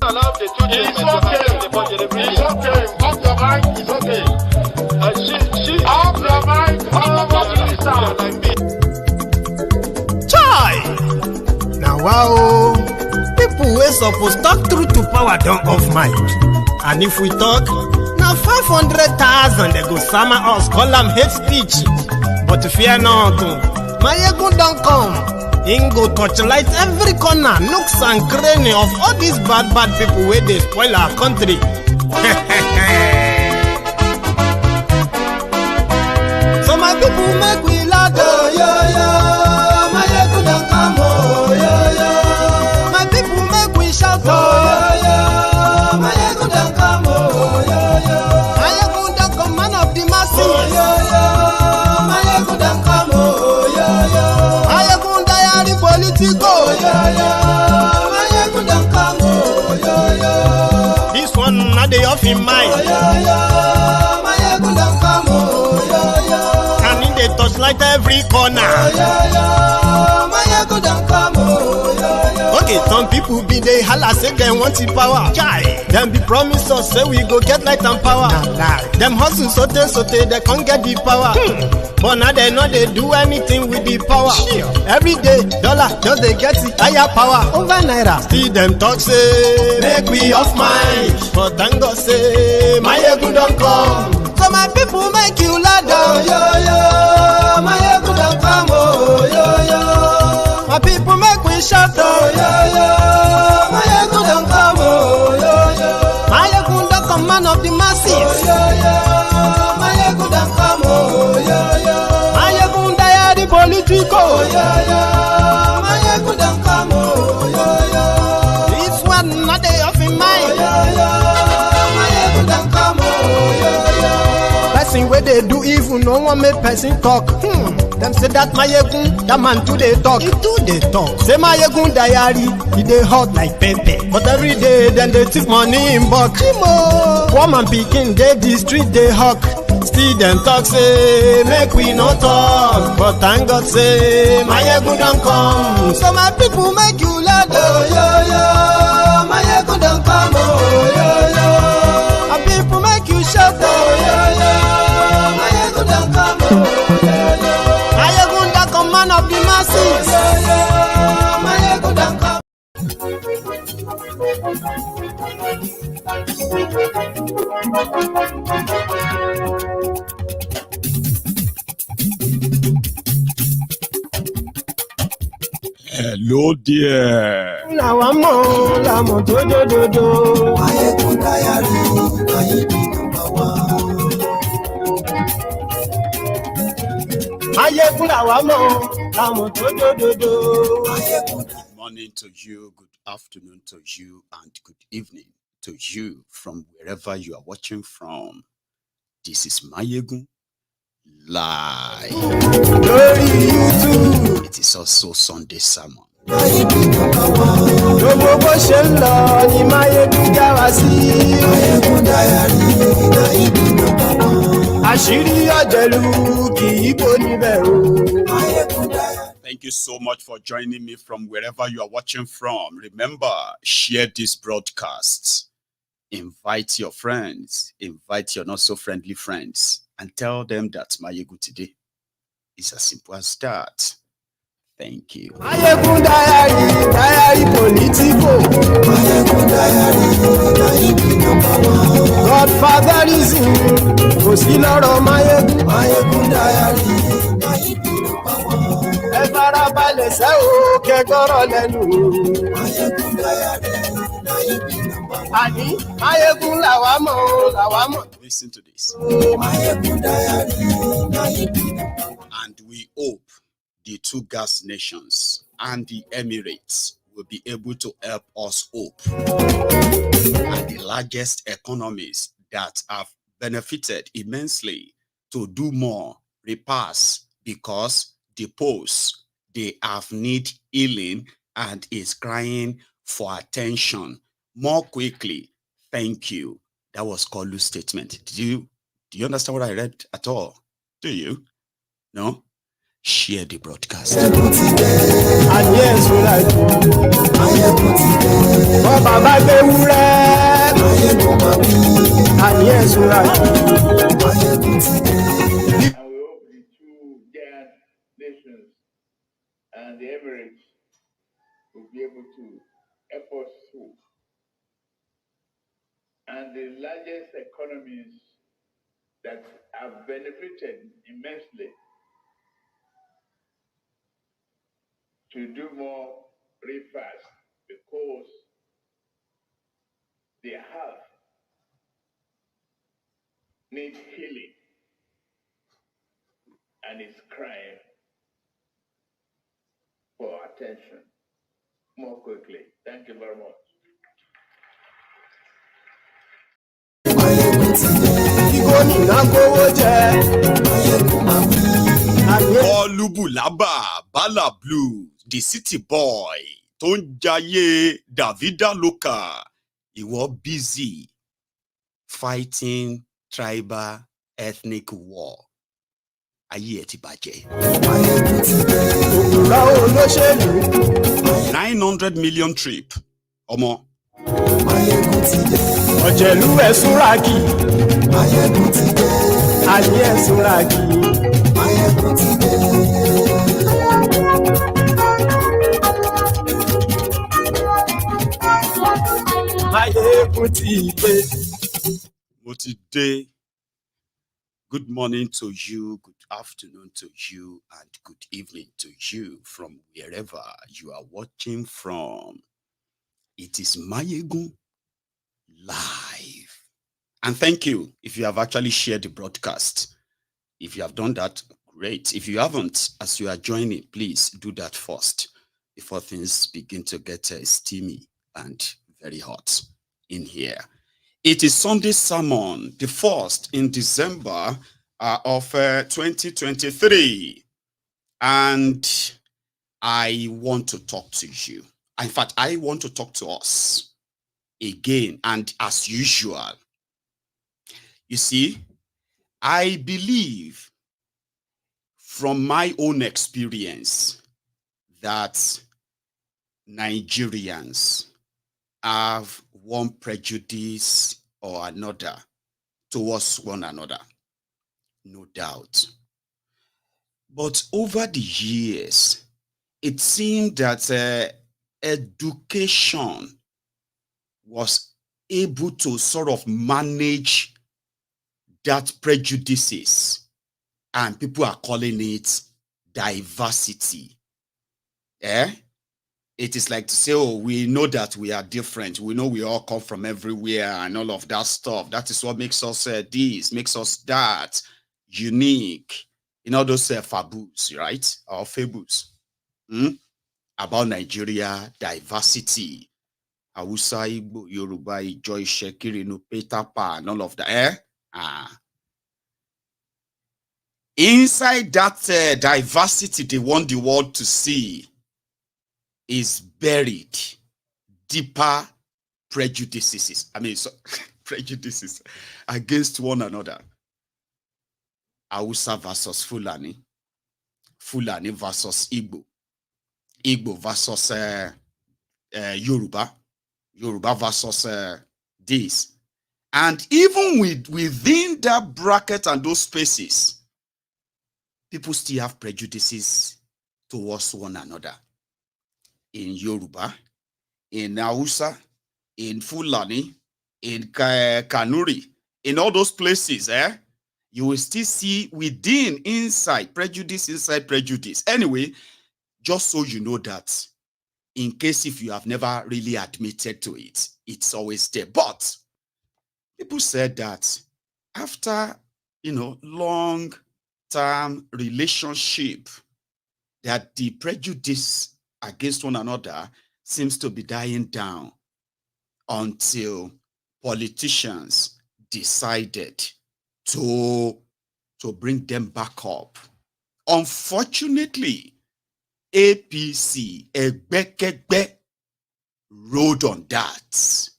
Allow the two It's okay. It's okay. Off your mind. It's okay. Off your mind. Chai! Now wow, people wey suppose talk truth to power don't off mic. And if we talk, now 500,000 they go summer us, call them hate speech. But fear not, Maiyegun don't come. Ingo torchlight every corner, nooks and cranny of all these bad people where they spoil our country. So my people make we laugh, oh yo yo. Maiyegun don't come, oh yo yo. My people make we shout, oh yo yo. Maiyegun don't come, oh yo yo. Maiyegun don't come, man of the masses, oh yo yo. Maiyegun don't come, oh yo yo. Maiyegun diary politico, oh yo yo. Maiyegun don't come, oh yo yo. This one not the off in mind, oh yo yo. Maiyegun don't come, oh yo yo. And in the touchlight every corner, oh yo yo. Maiyegun don't come, oh yo yo. Okay, some people be they holla say they want the power. Chai, them be promise us say we go get light and power. Them hustle sote they can't get the power. But now they know they do anything with the power. Every day, dollar just they get the higher power over naira. See them talk say make we off mind, but thank God say Maiyegun don't come. So my people make you loud, oh yo yo. Maiyegun don't come, oh yo yo. My people make we shout, oh yo yo. Maiyegun don't come, oh yo yo. Maiyegun don't come, man of the masses, oh yo yo. Maiyegun don't come, oh yo yo. Maiyegun diary politico, oh yo yo. Maiyegun don't come, oh yo yo. This one not they off in mind, oh yo yo. Maiyegun don't come, oh yo yo. Person where they do evil, no one make person talk. Them say that Maiyegun, that man too they talk. He too they talk. Say Maiyegun diary, he they hot like pepper. But every day then they take money in bulk. Poor man picking, they the street they hawk. Still them talk say make we no talk. But thank God say Maiyegun don't come. So my people make you loud, oh yo yo. Maiyegun don't come, oh yo yo. My people make you shout, oh yo yo. Maiyegun don't come, oh yo yo. Maiyegun don't come, man of the masses, oh yo yo. Maiyegun don't come. Hello there. Làwọn mọ̀ làmọ̀ tó dòdòdò. Maiyegun diary, Maiyegun number one. Maiyegun làwọn mọ̀ làmọ̀ tó dòdòdò. Good morning to you, good afternoon to you, and good evening to you from wherever you are watching from. This is Maiyegun Live. Lórí YouTube. It is also Sunday sermon. Gbogbo bó ṣe ń lọ ni Maiyegun já wa sí. Maiyegun diary, Maiyegun number one. Àṣírí ọ̀jẹ̀lú kì í bò níbẹ̀ o. Maiyegun diary. Thank you so much for joining me from wherever you are watching from. Remember, share this broadcast. Invite your friends, invite your not so friendly friends, and tell them that Maiyegun today is as simple as that. Thank you. Maiyegun diary politico. Maiyegun diary, Maiyegun number one. Godfatherism kò sí lọ́rọ̀ Maiyegun. Maiyegun diary, Maiyegun number one. Ẹ farabalẹ̀ sẹ́ o kẹ́kọ̀rọ̀ lẹ́nu. Maiyegun diary, Maiyegun number one. Àní Maiyegun làwa mọ̀ o làwa mọ̀. Listen to this. Maiyegun diary, Maiyegun number one. And we hope the two gas nations and the Emirates will be able to help us hope. And the largest economies that have benefited immensely to do more repass because the post they have need healing and is crying for attention more quickly. Thank you. That was Koolu's statement. Do you understand what I read at all? Do you? No? share the broadcast. And yes, we like you. Oh, Baba, and yes, we like you. And we hope the two giant nations and the Emirates will be able to help us through. And the largest economies that have benefited immensely to do more very fast because their health needs healing and is crying for attention more quickly. Thank you very much. Koolu bulaba, bala blue, the city boy, tó ń jayé Davida Loca, ìwọ busy fighting tribal ethnic war. Ayé ẹ ti bàjẹ́. 900 million trip. Ọmọ. Ọ̀jẹ̀lú ẹ̀ súnragì. Ayé ẹ̀ súnragì. Maiyegun ti dé. Mo ti dé. Good morning to you, good afternoon to you, and good evening to you from wherever you are watching from. It is Maiyegun live. And thank you if you have actually shared the broadcast. If you have done that, great. If you haven't, as you are joining, please do that first before things begin to get steamy and very hot in here. It is Sunday sermon, the first in December of 2023. And I want to talk to you. In fact, I want to talk to us again. And as usual, you see, I believe from my own experience that Nigerians have one prejudice or another towards one another, no doubt. But over the years, it seemed that education was able to sort of manage that prejudices, and people are calling it diversity. It is like to say, oh, we know that we are different. We know we all come from everywhere and all of that stuff. That is what makes us this, makes us that, unique. In all those fables, right? Or fables. About Nigeria, diversity. Hausa, Igbo, Yoruba, Ijo, Shekiri, no Peter Pan, and all of that. Inside that diversity they want the world to see is buried deeper prejudices. Prejudices against one another. Hausa versus Fulani. Fulani versus Igbo. Igbo versus Yoruba. Yoruba versus this. And even within that bracket and those spaces, people still have prejudices towards one another. In Yoruba, in Hausa, in Fulani, in Kanuri, in all those places, you will still see inside prejudice. Anyway, just so you know that, in case if you have never really admitted to it, it's always there. But people said that after, long-term relationship, that the prejudice against one another seems to be dying down until politicians decided to bring them back up. Unfortunately, APC, Egbekegbe, rode on that.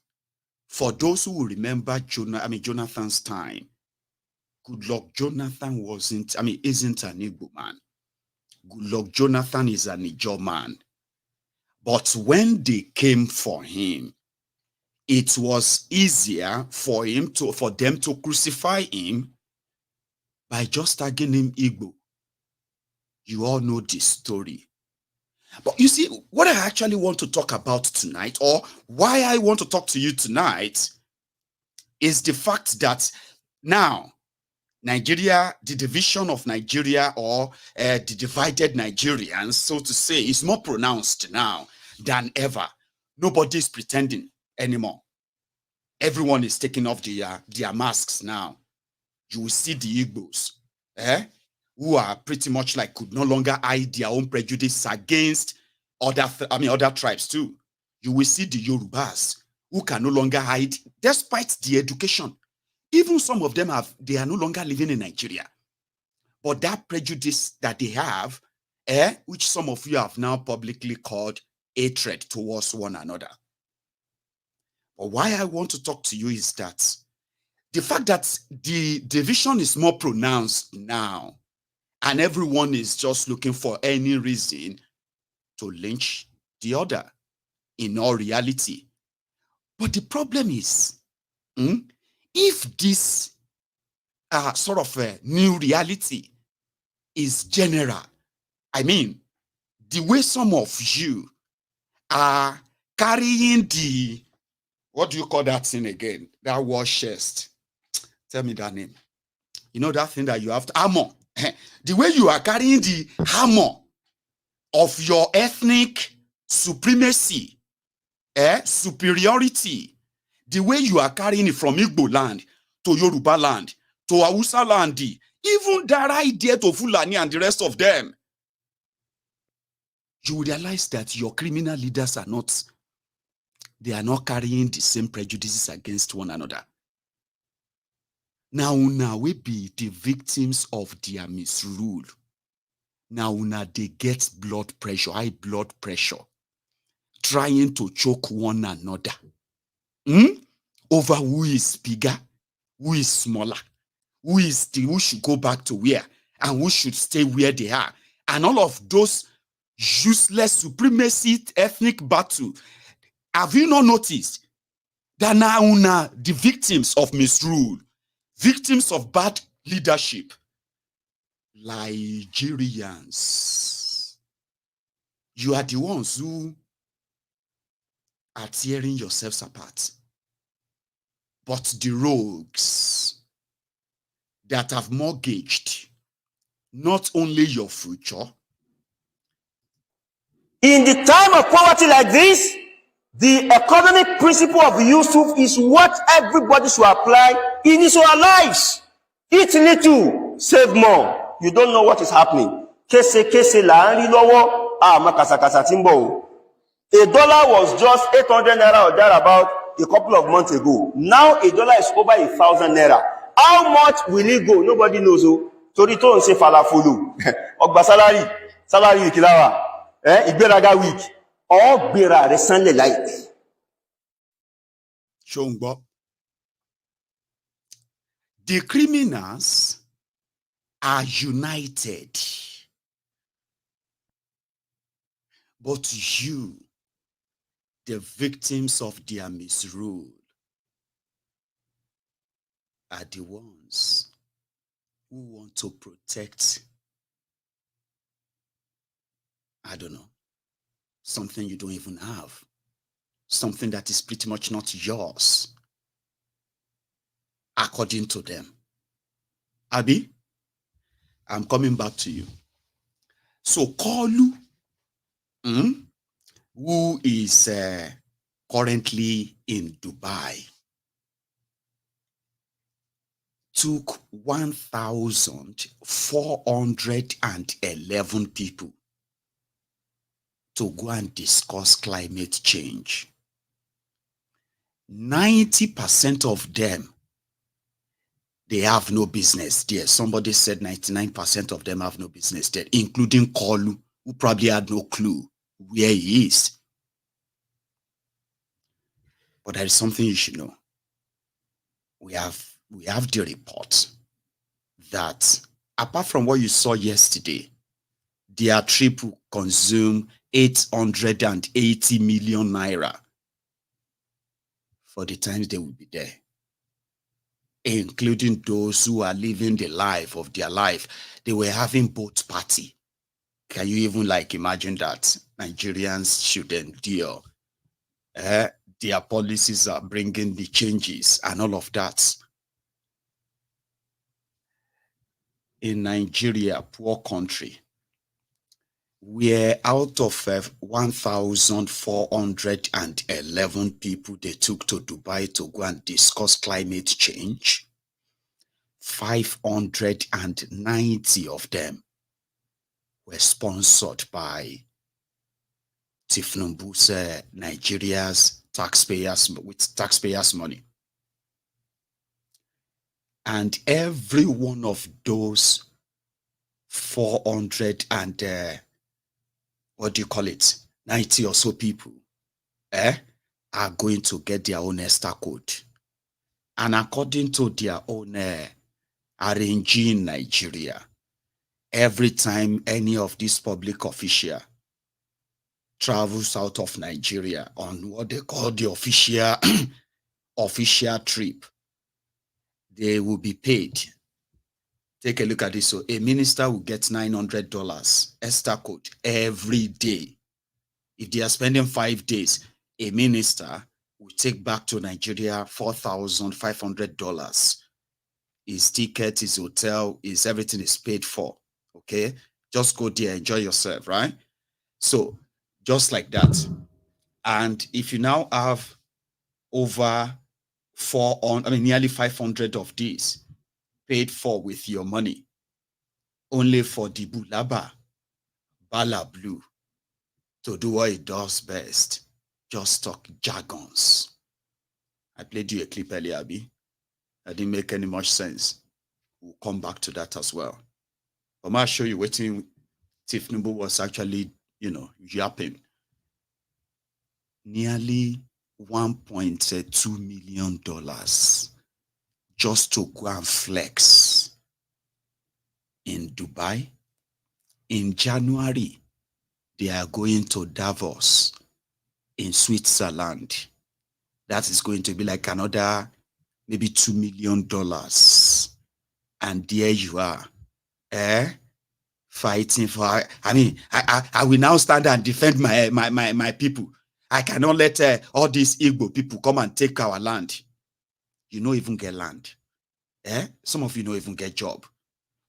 For those who will remember Jonathan's time, Goodluck Jonathan isn't an Igbo man. Goodluck Jonathan is an Ijaw man. But when they came for him, it was easier for them to crucify him by just tagging him Igbo. You all know this story. But you see, what I actually want to talk about tonight, or why I want to talk to you tonight, is the fact that now Nigeria, the division of Nigeria, or the divided Nigerians, so to say, is more pronounced now than ever. Nobody is pretending anymore. Everyone is taking off their masks now. You will see the Igbos, who are pretty much like could no longer hide their own prejudice against other tribes too. You will see the Yorubas who can no longer hide despite the education. Even some of them they are no longer living in Nigeria. But that prejudice that they have, which some of you have now publicly called hatred towards one another. But why I want to talk to you is that the fact that the division is more pronounced now, and everyone is just looking for any reason to lynch the other in all reality. But the problem is, if this sort of a new reality is general, I mean, the way some of you are carrying the, what do you call that thing again? That war chest. Tell me that name. You know that thing that you have to, armor. The way you are carrying the hammer of your ethnic supremacy, superiority, the way you are carrying it from Igbo land to Yoruba land to Hausa land, even Dara idea to Fulani and the rest of them, you will realize that your criminal leaders are not carrying the same prejudices against one another. Now we be the victims of their misrule. Now they get high blood pressure, trying to choke one another over who is bigger, who is smaller, who should go back to where, and who should stay where they are. And all of those useless supremacy ethnic battle. Have you not noticed that now the victims of misrule, victims of bad leadership, Liejiriyans, you are the ones who are tearing yourselves apart. But the rogues that have mortgaged not only your future. In the time of poverty like this, the economic principle of Yusuf is what everybody should apply in his own lives. Eat little, save more. You don't know what is happening. Kese la nri lowo, makasakasa timbo. $1 was just 800 naira or thereabout a couple of months ago. Now $1 is over 1,000 naira. How much will it go? Nobody knows. Tori to nse falafulu. Ogba salary kilawa. Igberaga week. All gbera resanle láìpẹ́. Shongbo. The criminals are united. But you, the victims of their misrule, are the ones who want to protect, I don't know, something you don't even have, something that is pretty much not yours, according to them. Abi, I'm coming back to you. So Koolu, who is currently in Dubai, took 1,411 people to go and discuss climate change. 90% of them, they have no business there. Somebody said 99% of them have no business there, including Koolu, who probably had no clue where he is. But there is something you should know. We have the report that apart from what you saw yesterday, their trip will consume 880 million naira for the times they will be there, including those who are living the life of their life. They were having both party. Can you even like imagine that? Nigerians should endure. Their policies are bringing the changes and all of that. In Nigeria, poor country, where out of 1,411 people they took to Dubai to go and discuss climate change, 590 of them were sponsored by Tifnumbu's Nigeria's taxpayers with taxpayers' money. And every one of those 400 and 90 or so people are going to get their own estacodes. And according to their own arranging in Nigeria, every time any of these public official travels out of Nigeria on what they call the official official trip, they will be paid. Take a look at this. So a minister will get $900 estacode every day. If they are spending 5 days, a minister will take back to Nigeria $4,500. His ticket, his hotel, everything is paid for. Okay, just go there, enjoy yourself, right? So just like that. And if you now have over nearly 500 of these paid for with your money, only for the bulaba, bala blue, to do what it does best, just talk jargons. I played you a clip earlier, Abi. I didn't make any much sense. We'll come back to that as well. But I'm going to show you what Tifnumbu was actually, yapping. Nearly $1.2 million just to go and flex in Dubai. In January, they are going to Davos in Switzerland. That is going to be like another maybe $2 million. And there you are, fighting for. I will now stand and defend my people. I cannot let all these Igbo people come and take our land. You don't even get land. Some of you don't even get job.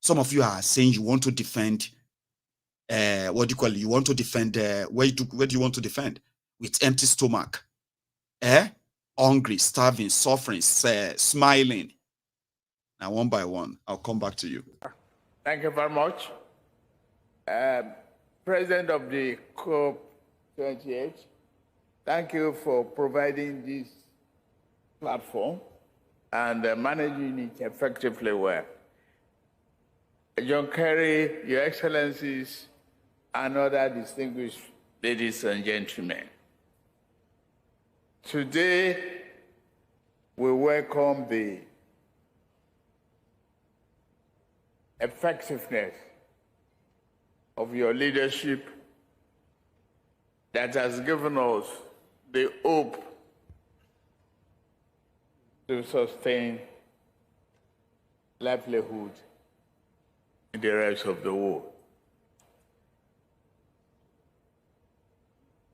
Some of you are saying you want to defend. What do you call it? You want to defend. Where do you want to defend? With empty stomach. Hungry, starving, suffering, smiling. Now, one by one, I'll come back to you. Thank you very much. President of the COP28, thank you for providing this platform and managing it effectively well. John Kerry, Your Excellencies, and other distinguished ladies and gentlemen. Today, we welcome the effectiveness of your leadership that has given us the hope to sustain livelihood in the rest of the world.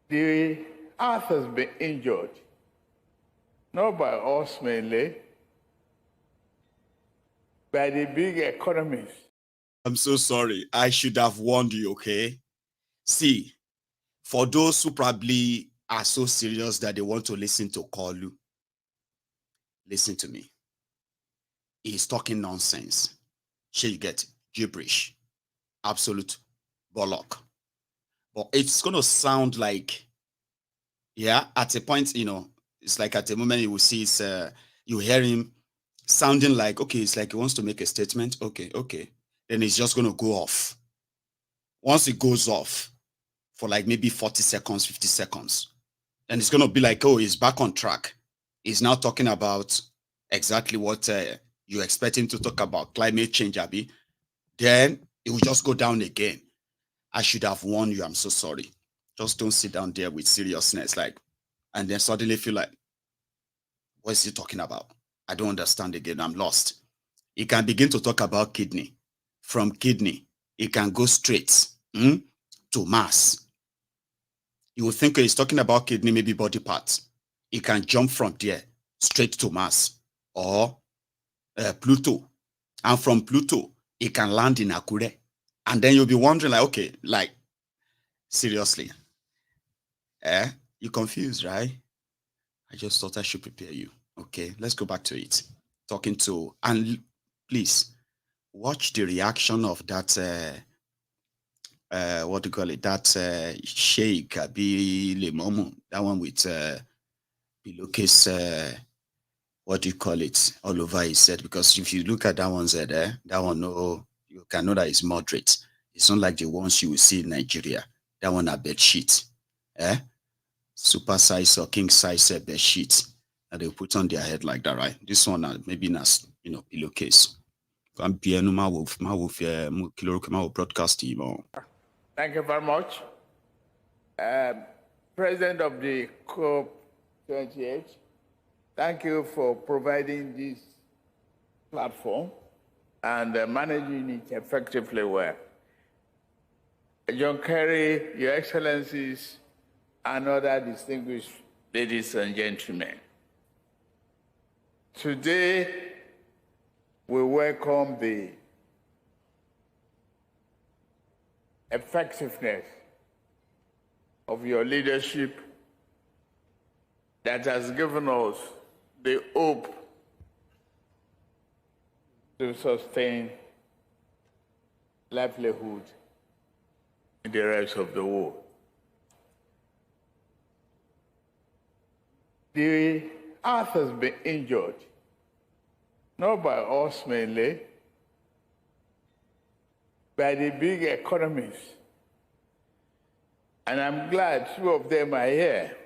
The earth has been injured, not by us mainly, by the big economies. I'm so sorry. I should have warned you, okay? See, for those who probably are so serious that they want to listen to Koolu, listen to me. He's talking nonsense. Shall you get gibberish? Absolute bollock. But it's going to sound like, at a point, it's like at the moment you will see, you hear him sounding like, okay, it's like he wants to make a statement. Okay. Then it's just going to go off. Once it goes off for like maybe 40 seconds, 50 seconds, then it's going to be like, oh, he's back on track. He's now talking about exactly what you expect him to talk about, climate change, Abi. Then it will just go down again. I should have warned you. I'm so sorry. Just don't sit down there with seriousness, like, and then suddenly feel like, what is he talking about? I don't understand again. I'm lost. He can begin to talk about kidney. From kidney, it can go straight to mass. You will think he's talking about kidney, maybe body parts. It can jump from there straight to Mars or Pluto. And from Pluto, it can land in Akure. And then you'll be wondering, like, okay, like, seriously. You're confused, right? I just thought I should prepare you. Okay, let's go back to it. Talking to, and please, watch the reaction of that, what do you call it? That Sheikh Abi Lemomu, that one with Biloke's, what do you call it? All over his head. Because if you look at that one's head, that one, no, you can know that it's moderate. It's not like the ones you will see in Nigeria. That one are bed sheet. Super size or king size bed sheet that they put on their head like that, right? This one are maybe not, pillowcase. Thank you very much. President of the COP28, thank you for providing this platform and managing it effectively well. John Kerry, Your Excellencies, and other distinguished ladies and gentlemen. Today, we welcome the effectiveness of your leadership that has given us the hope to sustain livelihood in the rest of the world. The earth has been injured, not by us mainly, by the big economies. And I'm glad two of them are here.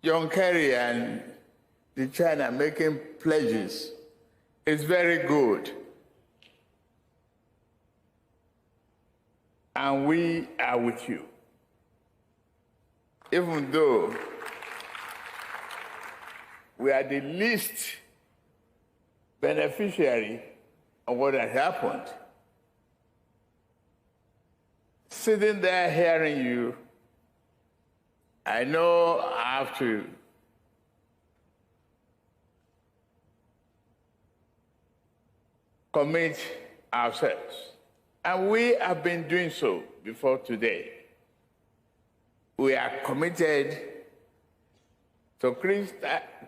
John Kerry and the China making pledges is very good. And we are with you. Even though we are the least beneficiary of what has happened. Sitting there hearing you, I know I have to commit ourselves. And we have been doing so before today. We are committed to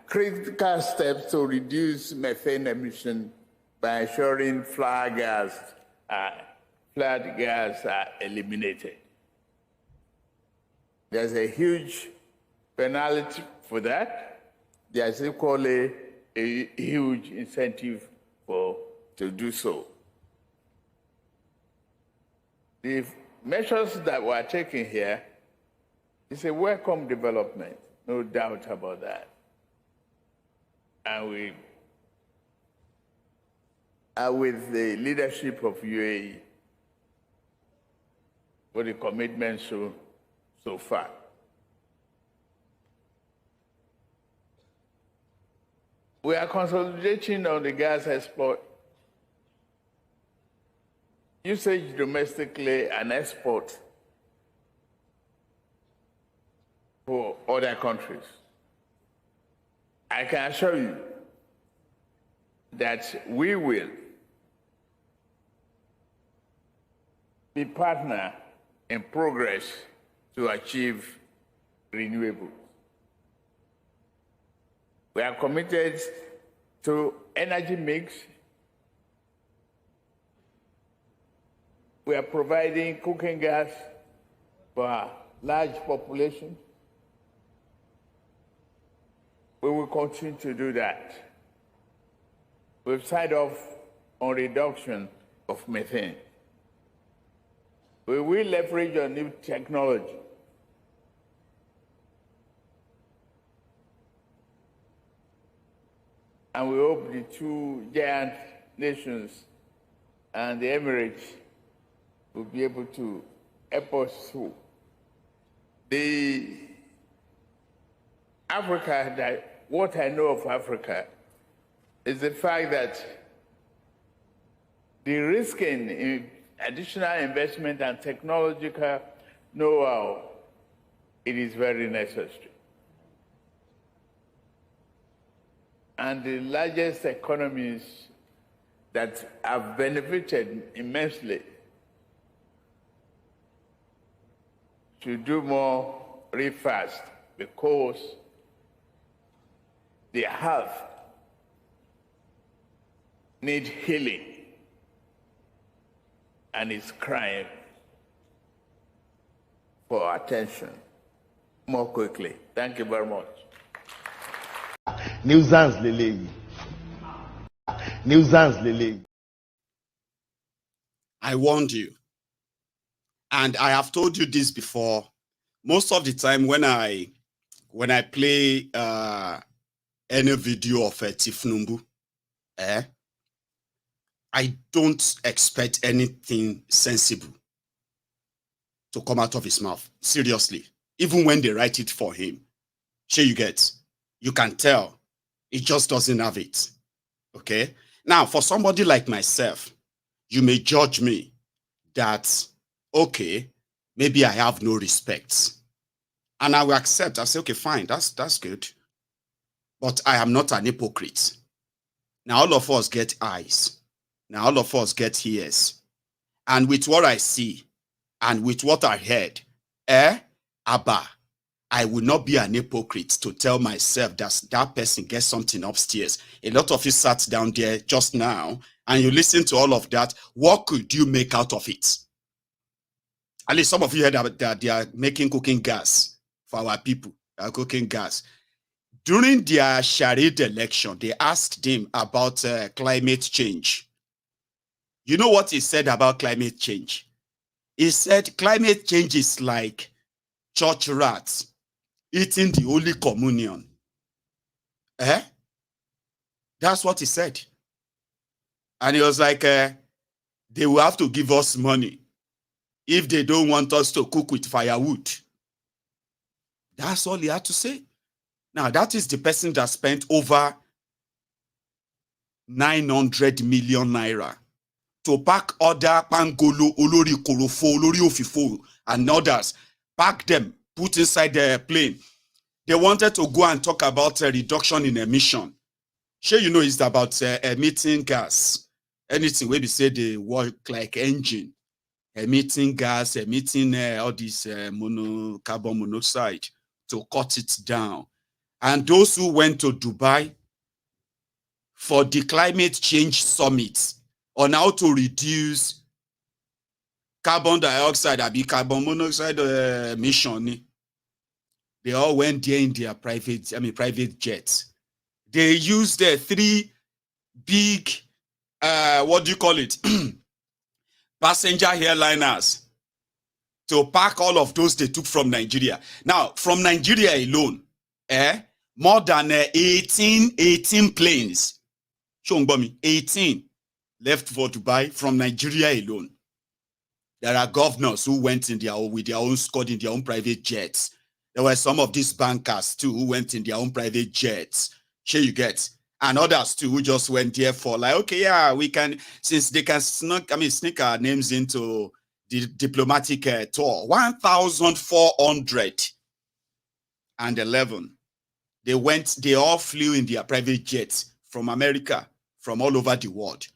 critical steps to reduce methane emission by ensuring flood gas are eliminated. There's a huge penalty for that. There's equally a huge incentive to do so. The measures that we're taking here is a welcome development, no doubt about that. And we are with the leadership of UAE for the commitment so far. We are consolidating on the gas export usage domestically and export for other countries. I can assure you that we will be partner in progress to achieve renewables. We are committed to energy mix. We are providing cooking gas for a large population. We will continue to do that. We've signed off on reduction of methane. We will leverage on new technology. And we hope the two giant nations and the Emirates will be able to help us through. The Africa, that what I know of Africa is the fact that the risking in additional investment and technological know-how, it is very necessary. And the largest economies that have benefited immensely should do more real fast, because the health needs healing and is crying for attention more quickly. Thank you very much. Nuisance lele. Nuisance lele. I warned you. And I have told you this before. Most of the time when I play any video of Tifnumbu, I don't expect anything sensible to come out of his mouth. Seriously. Even when they write it for him. Sure, you can tell he just doesn't have it. Okay? Now, for somebody like myself, you may judge me that, okay, maybe I have no respect. And I will accept. I say, okay, fine, that's good. But I am not an hypocrite. Now, all of us get eyes. Now, all of us get ears. And with what I see, and with what I heard, Abba, I will not be an hypocrite to tell myself that that person gets something upstairs. A lot of you sat down there just now, and you listen to all of that. What could you make out of it? At least some of you heard that they are making cooking gas for our people. They are cooking gas. During their Sharid election, they asked him about climate change. You know what he said about climate change? He said climate change is like church rats eating the Holy Communion. That's what he said. And he was like, they will have to give us money if they don't want us to cook with firewood. That's all he had to say. Now, that is the person that spent over 900 million naira to pack other Pangolo, Olori Korofo, Olori Ofifo, and others, pack them, put inside the plane. They wanted to go and talk about a reduction in emission. Sure, you know, it's about emitting gas. Anything where we say they work like engine, emitting gas, emitting all this carbon monoxide to cut it down. And those who went to Dubai for the climate change summit on how to reduce carbon dioxide, carbon monoxide emission, they all went there in their private jets. They used their 3 big, what do you call it? Passenger airliners to pack all of those they took from Nigeria. Now, from Nigeria alone, more than 18 planes, 18 left for Dubai from Nigeria alone. There are governors who went in with their own squad in their own private jets. There were some of these bankers too who went in their own private jets. Sure, you get. And others too who just went there for like, okay, yeah, we can, since they can sneak our names into the diplomatic tour. 1,411. They all flew in their private jets from America, from all over the world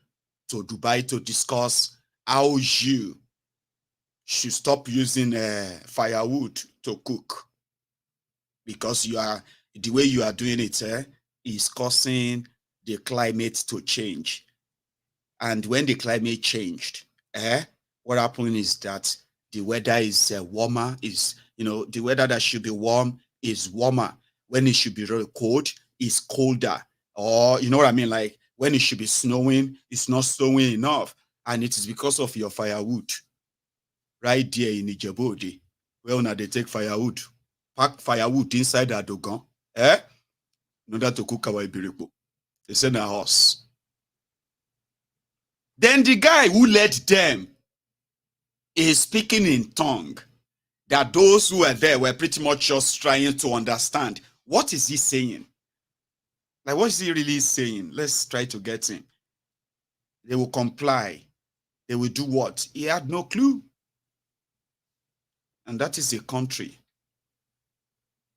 to Dubai to discuss how you should stop using firewood to cook. Because the way you are doing it is causing the climate to change. And when the climate changed, what happened is that the weather is warmer, the weather that should be warm is warmer. When it should be really cold, it's colder. Or, you know what I mean? Like, when it should be snowing, it's not snowing enough. And it is because of your firewood. Right there in Ijebu, where now they take firewood. Pack firewood inside the dogon, in order to cook our ibiripo. They send a horse. Then the guy who led them is speaking in tongue that those who were there were pretty much just trying to understand. What is he saying? Like, what is he really saying? Let's try to get him. They will comply. They will do what? He had no clue. And that is a country,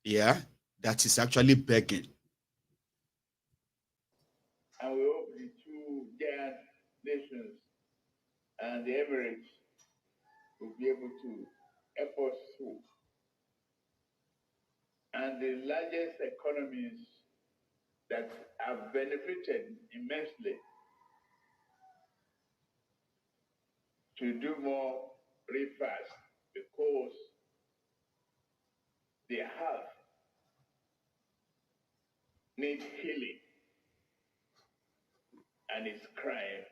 yeah, that is actually begging. And we hope the two giant nations and the Emirates will be able to help us through. And the largest economies that have benefited immensely to do more real fast because their health needs healing and is crying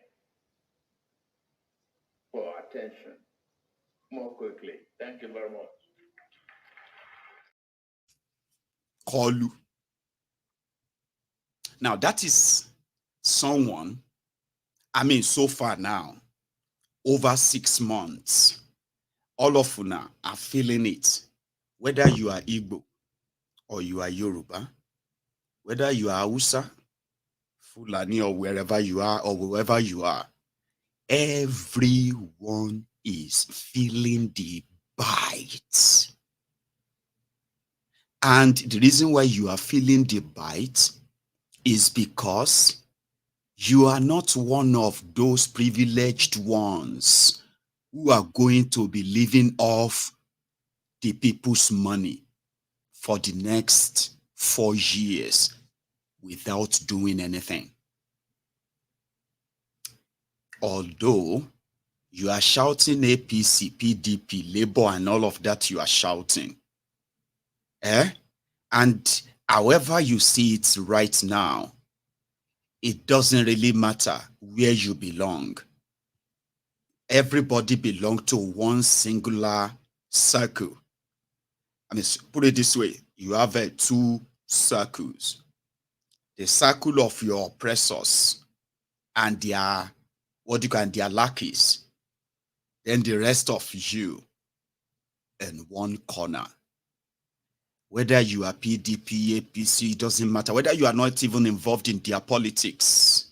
for attention more quickly. Thank you very much. Koolu. Now, that is someone, I mean, so far now, over 6 months, all of you now are feeling it. Whether you are Igbo or you are Yoruba, whether you are Hausa, Fulani, or wherever you are, or wherever you are, everyone is feeling the bite. And the reason why you are feeling the bite is because you are not one of those privileged ones who are going to be living off the people's money for the next 4 years without doing anything. Although you are shouting APC, PDP, Labour, and all of that you are shouting. And however you see it right now, it doesn't really matter where you belong. Everybody belongs to one singular circle. I mean, put it this way, you have 2 circles. The circle of your oppressors and their, their lackeys. Then the rest of you in one corner. Whether you are PDP, APC, it doesn't matter. Whether you are not even involved in their politics.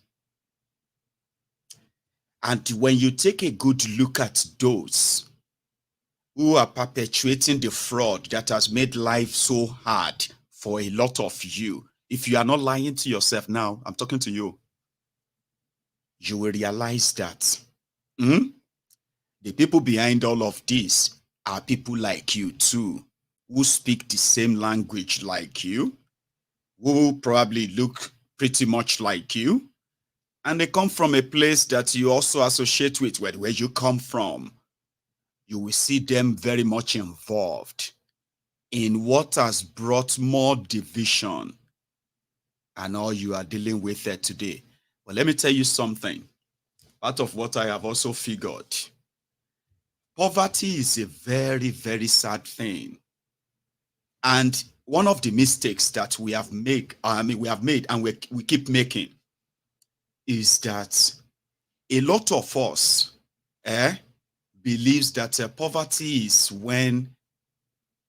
And when you take a good look at those who are perpetuating the fraud that has made life so hard for a lot of you, if you are not lying to yourself now, I'm talking to you, you will realize that the people behind all of this are people like you too, who speak the same language like you, who probably look pretty much like you, and they come from a place that you also associate with where you come from. You will see them very much involved in what has brought more division and all you are dealing with there today. But let me tell you something. Part of what I have also figured, poverty is a very, very sad thing. And one of the mistakes that we have made and we keep making is that a lot of us believes that poverty is when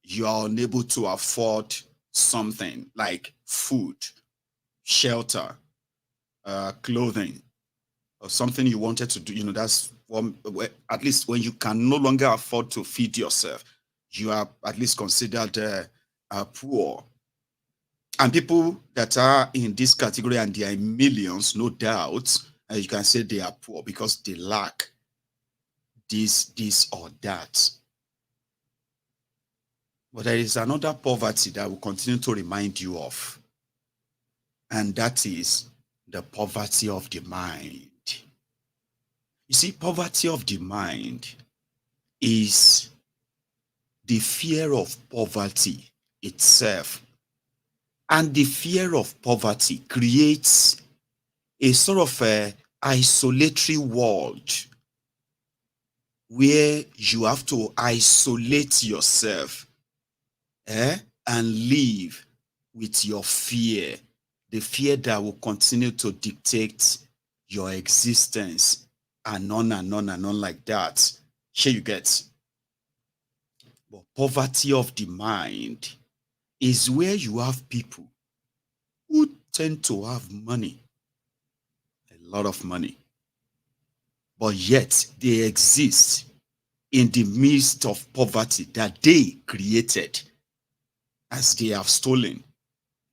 you are unable to afford something like food, shelter, clothing, or something you wanted to do. That's one, at least when you can no longer afford to feed yourself, you are at least considered poor. And people that are in this category, and there are millions, no doubt, you can say they are poor because they lack this or that. But there is another poverty that will continue to remind you of, and that is the poverty of the mind. You see, poverty of the mind is the fear of poverty itself. And the fear of poverty creates a sort of isolatory world where you have to isolate yourself and live with your fear the fear that will continue to dictate your existence, and on and on and on like that. Here you get. But poverty of the mind is where you have people who tend to have money, a lot of money, but yet they exist in the midst of poverty that they created, as they have stolen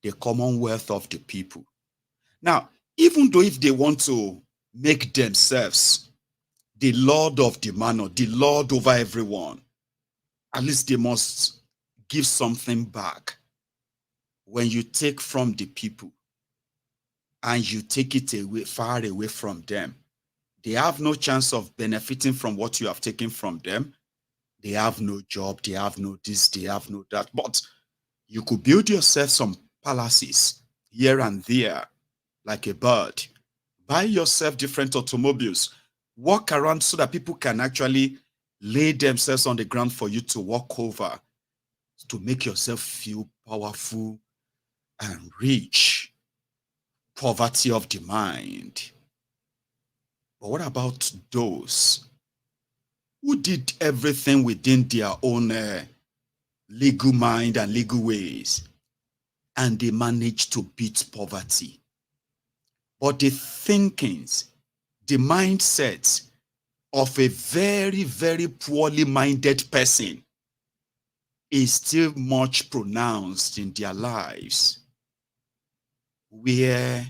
the commonwealth of the people. Now, even though if they want to make themselves the lord of the manor, the lord over everyone, at least they must give something back. When you take from the people and you take it away, far away from them, they have no chance of benefiting from what you have taken from them. They have no job, they have no this, they have no that. But you could build yourself some palaces here and there, like a bird. Buy yourself different automobiles. Walk around so that people can actually lay themselves on the ground for you to walk over, to make yourself feel powerful and rich. Poverty of the mind. But what about those who did everything within their own legal mind and legal ways, and they managed to beat poverty? But the thinkings, the mindsets of a very, very poorly minded person is still much pronounced in their lives, where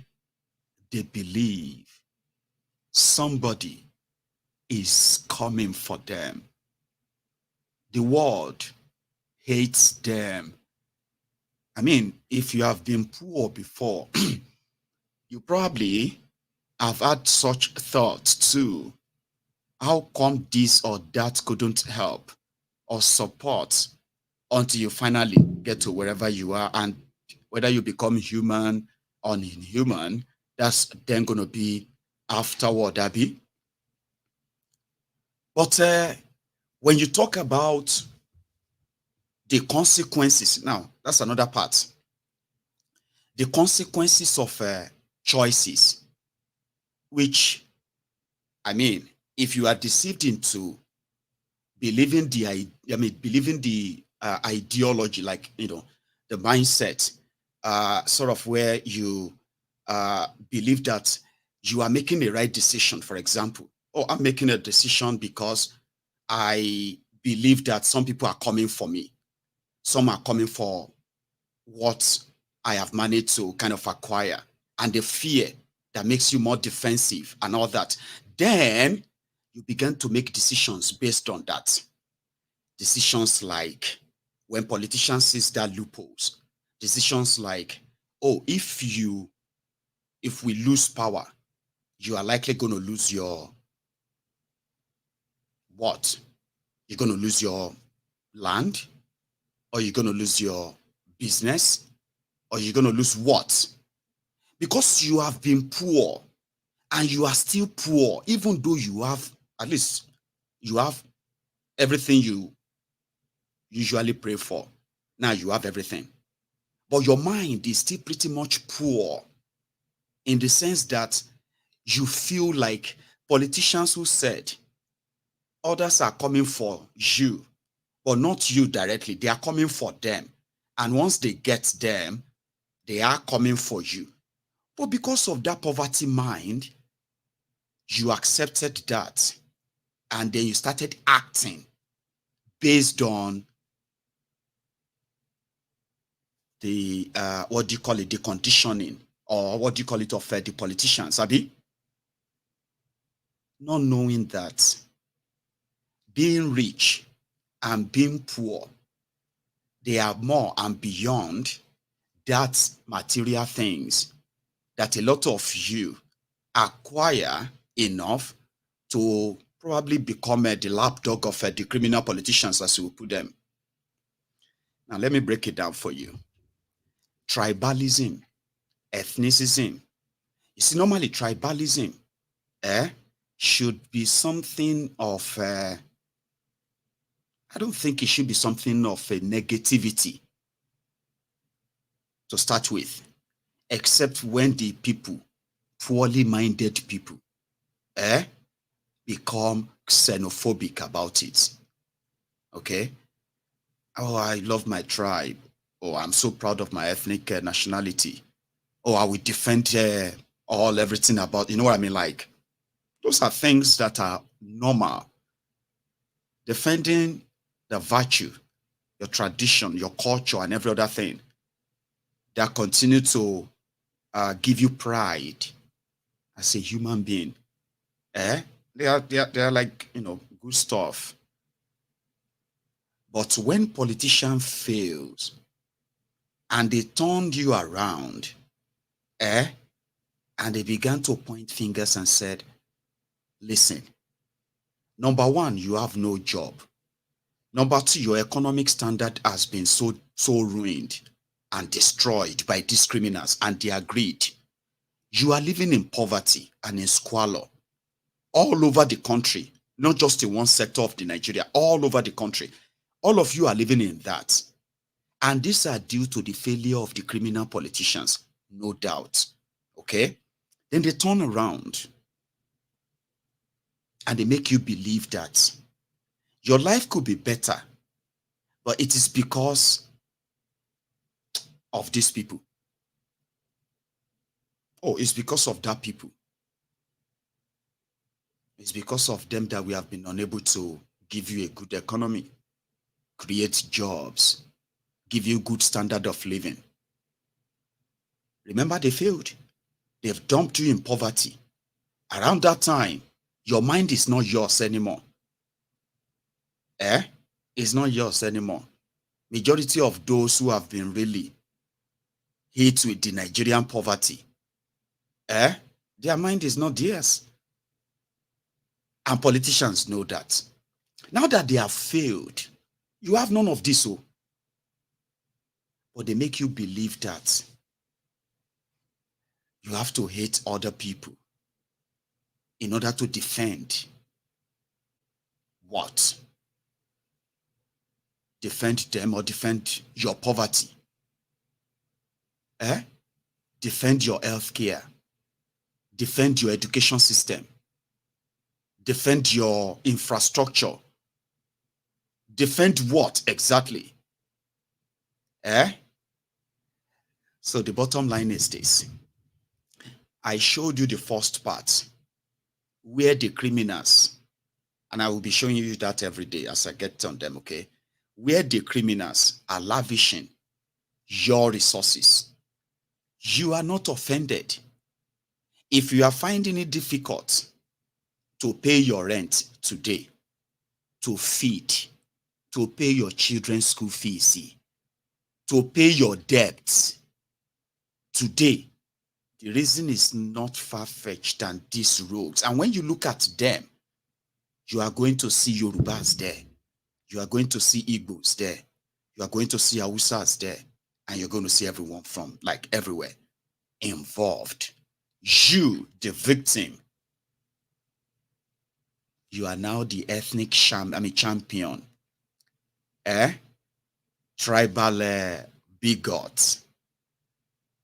they believe somebody is coming for them. The world hates them. I mean, if you have been poor before, you probably have had such thoughts too. How come this or that couldn't help or support until you finally get to wherever you are? And whether you become human or inhuman, that's then going to be afterward, Abby. But when you talk about the consequences, now that's another part. The consequences of choices, which, I mean, if you are deceived into believing the ideology, like, the mindset, sort of where you believe that you are making the right decision. For example, oh, I'm making a decision because I believe that some people are coming for me. Some are coming for what I have managed to kind of acquire, and the fear that makes you more defensive and all that. Then you begin to make decisions based on that. Decisions like when politicians see that loopholes. Decisions like, oh, if we lose power, you are likely going to lose your what? You're going to lose your land, or you're going to lose your business, or you're going to lose what? Because you have been poor and you are still poor, even though you have, at least you have everything you usually pray for. Now you have everything. But your mind is still pretty much poor, in the sense that you feel like politicians who said others are coming for you, but not you directly. They are coming for them. And once they get them, they are coming for you. But because of that poverty mind, you accepted that. And then you started acting based on the, the conditioning, or what do you call it, of the politicians, Abi? Not knowing that being rich and being poor, they are more and beyond that material things that a lot of you acquire enough to probably become the lapdog of the criminal politicians, as you put them. Now, let me break it down for you. Tribalism, ethnicism. You see, normally tribalism should be something of, I don't think it should be something of a negativity to start with. except when the people, poorly minded people, become xenophobic about it. Okay? Oh, I love my tribe. Oh, I'm so proud of my ethnic nationality. Oh, I will defend everything about, you know what I mean? Like, those are things that are normal. Defending the virtue, your tradition, your culture, and every other thing that continue to give you pride as a human being. They are like, good stuff. But when politician fails and they turned you around, and they began to point fingers and said, listen, number one, you have no job. Number two, your economic standard has been so ruined and destroyed by these criminals, and they agreed. You are living in poverty and in squalor all over the country, not just in one sector of the Nigeria, all over the country. All of you are living in that. And these are due to the failure of the criminal politicians, no doubt. Okay? Then they turn around and they make you believe that your life could be better, but it is because of these people. Oh, it's because of that people. It's because of them that we have been unable to give you a good economy, create jobs, give you good standard of living. Remember, they failed. They've dumped you in poverty. Around that time, your mind is not yours anymore. It's not yours anymore. Majority of those who have been really hit with the Nigerian poverty, their mind is not theirs. And politicians know that. Now that they have failed, you have none of this. But they make you believe that you have to hate other people in order to defend what? Defend them or defend your poverty. Defend your health care. Defend your education system. Defend your infrastructure. Defend what exactly? So the bottom line is this. I showed you the first part where the criminals, and I will be showing you that every day as I get on them, okay? Where the criminals are lavishing your resources. You are not offended. If you are finding it difficult to pay your rent today, to feed, to pay your children's school fees, to pay your debts today, the reason is not far-fetched than these rogues. And when you look at them, you are going to see Yorubas there. You are going to see Igbos there. You are going to see Hausas there. And you're going to see everyone from like everywhere involved. You, the victim, you are now the ethnic champion. Tribal bigot.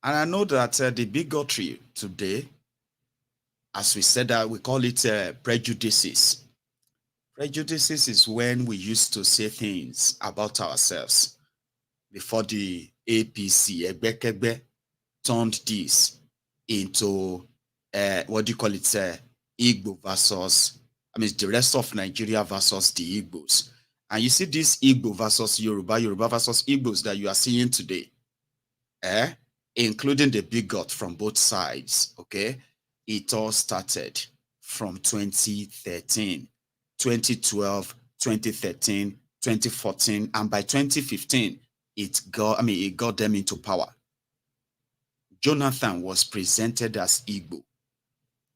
And I know that the bigotry today, as we said, that we call it prejudices. Prejudices is when we used to say things about ourselves before the APC, Egbekegbe, turned this into, what do you call it, Igbo versus, the rest of Nigeria versus the Igbos. And you see this Igbo versus Yoruba, Yoruba versus Igbos that you are seeing today, including the bigot from both sides, okay? It all started from 2013, 2012, 2013, 2014, and by 2015, it got them into power. Jonathan was presented as Igbo,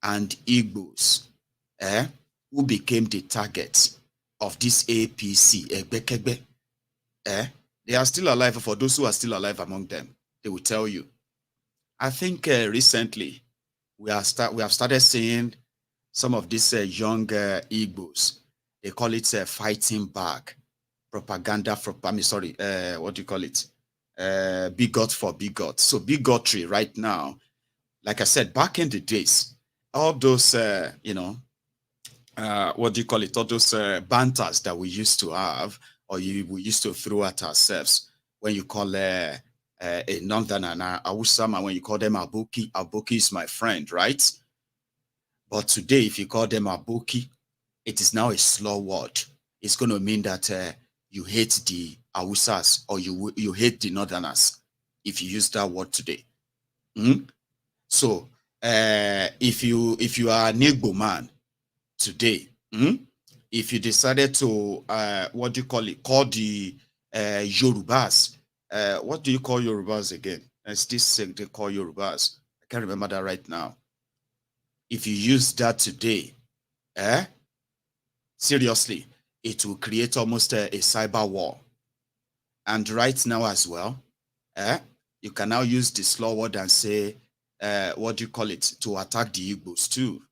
and Igbos, who became the target of this APC, Egbekegbe, they are still alive. For those who are still alive among them, they will tell you. I think recently we have started seeing some of these young Igbos. They call it fighting back propaganda. What do you call it? bigot for bigot. So bigotry right now, like I said, back in the days, all those, what do you call it? All those banters that we used to have, or we used to throw at ourselves. When you call a northern and Awusama, when you call them Aboki, Aboki is my friend, right? But today, if you call them Aboki, it is now a slur word. It's going to mean that you hate the Awusas, or you hate the northerners if you use that word today. So if you are an Igbo man today, if you decided to what do you call it? Call the Yorubas. What do you call Yorubas again? It's this thing they call Yorubas. I can't remember that right now. If you use that today, seriously, it will create almost a cyber war. And right now as well, you can now use the slur word and say, what do you call it, to attack the Igbos too.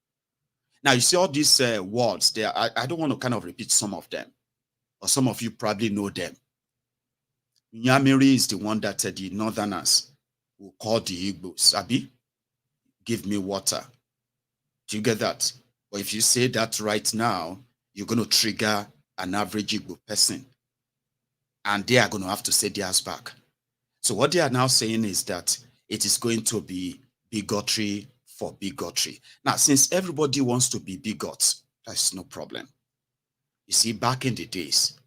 Now, you see all these words there. I don't want to kind of repeat some of them, or some of you probably know them. Nyamiri is the one that the northerners will call the Igbos. Abi, give me water. Do you get that? But if you say that right now, you're going to trigger an average Igbo person, and they are going to have to say theirs back. So what they are now saying is that it is going to be bigotry for bigotry. Now, since everybody wants to be bigots, that's no problem. You see, back in the days,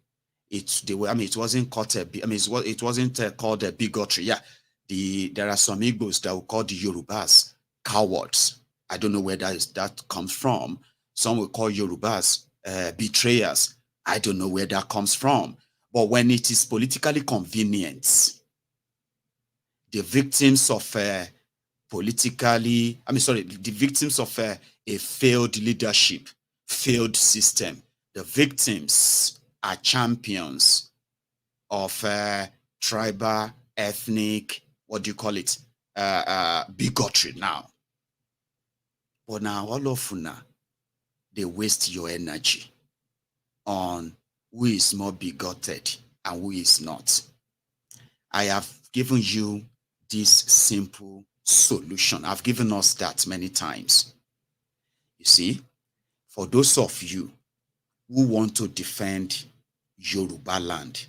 it wasn't called it wasn't called a bigotry. Yeah, there are some Igbos that will call the Yorubas cowards. I don't know where that comes from. Some will call Yorubas betrayers. I don't know where that comes from. But when it is politically convenient, the victims of the victims of a failed leadership, failed system, the victims are champions of tribal, ethnic, what do you call it, bigotry now. But now all of una, they waste your energy on who is more bigoted and who is not. I have given you this simple solution. I've given us that many times. You see, for those of you who want to defend Yoruba land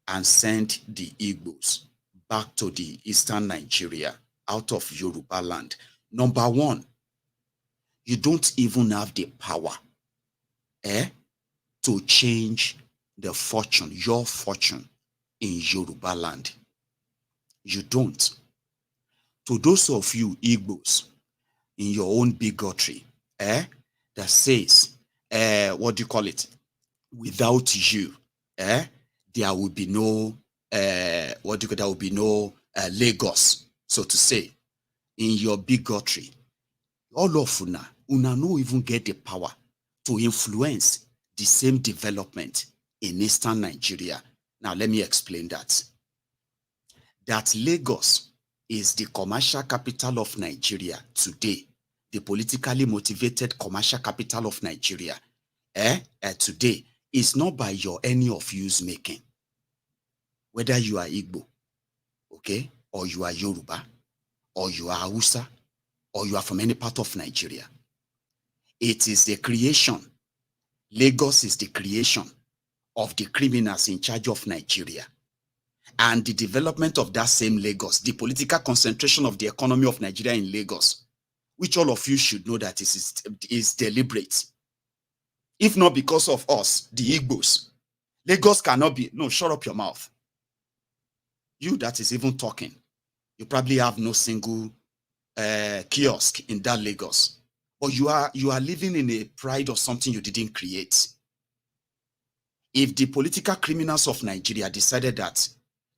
and send the Igbos back to the eastern Nigeria out of Yoruba land, number one, you don't even have the power to change the fortune, your fortune in Yoruba land. You don't. To those of you Igbos in your own bigotry, that says, what do you call it? Without you, there will be no, there will be no Lagos, so to say. In your bigotry, all of una no even get the power to influence the same development in eastern Nigeria. Now, let me explain that. That Lagos is the commercial capital of Nigeria today, the politically motivated commercial capital of Nigeria, today is not by any of you's making. Whether you are Igbo, okay, or you are Yoruba, or you are Hausa, or you are from any part of Nigeria. It is the creation. Lagos is the creation of the criminals in charge of Nigeria. And the development of that same Lagos, the political concentration of the economy of Nigeria in Lagos, which all of you should know that is deliberate. If not because of us, the Igbos, Lagos cannot be, no, shut up your mouth. You that is even talking, you probably have no single kiosk in that Lagos. But you are living in a pride of something you didn't create. If the political criminals of Nigeria decided that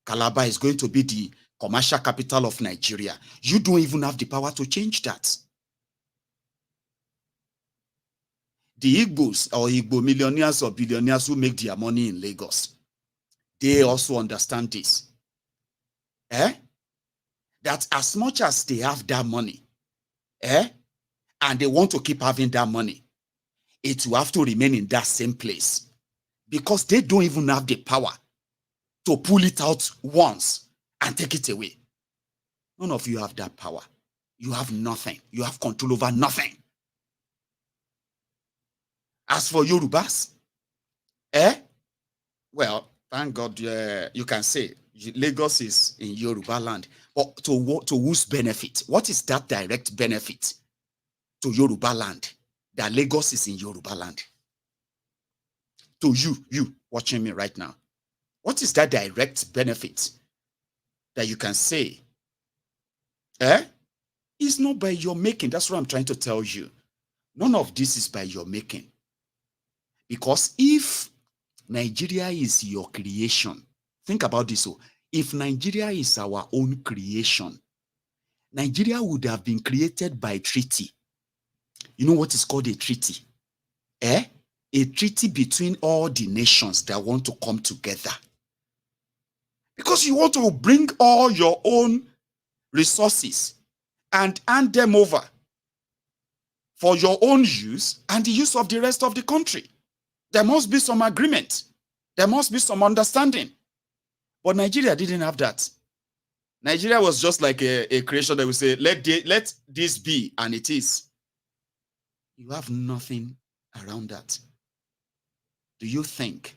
Calabar is going to be the commercial capital of Nigeria, you don't even have the power to change that. The Igbos or Igbo millionaires or billionaires who make their money in Lagos, they also understand this. That as much as they have that money, and they want to keep having that money, it will have to remain in that same place because they don't even have the power to pull it out once and take it away. None of you have that power. You have nothing. You have control over nothing. As for Yorubas, well, thank God you can say Lagos is in Yoruba land. But to whose benefit? What is that direct benefit to Yoruba land that Lagos is in Yoruba land? To you watching me right now. What is that direct benefit that you can say? It's not by your making. That's what I'm trying to tell you. None of this is by your making. Because if Nigeria is your creation, think about this. So, if Nigeria is our own creation, Nigeria would have been created by treaty. You know what is called a treaty? A treaty between all the nations that want to come together. Because you want to bring all your own resources and hand them over for your own use and the use of the rest of the country. There must be some agreement. There must be some understanding. But Nigeria didn't have that. Nigeria was just like a creation that we say, let this be, and it is. You have nothing around that. Do you think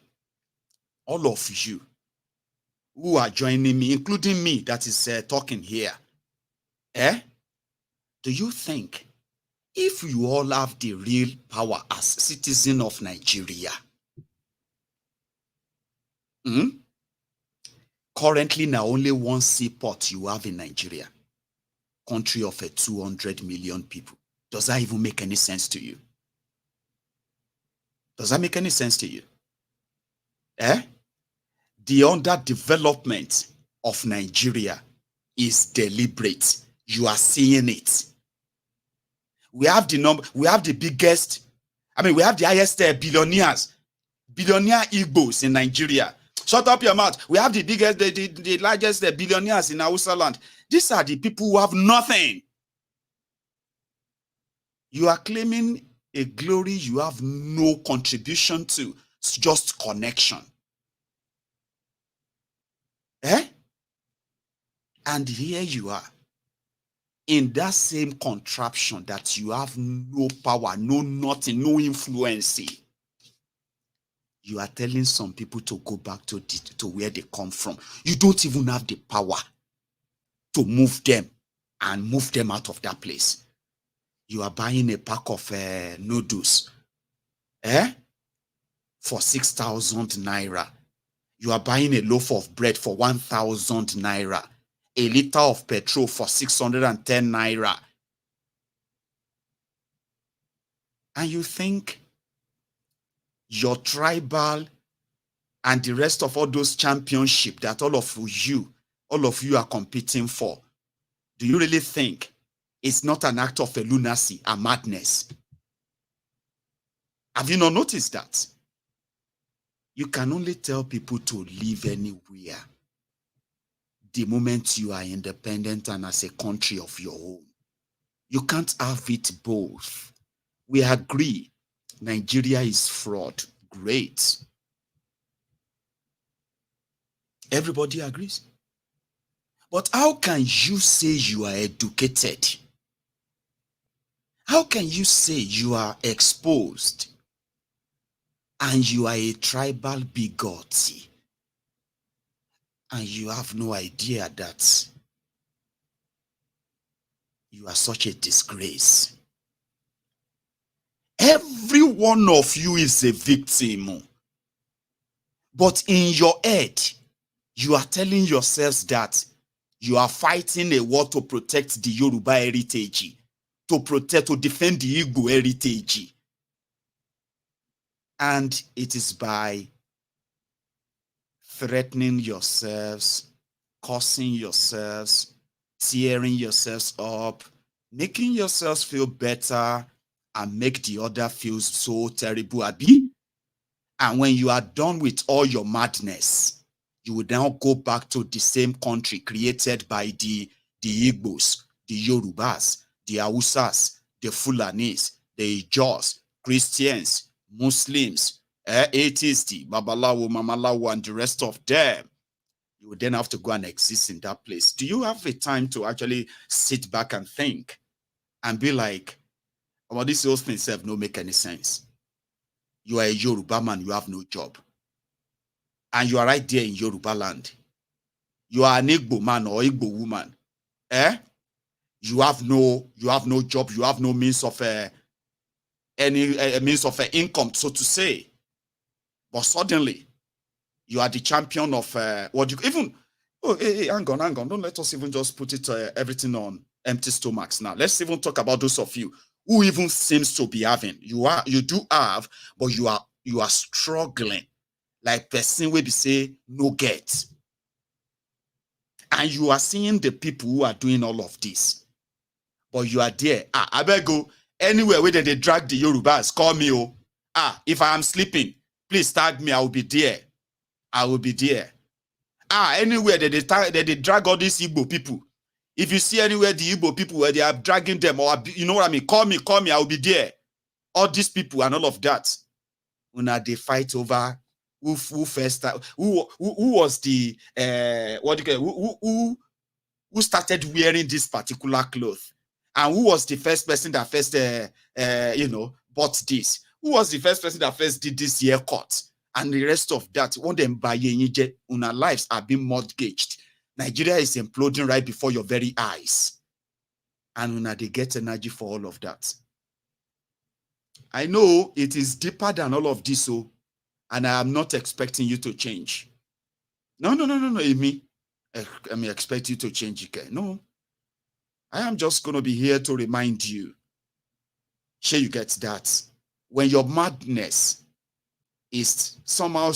all of you who are joining me, including me that is talking here, do you think if you all have the real power as citizens of Nigeria, currently now only one seaport you have in Nigeria, country of 200 million people, does that even make any sense to you? Does that make any sense to you? The underdevelopment of Nigeria is deliberate. You are seeing it. We have the number, we have the biggest, we have the highest billionaire Igbos in Nigeria. Shut up your mouth. We have the biggest, the largest billionaires in Hausa land. These are the people who have nothing. You are claiming a glory you have no contribution to. It's just connection. And here you are, in that same contraption that you have no power, no nothing, no influence. You are telling some people to go back to where they come from. You don't even have the power to move them and move them out of that place. You are buying a pack of noodles for 6,000 naira. You are buying a loaf of bread for 1,000 naira. A liter of petrol for 610 naira. And you think your tribal and the rest of all those championships that all of you are competing for, do you really think it's not an act of a lunacy, a madness? Have you not noticed that? You can only tell people to live anywhere the moment you are independent and as a country of your own. You can't have it both. We agree Nigeria is fraud. Great. Everybody agrees. But how can you say you are educated? How can you say you are exposed and you are a tribal bigot and you have no idea that you are such a disgrace? Every one of you is a victim. But in your head, you are telling yourselves that you are fighting a war to protect the Yoruba heritage, to defend the Igbo heritage. And it is by threatening yourselves, cursing yourselves, tearing yourselves up, making yourselves feel better, and make the other feel so terrible, Abi. And when you are done with all your madness, you will now go back to the same country created by the Igbos, the Yorubas, the Hausas, the Fulanis, the Ijos, Christians, Muslims, atheists, Babalawo, Mamalawo, and the rest of them. you would then have to go and exist in that place. Do you have a time to actually sit back and think and be like, well, this whole thing itself don't make any sense. You are a Yoruba man, you have no job. And you are right there in Yoruba land. You are an Igbo man or Igbo woman. You have no job, you have no means of any means of income, so to say. But suddenly, you are the champion of what you even. Oh, hey, hang on. Don't let us even just put it everything on empty stomachs now. Let's even talk about those of you who even seems to be having. You do have, but you are struggling. Like person will be say no get. And you are seeing the people who are doing all of this. But you are there. I better go anywhere where they drag the Yorubas. Call me. If I am sleeping, please tag me. I will be there. I will be there. Anywhere that they drag all these Igbo people. If you see anywhere the Igbo people where they are dragging them, or you know what I mean, call me. I will be there. All these people and all of that. When they fight over who first, who was the who started wearing this particular cloth, and who was the first person that first bought this? Who was the first person that first did this haircut? And the rest of that, when them buy our lives are being mortgaged. Nigeria is imploding right before your very eyes, and when they get energy for all of that. I know it is deeper than all of this, and I am not expecting you to change. No, Amy. I mean, expect you to change again. No. I am just going to be here to remind you. Sure, you get that. When your madness is somehow,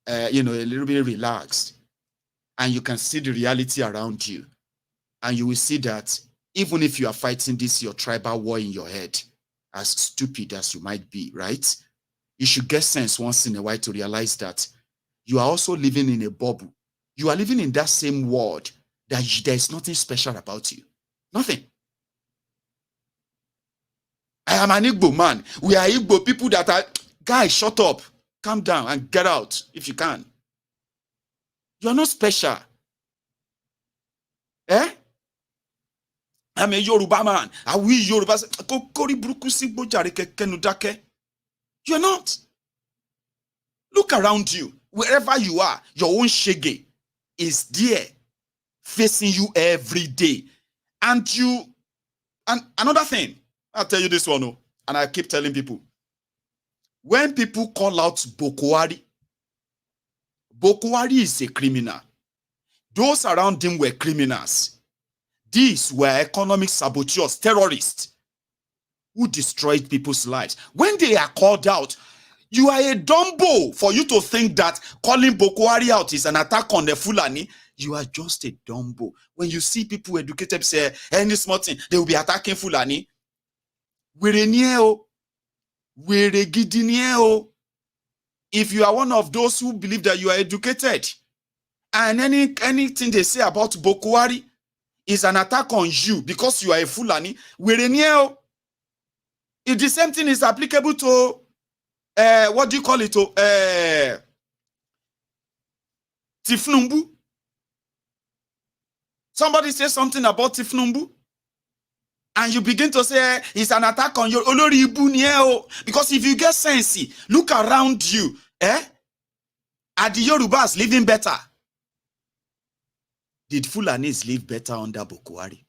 a little bit relaxed, and you can see the reality around you, and you will see that even if you are fighting this, your tribal war in your head, as stupid as you might be, right? You should get sense once in a while to realize that you are also living in a bubble. You are living in that same world that there's nothing special about you. Nothing. I am an Igbo man. We are Igbo people that are... Guys, shut up. Calm down and get out if you can. You are not special. I'm a Yoruba man. Are we Yorubas? You're not. Look around you. Wherever you are, your own shege is there facing you every day. And another thing, I'll tell you this one, and I keep telling people. When people call out Bokwari is a criminal. Those around him were criminals. These were economic saboteurs, terrorists who destroyed people's lives. When they are called out, you are a dumbo for you to think that calling Bokwari out is an attack on the Fulani. You are just a dumbo. When you see people educated say any small thing, they will be attacking Fulani. If you are one of those who believe that you are educated and anything they say about Bokwari is an attack on you because you are a Fulani, if the same thing is applicable to what do you call it? Tifnumbu. Somebody says something about Tifnumbu, and you begin to say it's an attack on your Olori Ibu. Because if you get sense, look around you. Are the Yorubas living better? Did Fulanis live better under Bokwari?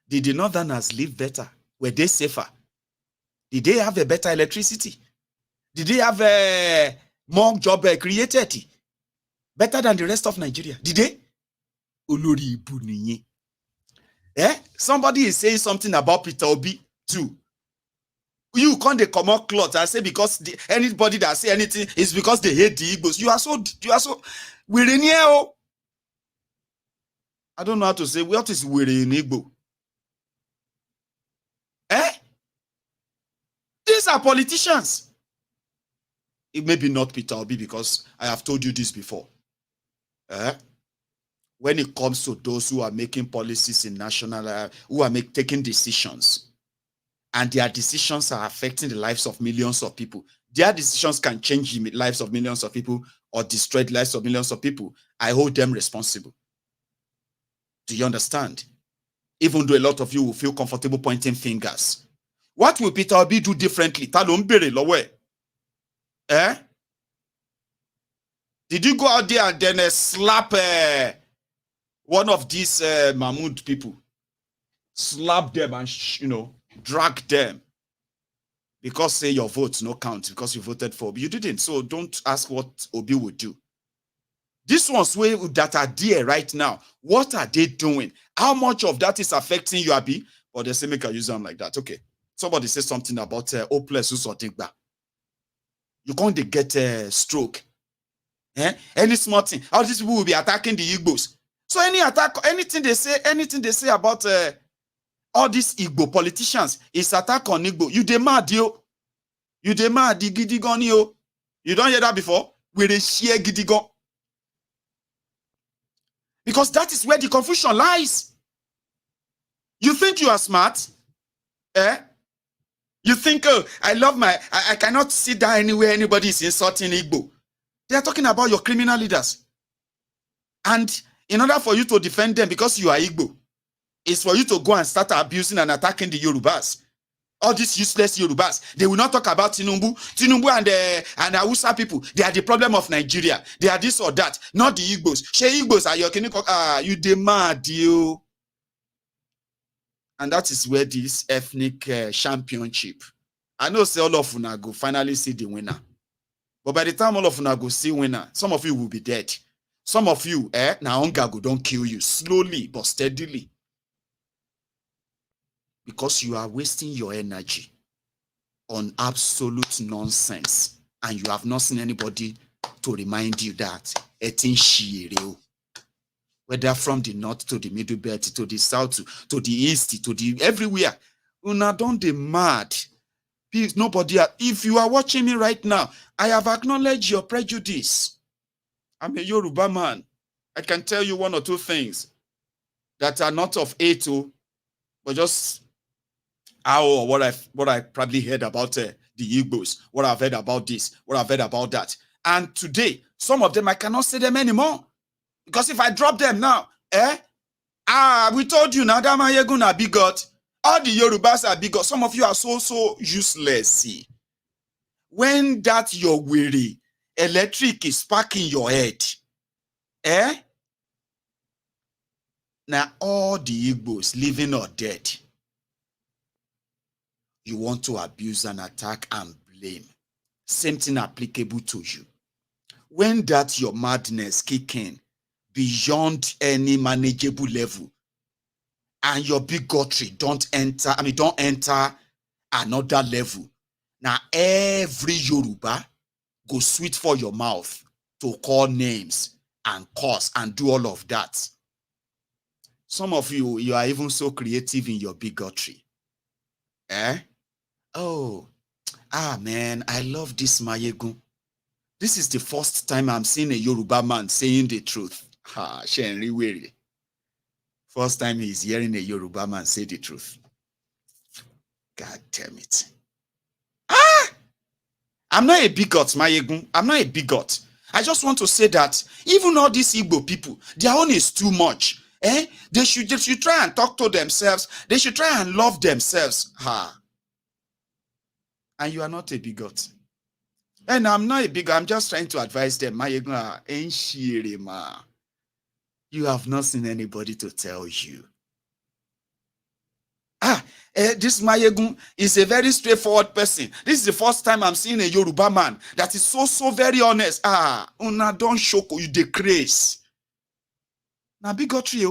Did the Northerners live better? Were they safer? Did they have a better electricity? Did they have more job created? Better than the rest of Nigeria? Did they? Olori Ibu niye. Somebody is saying something about Peter Obi too. You can't come out cloth and say because anybody that say anything is because they hate the Igbos. You are so we're in here. I don't know how to say what is we're in Igbo. These are politicians. It may be not Peter Obi because I have told you this before. When it comes to those who are making policies in national, who are taking decisions, and their decisions are affecting the lives of millions of people, their decisions can change the lives of millions of people or destroy the lives of millions of people. I hold them responsible. Do you understand? Even though a lot of you will feel comfortable pointing fingers. What will Peter Obi do differently? Eh? Did you go out there and then slap one of these Mahmoud people? Slap them and, drag them. Because say your votes no count because you voted for Obi. You didn't. So don't ask what Obi would do. These ones that are there right now, what are they doing? How much of that is affecting you, Abi? Or they say make a use them like that. Okay. Somebody says something about hopeless or Digba. You can't get a stroke. Any small thing. How these people will be attacking the Igbos. So anything they say about all these Igbo politicians is attack on Igbo. You demand yo. You demand the Gidigon yo. You don't hear that before? With a sheer Gidigon. Because that is where the confusion lies. You think you are smart? You think, oh, I cannot sit down anywhere anybody is insulting Igbo. They are talking about your criminal leaders. And in order for you to defend them because you are Igbo, it's for you to go and start abusing and attacking the Yorubas. All these useless Yorubas. They will not talk about Tinubu. Tinubu and Hausa people, they are the problem of Nigeria. They are this or that, not the Igbos. She Igbos are your you demand you. And that is where this ethnic championship. I know say all of you go finally see the winner. But by the time all of you go see winner, some of you will be dead. Some of you, now hunger go don't kill you slowly but steadily. Because you are wasting your energy on absolute nonsense. And you have not seen anybody to remind you that whether from the north to the middle belt, to the south, to the east, to the everywhere. Una don't dey mad. Please, nobody. If you are watching me right now, I have acknowledged your prejudice. I'm a Yoruba man. I can tell you one or two things that are not of A2, but just how what I probably heard about the Igbos, what I've heard about this, what I've heard about that. And today, some of them I cannot say them anymore. Because if I drop them now, we told you now that Maiyegun are bigot. All the Yorubas are bigot. Some of you are so useless. See, when that your weary electric is sparking your head, now all the Igbos, living or dead, you want to abuse and attack and blame. Same thing applicable to you. When that your madness kick in beyond any manageable level, and your bigotry don't enter another level. Now every Yoruba go sweet for your mouth to call names and curse and do all of that. Some of you are even so creative in your bigotry. Man, I love this Maiyegun. This is the first time I'm seeing a Yoruba man saying the truth. First time he's hearing a Yoruba man say the truth. God damn it. I'm not a bigot, Maiyegun. I'm not a bigot. I just want to say that even all these Igbo people, their own is too much. They should try and talk to themselves. They should try and love themselves. And you are not a bigot. And I'm not a bigot. I'm just trying to advise them. Maiyegun, you have not seen anybody to tell you. This Maiyegun is a very straightforward person. This is the first time I'm seeing a Yoruba man that is so very honest. Una don't show you the grace. Now bigotry,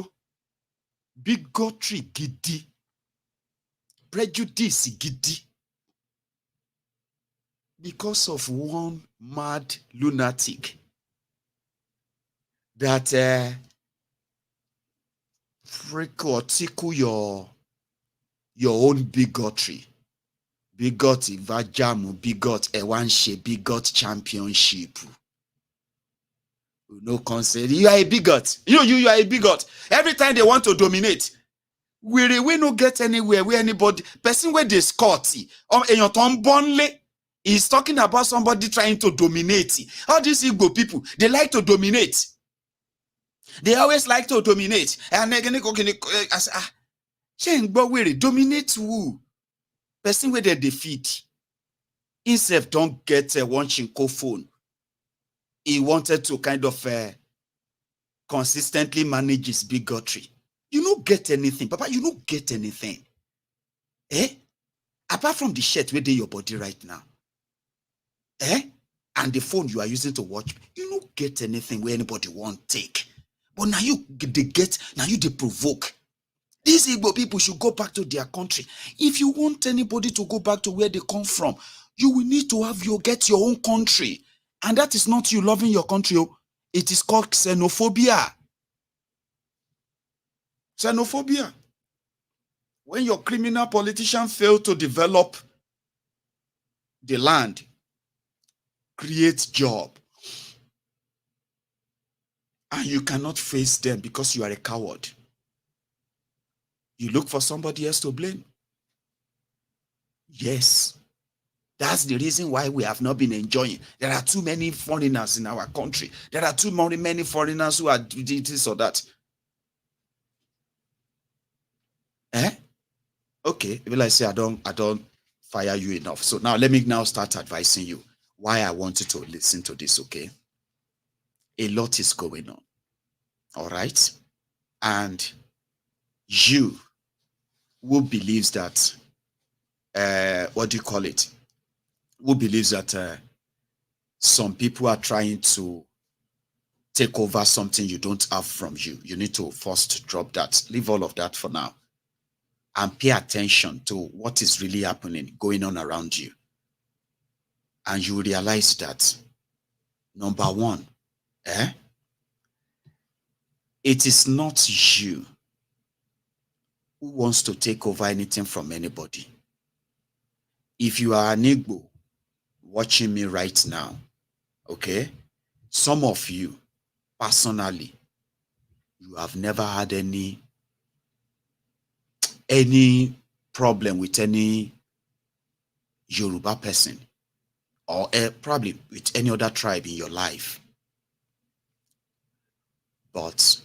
bigotry gidi, prejudice gidi, because of one mad lunatic that freak or tickle your own bigotry. Bigot Ivajamu, bigot Ewanshe, bigot championship. No concern. You are a bigot. You are a bigot. Every time they want to dominate, we no get anywhere where anybody person where they scotty or eyan ton bonle He's talking about somebody trying to dominate. All these Igbo people, they like to dominate. They always like to dominate. And they're going to say, dominate who? Person where they defeat. Himself don't get a watching phone. He wanted to kind of consistently manage his bigotry. You don't get anything. Papa, you don't get anything. Eh? Apart from the shirt where they your body right now. Eh? And the phone you are using to watch, you don't get anything where anybody won't take. But now they provoke. These Igbo people should go back to their country. If you want anybody to go back to where they come from, you will need to get your own country. And that is not you loving your country. It is called xenophobia. Xenophobia. When your criminal politician fail to develop the land, create job, and you cannot face them because you are a coward, you look for somebody else to blame. Yes. That's the reason why we have not been enjoying. There are too many foreigners in our country. There are too many foreigners who are doing this or that. Eh? Okay. Will I say I don't fire you enough? So now let me now start advising you why I want you to listen to this, okay? A lot is going on. All right? And you who believes that what do you call it? Who believes that some people are trying to take over something you don't have from you. You need to first drop that. Leave all of that for now. And pay attention to what is really happening, going on around you. And you realize that, number one, it is not you who wants to take over anything from anybody. If you are an Igbo watching me right now, okay, some of you, personally, you have never had any problem with any Yoruba person or probably with any other tribe in your life. But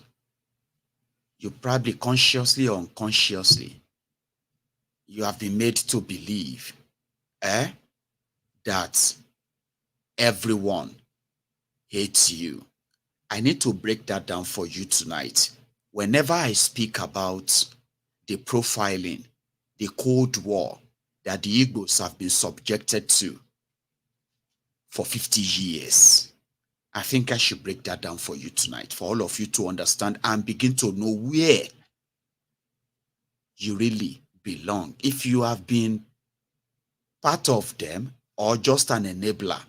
you probably consciously or unconsciously, you have been made to believe that everyone hates you. I need to break that down for you tonight. Whenever I speak about the profiling, the Cold War that the Igbos have been subjected to for 50 years, I think I should break that down for you tonight, for all of you to understand and begin to know where you really belong. If you have been part of them or just an enabler,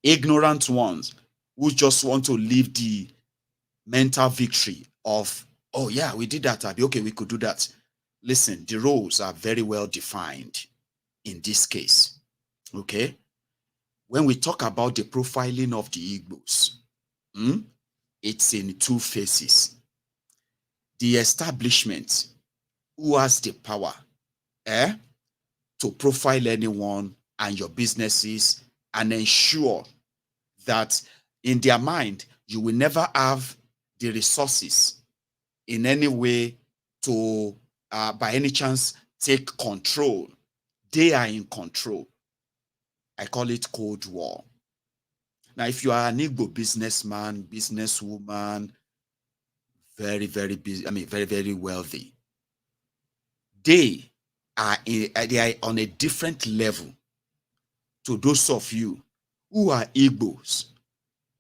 ignorant ones who just want to live the mental victory of, oh yeah, we did that, okay, we could do that. Listen, the roles are very well defined in this case, okay? When we talk about the profiling of the Igbos, it's in two phases. The establishment, who has the power to profile anyone and your businesses and ensure that in their mind, you will never have the resources in any way to, by any chance, take control. They are in control. I call it Cold War. Now, if you are an Igbo businessman, businesswoman, very, very busy, very, very wealthy, they are on a different level to those of you who are Igbos,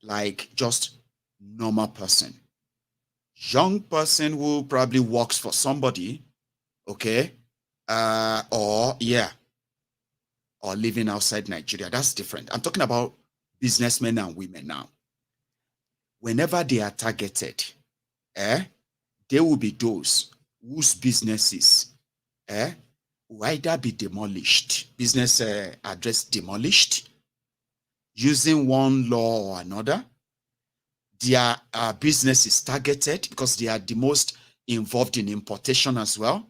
like just normal person. Young person who probably works for somebody, okay, or living outside Nigeria. That's different. I'm talking about businessmen and women now. Whenever they are targeted, there will be those whose businesses will either be demolished, business address demolished, using one law or another. Their business is targeted because they are the most involved in importation as well.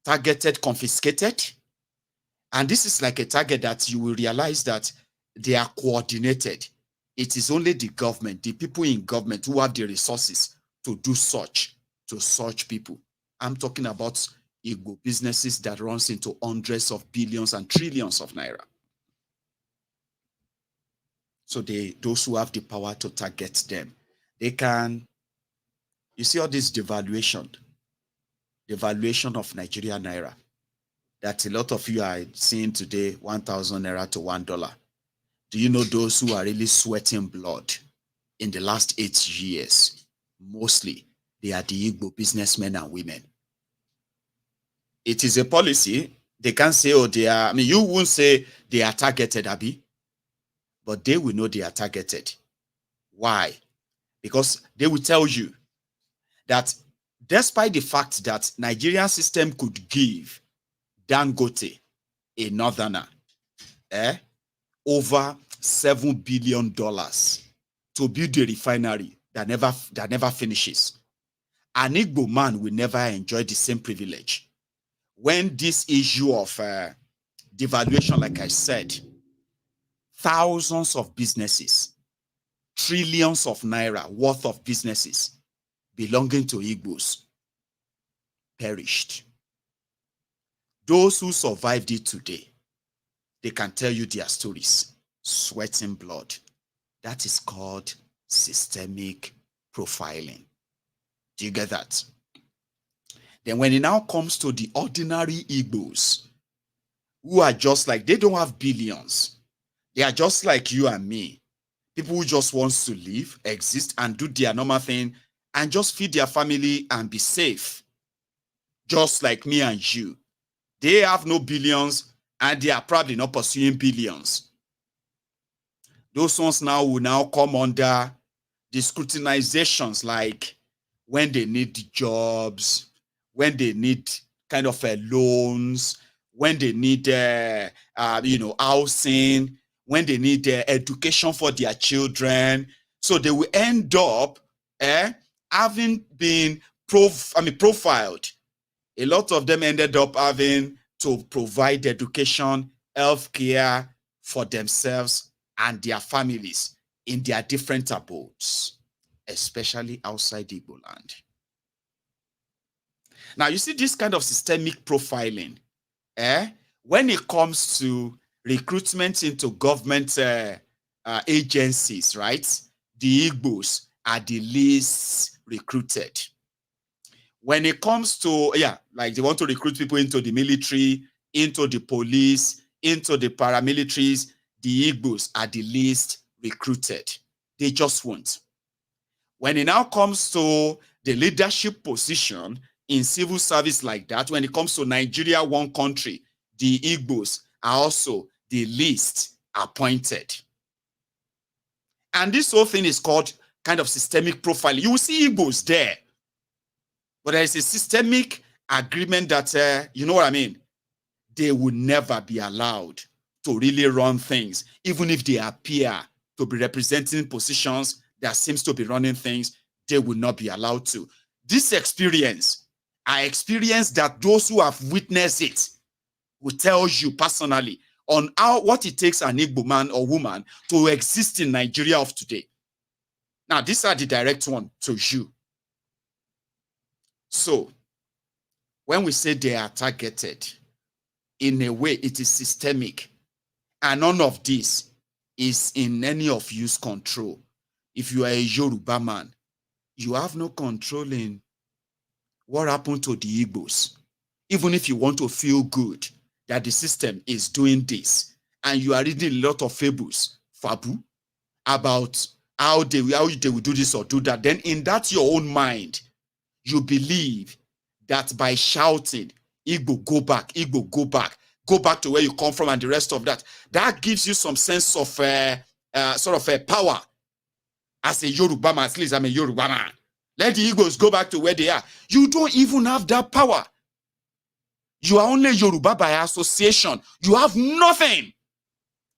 Targeted, confiscated. And this is like a target that you will realize that they are coordinated. It is only the government, the people in government who have the resources to do such to such people. I'm talking about Igbo businesses that runs into hundreds of billions and trillions of naira. So those who have the power to target them, they can, you see all this devaluation of Nigeria naira that a lot of you are seeing today, 1,000 naira to $1. Do you know those who are really sweating blood in the last 8 years? Mostly, they are the Igbo businessmen and women. It is a policy. They can't say, oh, they are, I mean, you won't say they are targeted, Abi, but they will know they are targeted. Why? Because they will tell you that despite the fact that Nigerian system could give Dangote, a northerner, over $7 billion to build a refinery that never finishes, an Igbo man will never enjoy the same privilege. When this issue of devaluation, like I said, thousands of businesses, trillions of naira worth of businesses belonging to Igbos perished. Those who survived it today, they can tell you their stories, sweating blood. That is called systemic profiling. Do you get that? Then when it now comes to the ordinary Igbos, who are just like, they don't have billions. They are just like you and me. People who just wants to live, exist, and do their normal thing, and just feed their family and be safe. Just like me and you. They have no billions, and they are probably not pursuing billions. Those ones now will now come under the scrutinizations, like when they need jobs, when they need kind of loans, when they need housing, when they need education for their children. So they will end up having been profiled. A lot of them ended up having to provide education, healthcare for themselves and their families in their different abodes, especially outside Igbo land. Now, you see this kind of systemic profiling, when it comes to recruitment into government agencies, right? The Igbos are the least recruited. When it comes to, like they want to recruit people into the military, into the police, into the paramilitaries, the Igbos are the least recruited. They just won't. When it now comes to the leadership position in civil service like that, when it comes to Nigeria, one country, the Igbos are also the least appointed. And this whole thing is called kind of systemic profiling. You will see Igbos there, but there is a systemic agreement that, you know what I mean? They will never be allowed to really run things, even if they appear to be representing positions that seems to be running things, they will not be allowed to. This experience, I experienced that those who have witnessed it will tell you personally on what it takes an Igbo man or woman to exist in Nigeria of today. Now, these are the direct one to you. So, when we say they are targeted, in a way, it is systemic. And none of this is in any of you's control. If you are a Yoruba man, you have no control in what happened to the Igbos. Even if you want to feel good that the system is doing this, and you are reading a lot of fables, fabu, about how they will do this or do that, then in that your own mind, you believe that by shouting, Igbo, go back, Igbo, go back to where you come from and the rest of that, that gives you some sense of sort of power. As a Yoruba man, at least I'm a Yoruba man. Let the Igbos go back to where they are. You don't even have that power. You are only Yoruba by association. You have nothing.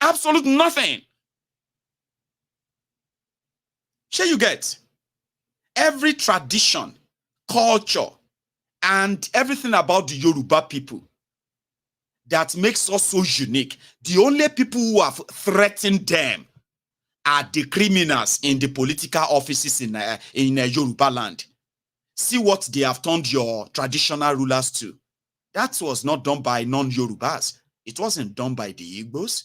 Absolute nothing. Sure you get? Every tradition, culture, and everything about the Yoruba people, that makes us so unique. The only people who have threatened them are the criminals in the political offices in Yoruba land. See what they have turned your traditional rulers to. That was not done by non-Yorubas. It wasn't done by the Igbos.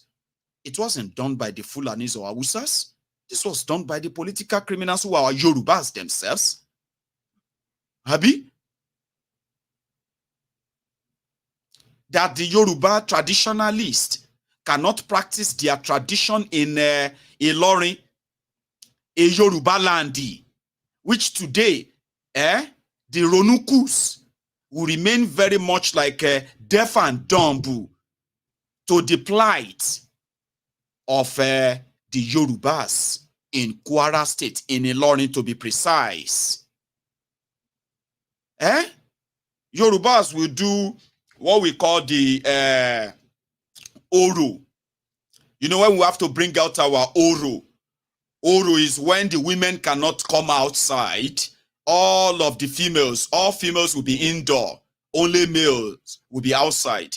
It wasn't done by the Fulanis or Hausas. This was done by the political criminals who are Yorubas themselves. Abi? That the Yoruba traditionalists cannot practice their tradition in Ilorin, a Yoruba landi, which today, the Ronukus will remain very much like deaf and dumb to the plight of the Yorubas in Kwara State, in Ilorin to be precise. Yorubas will do what we call the Oro. You know, when we have to bring out our Oro. Oro is when the women cannot come outside. All of the females, all females will be indoor. Only males will be outside.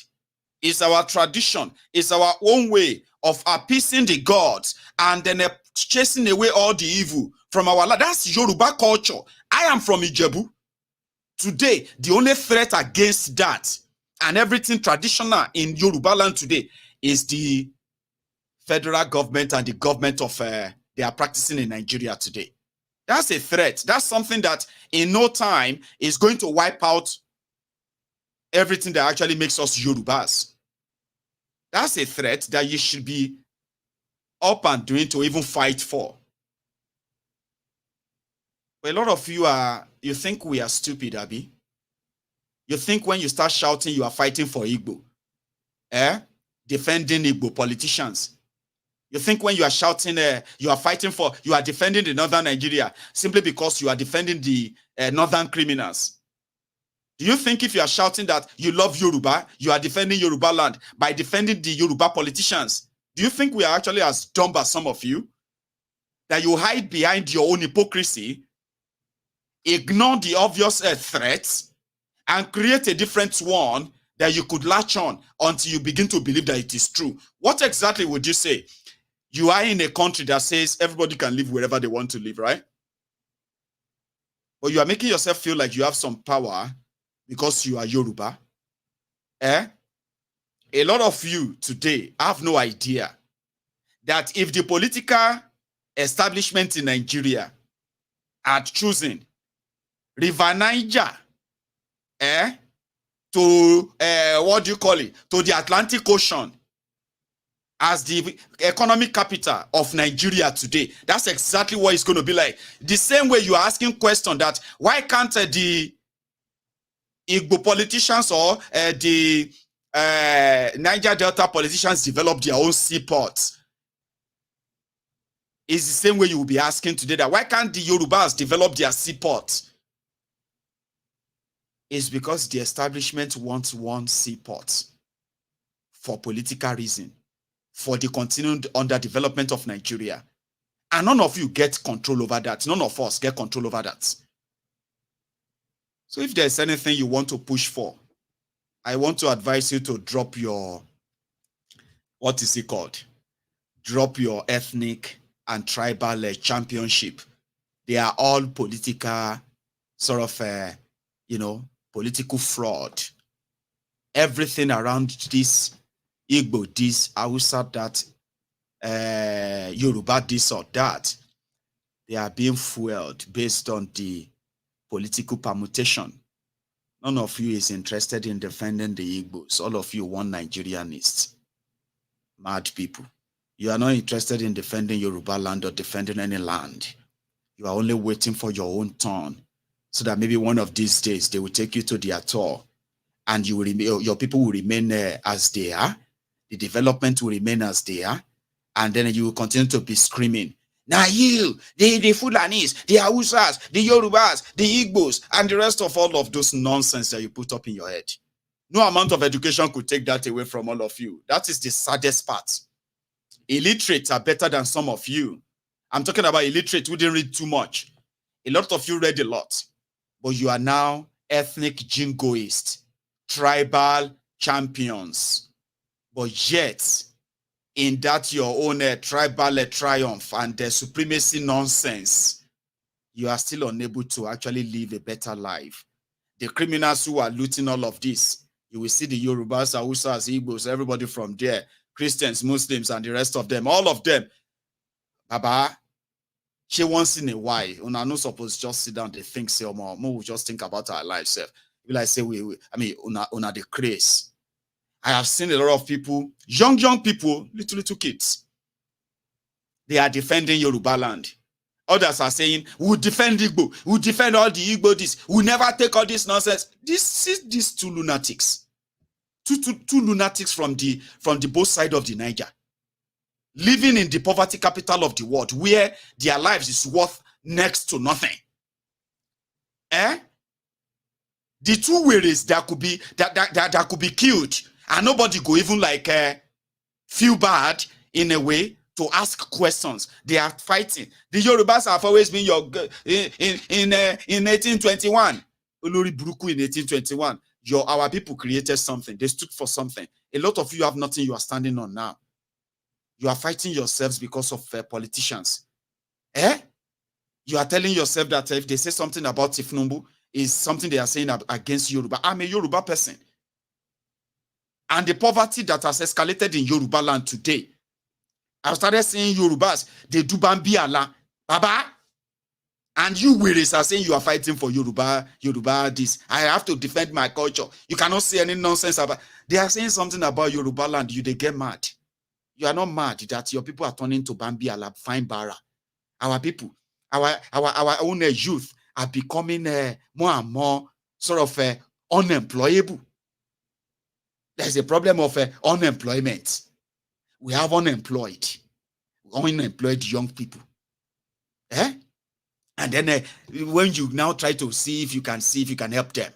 It's our tradition. It's our own way of appeasing the gods and then chasing away all the evil from our land. That's Yoruba culture. I am from Ijebu. Today, the only threat against that and everything traditional in Yoruba land today is the federal government and the government of they are practicing in Nigeria today. That's a threat. That's something that in no time is going to wipe out everything that actually makes us Yorubas. That's a threat that you should be up and doing to even fight for. But a lot of you think we are stupid, Abi. You think when you start shouting, you are fighting for Igbo. Defending Igbo politicians. You think when you are shouting, you are defending the northern Nigeria simply because you are defending the northern criminals. Do you think if you are shouting that you love Yoruba, you are defending Yoruba land by defending the Yoruba politicians? Do you think we are actually as dumb as some of you? That you hide behind your own hypocrisy, ignore the obvious threats, and create a different one that you could latch on until you begin to believe that it is true? What exactly would you say? You are in a country that says everybody can live wherever they want to live, right? But you are making yourself feel like you have some power because you are Yoruba. A lot of you today have no idea that if the political establishment in Nigeria had chosen River Niger to what do you call it? To the Atlantic Ocean as the economic capital of Nigeria today, that's exactly what it's going to be like. The same way you are asking question that why can't the Igbo politicians or the Niger Delta politicians develop their own seaports? It's the same way you will be asking today that why can't the Yorubas develop their seaports? It's because the establishment wants one seaport for political reason, for the continued underdevelopment of Nigeria. And none of you get control over that. None of us get control over that. So if there's anything you want to push for, I want to advise you to drop your, what is it called? Drop your ethnic and tribal championship. They are all political, sort of, political fraud. Everything around this Igbo, this, Hausa, that, Yoruba, this or that, they are being fueled based on the political permutation. None of you is interested in defending the Igbos. All of you want Nigerianists. Mad people. You are not interested in defending Yoruba land or defending any land. You are only waiting for your own turn so that maybe one of these days they will take you to their tour and you will remain, your people will remain as they are. The development will remain as they are. And then you will continue to be screaming, now you, the Fulanis, the Hausas, the Yorubas, the Igbos, and the rest of all of those nonsense that you put up in your head. No amount of education could take that away from all of you. That is the saddest part. Illiterates are better than some of you. I'm talking about illiterate who didn't read too much. A lot of you read a lot. But you are now ethnic jingoists, tribal champions. But yet, in that your own tribal triumph and the supremacy nonsense, you are still unable to actually live a better life. The criminals who are looting all of this, you will see the Yorubas, Hausas, Igbos, everybody from there, Christians, Muslims, and the rest of them, all of them. Baba, she once in a while, una no supposed just sit down, they think, say, more, we just think about our lives. We like say, una the craze. I have seen a lot of people, young people, little kids. They are defending Yoruba land. Others are saying, we'll defend Igbo, we'll defend all the Igbo this, we'll never take all this nonsense. These two lunatics. Two lunatics from the both sides of the Niger. Living in the poverty capital of the world, where their lives is worth next to nothing. The two ways that could be killed, and nobody go even like feel bad in a way to ask questions. They are fighting. The Yorubas have always been your in 1821. Olori Buruku in 1821. Our people created something. They stood for something. A lot of you have nothing you are standing on now. You are fighting yourselves because of politicians. You are telling yourself that if they say something about Tifnumbu, is something they are saying against Yoruba. I'm a Yoruba person. And the poverty that has escalated in Yoruba land today, I've started seeing Yorubas, they do Bambi Allah, Baba. And you Wiris are saying you are fighting for Yoruba this. I have to defend my culture. You cannot say any nonsense about. They are saying something about Yoruba land, they get mad. You are not mad that your people are turning to Bambi Allah, fine bara. Our people, our own youth are becoming more and more sort of unemployable. There's a problem of unemployment. We have unemployed young people. And then when you now try to see if you can help them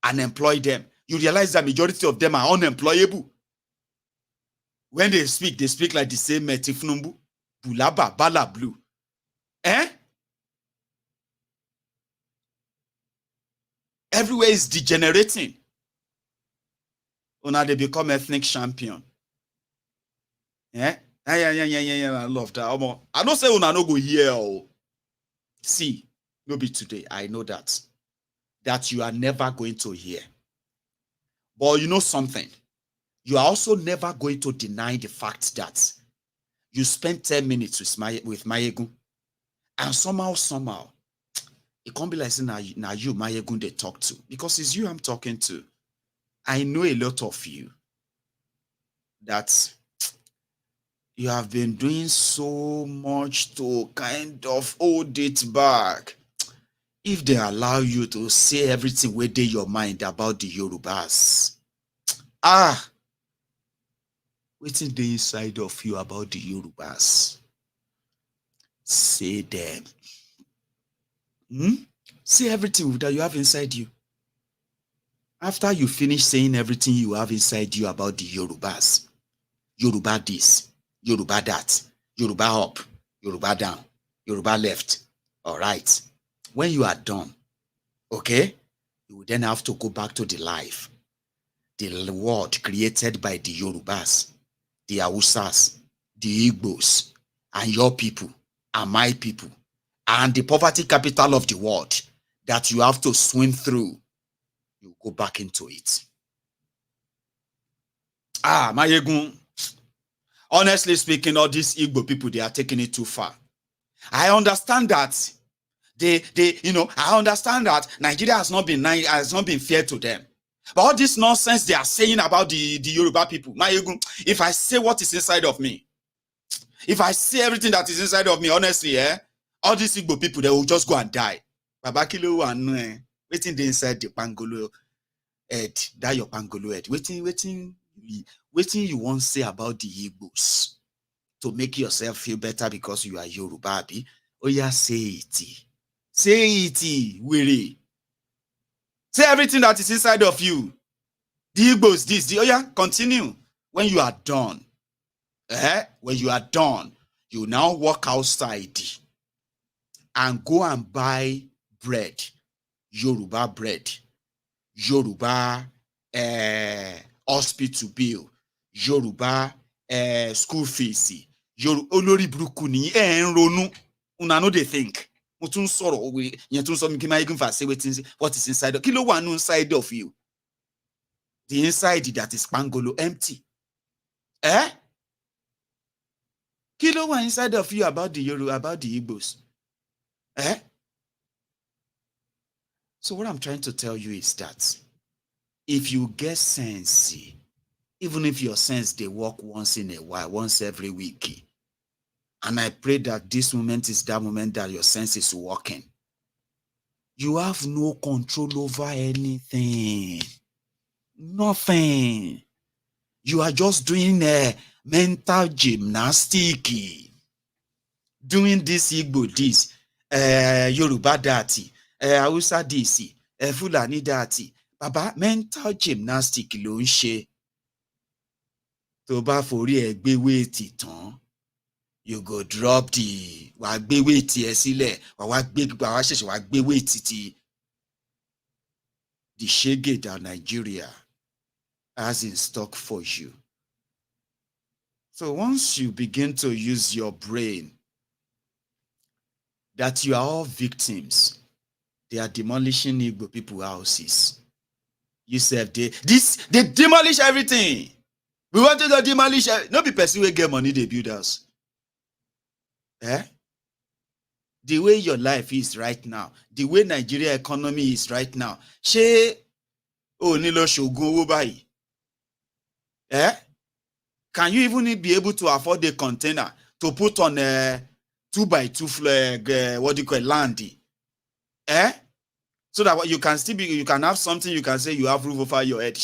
and employ them, you realize that majority of them are unemployable. When they speak like the same Tifnumbu, bulaba, bala, blue. Everywhere is degenerating. Una they become ethnic champion. I love that. I don't say una no go here. See, no be today. I know that you are never going to hear. But you know something? You are also never going to deny the fact that you spent 10 minutes with Maiyegun, and somehow, it can't be like saying now you, Maiyegun, they talk to, because it's you I'm talking to. I know a lot of you that you have been doing so much to kind of hold it back. If they allow you to say everything within your mind about the Yorubas, what's in the inside of you about the Yorubas? Say them. Say everything that you have inside you. After you finish saying everything you have inside you about the Yorubas, Yoruba this, Yoruba that, Yoruba up, Yoruba down, Yoruba left. All right. When you are done, okay, you will then have to go back to the life, the world created by the Yorubas, the Hausas, the Igbos, and your people, and my people, and the poverty capital of the world that you have to swim through. You go back into it. Maiyegun, honestly speaking, all these Igbo people, they are taking it too far. I understand that I understand that Nigeria has not been fair to them. But all this nonsense they are saying about the Yoruba people, Maiyegun, if I say what is inside of me, if I say everything that is inside of me, honestly, all these Igbo people, they will just go and die. Baba Kilo and waiting inside the pangolo head, that your pangolo head. Waiting you won't say about the Igbos to make yourself feel better because you are Yoruba. Oh yeah, say it. Say it, weary. Say everything that is inside of you. The Igbos, this, continue. When you are done, when you are done, you now walk outside and go and buy bread, Yoruba hospital bill, Yoruba school fees. Olórí burúkú ni ń ronú. Una no dey think. Mo tún sọ̀rọ̀ òwe yẹn tún sọ mi kí Maiyegun say what is inside. Kí ló wà nínú inside of you? The inside that is pangolo empty. Kí ló wà inside of you about the Yoruba, about the Igbos? So what I'm trying to tell you is that if you get sense, even if your sense they work once in a while, once every week, and I pray that this moment is that moment that your sense is working, you have no control over anything. Nothing. You are just doing a mental gymnastics. Doing this Igbo this, Yoruba that, Hausa this, Fulani that. Baba, mental gymnastics ló ń ṣe. Tó bá forí ẹ gbé weight tán, you go drop the wàá gbé weight ẹ sílẹ̀, wàá ṣẹ̀ṣẹ̀ wàá gbé weight ti the shege that Nigeria has in stock for you. So once you begin to use your brain, that you are all victims, they are demolishing Igbo people houses. You said they demolish everything. We wanted to demolish. No be person will get money, they build us. The way your life is right now, the way Nigeria economy is right now, ṣé o ní lọ ṣògùn owó báyìí? Can you even be able to afford a container to put on a 2x2 land? So that you can still be, you can have something, you can say you have roof over your head.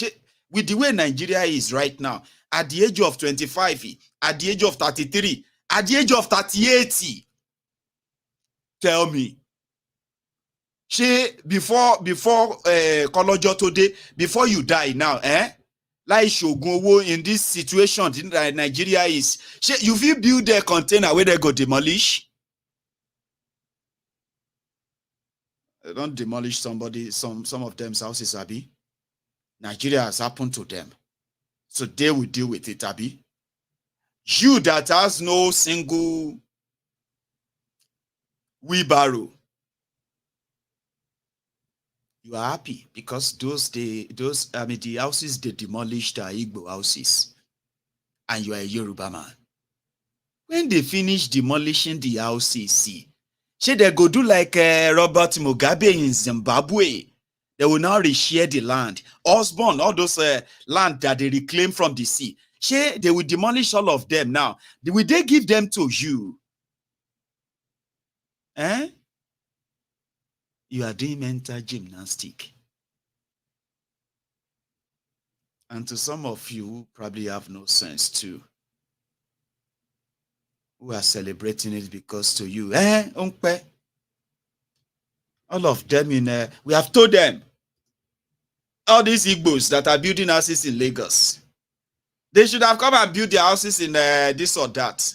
With the way Nigeria is right now, at the age of 25, at the age of 33, at the age of 38, tell me, before Kolojo today, before you die now, like Shogunwo in this situation in Nigeria is, you will build a container where they go demolish? They don't demolish somebody, some of them's houses, Abi. Nigeria has happened to them. So they will deal with it, Abi. You that has no single wheelbarrow, you are happy because the houses they demolished are Igbo houses, and you are a Yoruba man. When they finish demolishing the houses, they go do like Robert Mugabe in Zimbabwe. They will now reshare the land. Osborne, all those land that they reclaim from the sea. They will demolish all of them now. Will they give them to you? You are doing mental gymnastics. And to some of you who probably have no sense too, who are celebrating it because to you, all of them we have told them, all these Igbos that are building houses in Lagos, they should have come and build their houses in this or that.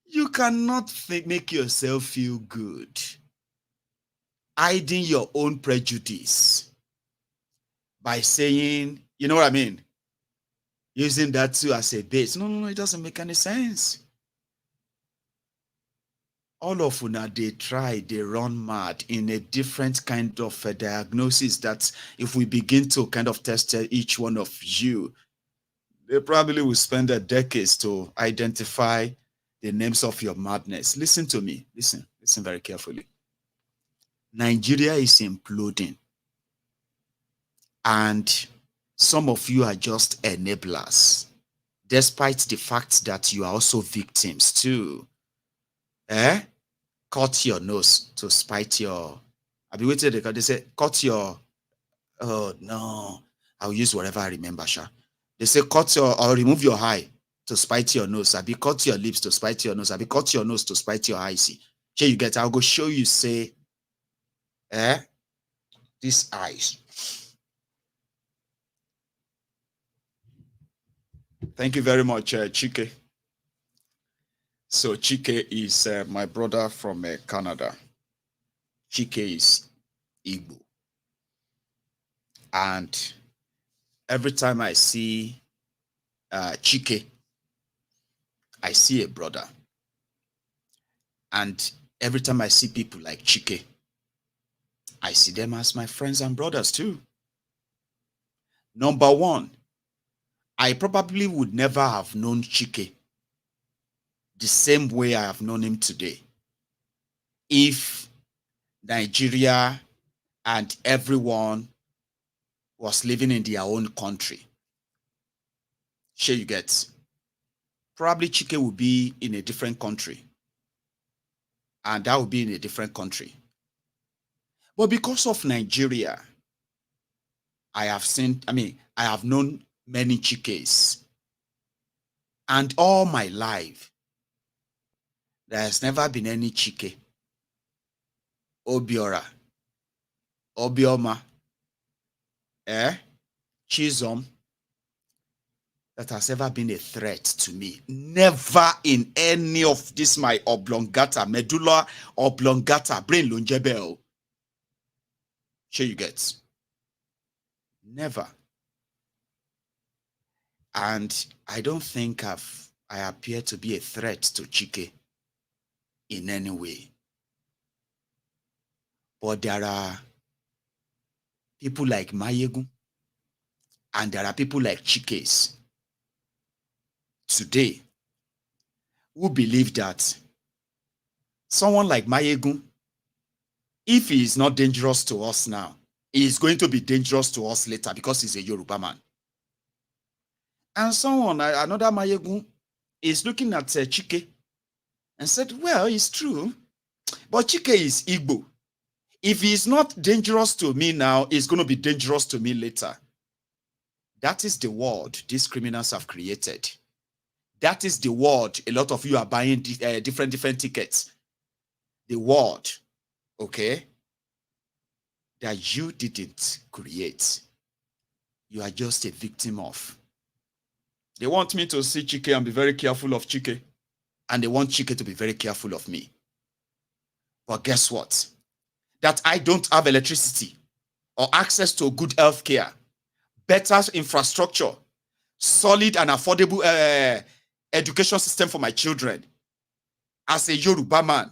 You cannot make yourself feel good, hiding your own prejudice by saying, you know what I mean? Using that too as a base. No, it doesn't make any sense. All of una, they run mad in a different kind of diagnosis that if we begin to kind of test each one of you, they probably will spend decades to identify the names of your madness. Listen to me. Listen very carefully. Nigeria is imploding. And some of you are just enablers, despite the fact that you are also victims too. Cut your nose to spite your... I'll be waiting. They say, cut your... Oh, no. I'll use whatever I remember, Sha. They say, cut your... or remove your eye to spite your nose. I'll be cut your lips to spite your nose. I'll be cut your nose to spite your eyes. Here you get, I'll go show you, say, these eyes. Thank you very much, Chike. So Chike is my brother from Canada. Chike is Igbo. And every time I see Chike, I see a brother. And every time I see people like Chike, I see them as my friends and brothers too. Number one, I probably would never have known Chike the same way I have known him today if Nigeria and everyone was living in their own country. Sure, you get. Probably Chike would be in a different country. And that would be in a different country. But because of Nigeria, I have known many Chikes. And all my life, there has never been any Chike, Obiora, Obioma, Chizom, that has ever been a threat to me. Never in any of this my oblongata, medulla oblongata, brain longevity. Sure you get. Never. And I don't think I appear to be a threat to Chike in any way. But there are people like Maiyegun and there are people like Chikes today who believe that someone like Maiyegun, if he is not dangerous to us now, he is going to be dangerous to us later because he's a Yoruba man. And someone, another Maiyegun, is looking at Chike and said, well, it's true, but Chike is Igbo. If he is not dangerous to me now, he's going to be dangerous to me later. That is the world these criminals have created. That is the world a lot of you are buying different tickets. The world, okay, that you didn't create. You are just a victim of. They want me to see Chike and be very careful of Chike. And they want Chike to be very careful of me. But guess what? That I don't have electricity or access to good health care, better infrastructure, solid and affordable education system for my children. As a Yoruba man,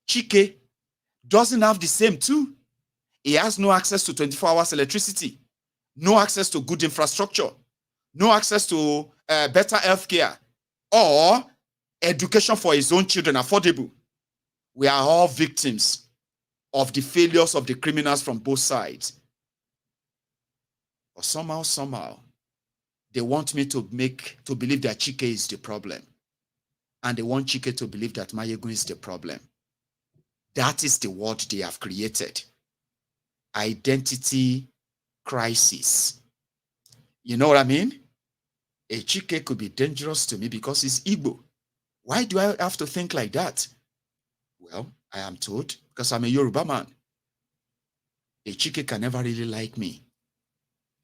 Chike doesn't have the same too. He has no access to 24 hours electricity, no access to good infrastructure, no access to better health care or education for his own children, affordable. We are all victims of the failures of the criminals from both sides. But somehow, they want me to believe that Chike is the problem. And they want Chike to believe that Maiyegun is the problem. That is the world they have created. Identity crisis. You know what I mean? A Chike could be dangerous to me because he's Igbo. Why do I have to think like that? Well, I am told because I'm a Yoruba man. A Chike can never really like me.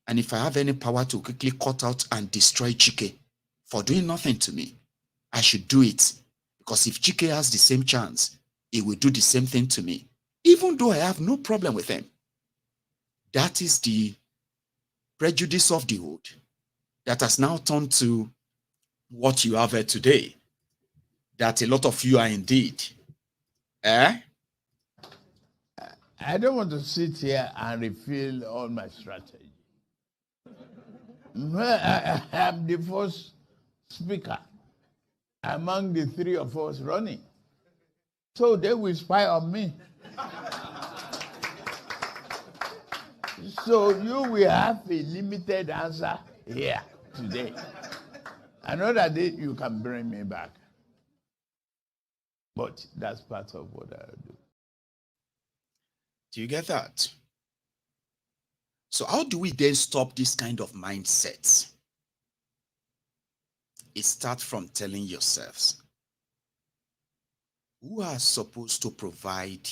And if I have any power to quickly cut out and destroy Chike for doing nothing to me, I should do it. Because if Chike has the same chance, he will do the same thing to me, even though I have no problem with him. That is the prejudice of the old that has now turned to what you have today. That a lot of you are indeed. I don't want to sit here and reveal all my strategy. I am the first speaker among the three of us running. So they will spy on me. So you will have a limited answer here today. Another day you can bring me back. But that's part of what I do. Do you get that? So how do we then stop this kind of mindset? It starts from telling yourselves, who are supposed to provide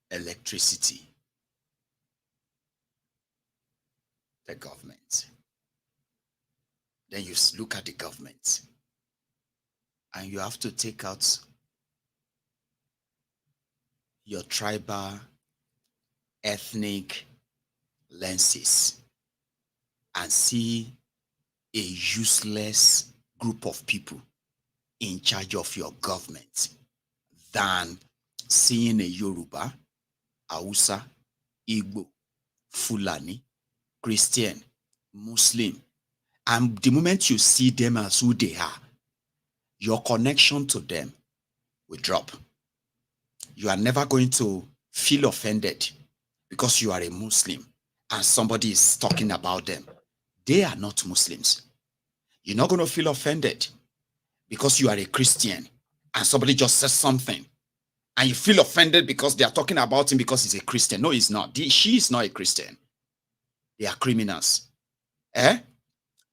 electricity? The government. Then you look at the government and you have to take out your tribal, ethnic, lenses and see a useless group of people in charge of your government than seeing a Yoruba, Hausa, Igbo, Fulani, Christian, Muslim. And the moment you see them as who they are, your connection to them will drop. You are never going to feel offended because you are a Muslim and somebody is talking about them. They are not Muslims. You're not going to feel offended because you are a Christian and somebody just says something and you feel offended because they are talking about him because he's a Christian. No, he's not. She is not a Christian. They are criminals.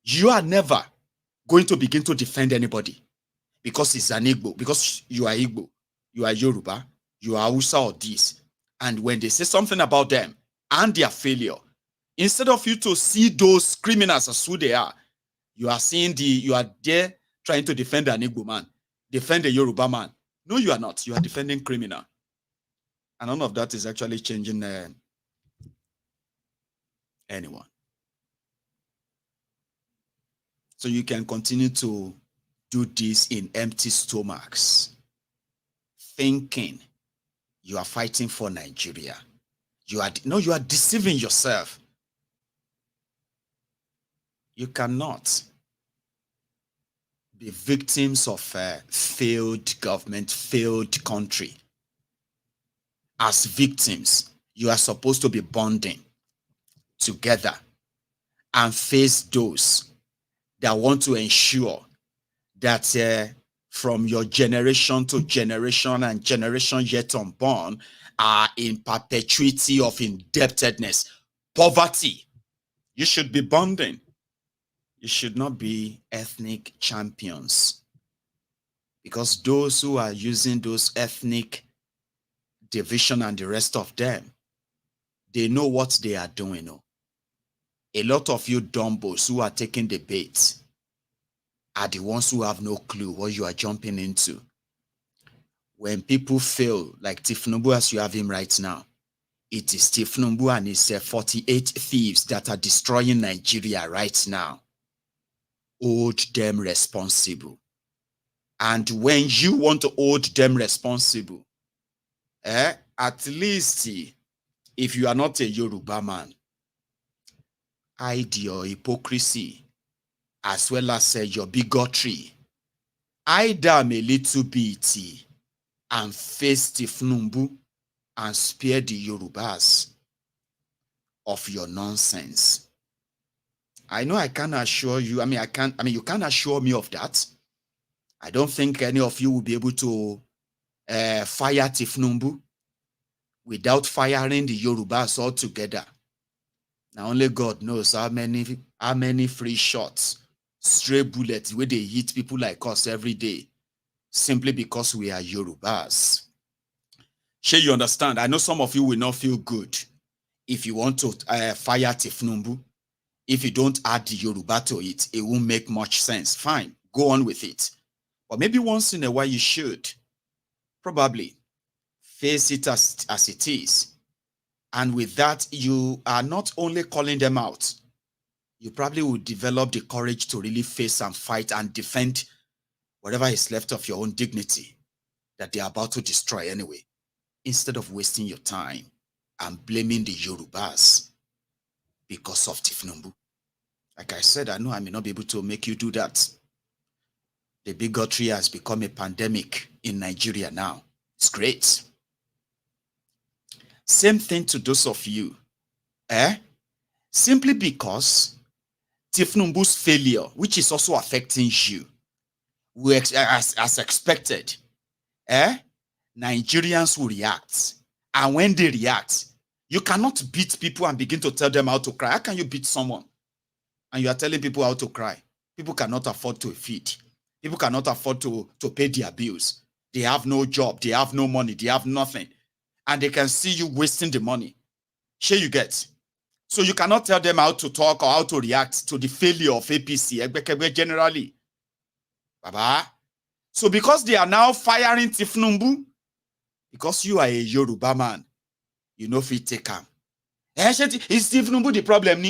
You are never going to begin to defend anybody because he's an Igbo, because you are Igbo, you are Yoruba, you are Hausa or this. And when they say something about them and their failure, instead of you to see those criminals as who they are, you are there trying to defend an Igbo man, defend a Yoruba man. No, you are not. You are defending criminal. And none of that is actually changing anyone. So you can continue to do this in empty stomachs, thinking you are fighting for Nigeria. You are deceiving yourself. You cannot be victims of a failed government, failed country. As victims, you are supposed to be bonding together and face those that want to ensure that from your generation to generation and generation yet unborn are in perpetuity of indebtedness, poverty. You should be bonding. You should not be ethnic champions, because those who are using those ethnic division and the rest of them, they know what they are doing. A lot of you dumbos who are taking the bait are the ones who have no clue what you are jumping into. When people fail, like Tifnumbu as you have him right now, it is Tifnumbu and his 48 thieves that are destroying Nigeria right now. Hold them responsible. And when you want to hold them responsible, at least if you are not a Yoruba man, hide your hypocrisy as well as your bigotry. Hide them a little bit and face Tifnumbu and spare the Yorubas of your nonsense. I know I can't assure you, you can't assure me of that. I don't think any of you will be able to fire Tifnumbu without firing the Yorubas altogether. Now only God knows how many free shots, stray bullets where they hit people like us every day, simply because we are Yorubas. Sure, you understand? I know some of you will not feel good if you want to fire Tifnumbu. If you don't add the Yoruba to it, it won't make much sense. Fine, go on with it. But maybe once in a while you should probably face it as it is. And with that, you are not only calling them out, you probably will develop the courage to really face and fight and defend whatever is left of your own dignity that they are about to destroy anyway, instead of wasting your time and blaming the Yorubas because of Tifnumbu. Like I said, I know I may not be able to make you do that. The bigotry has become a pandemic in Nigeria now. It's great. Same thing to those of you. Simply because Tifnumbu's failure, which is also affecting you, as expected, Nigerians will react. And when they react, you cannot beat people and begin to tell them how to cry. How can you beat someone and you are telling people how to cry? People cannot afford to feed. People cannot afford to pay their bills. They have no job. They have no money. They have nothing. And they can see you wasting the money. Sure you get. So you cannot tell them how to talk or how to react to the failure of APC generally. Baba. So because they are now firing Tifnumbu, because you are a Yoruba man, you know if you take him. Is Tinubu the problem?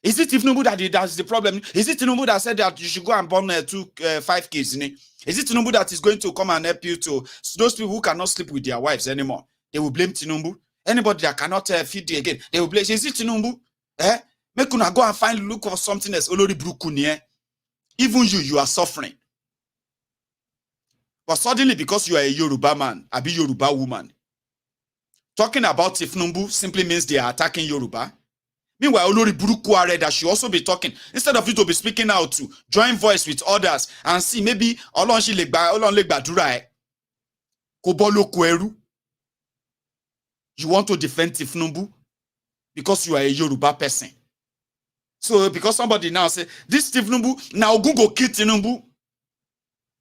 Is it Tinubu that's the problem? Is it Tinubu that said that you should go and born 5 kids? Is it Tinubu that is going to come and help you to those people who cannot sleep with their wives anymore? They will blame Tinubu. Anybody that cannot feed you again, they will blame. Is it Tinubu? Make una go and look for something else. Even you are suffering. But suddenly, because you are a Yoruba man, a Yoruba woman, talking about Tinubu simply means they are attacking Yoruba. Meanwhile, Olori Buruku Are that should also be talking. Instead of you to be speaking out to join voice with others and see maybe Olon Legba Dura Kobolo Kweru. You want to defend Tinubu because you are a Yoruba person. So because somebody now say this Tinubu now Google kill Tinubu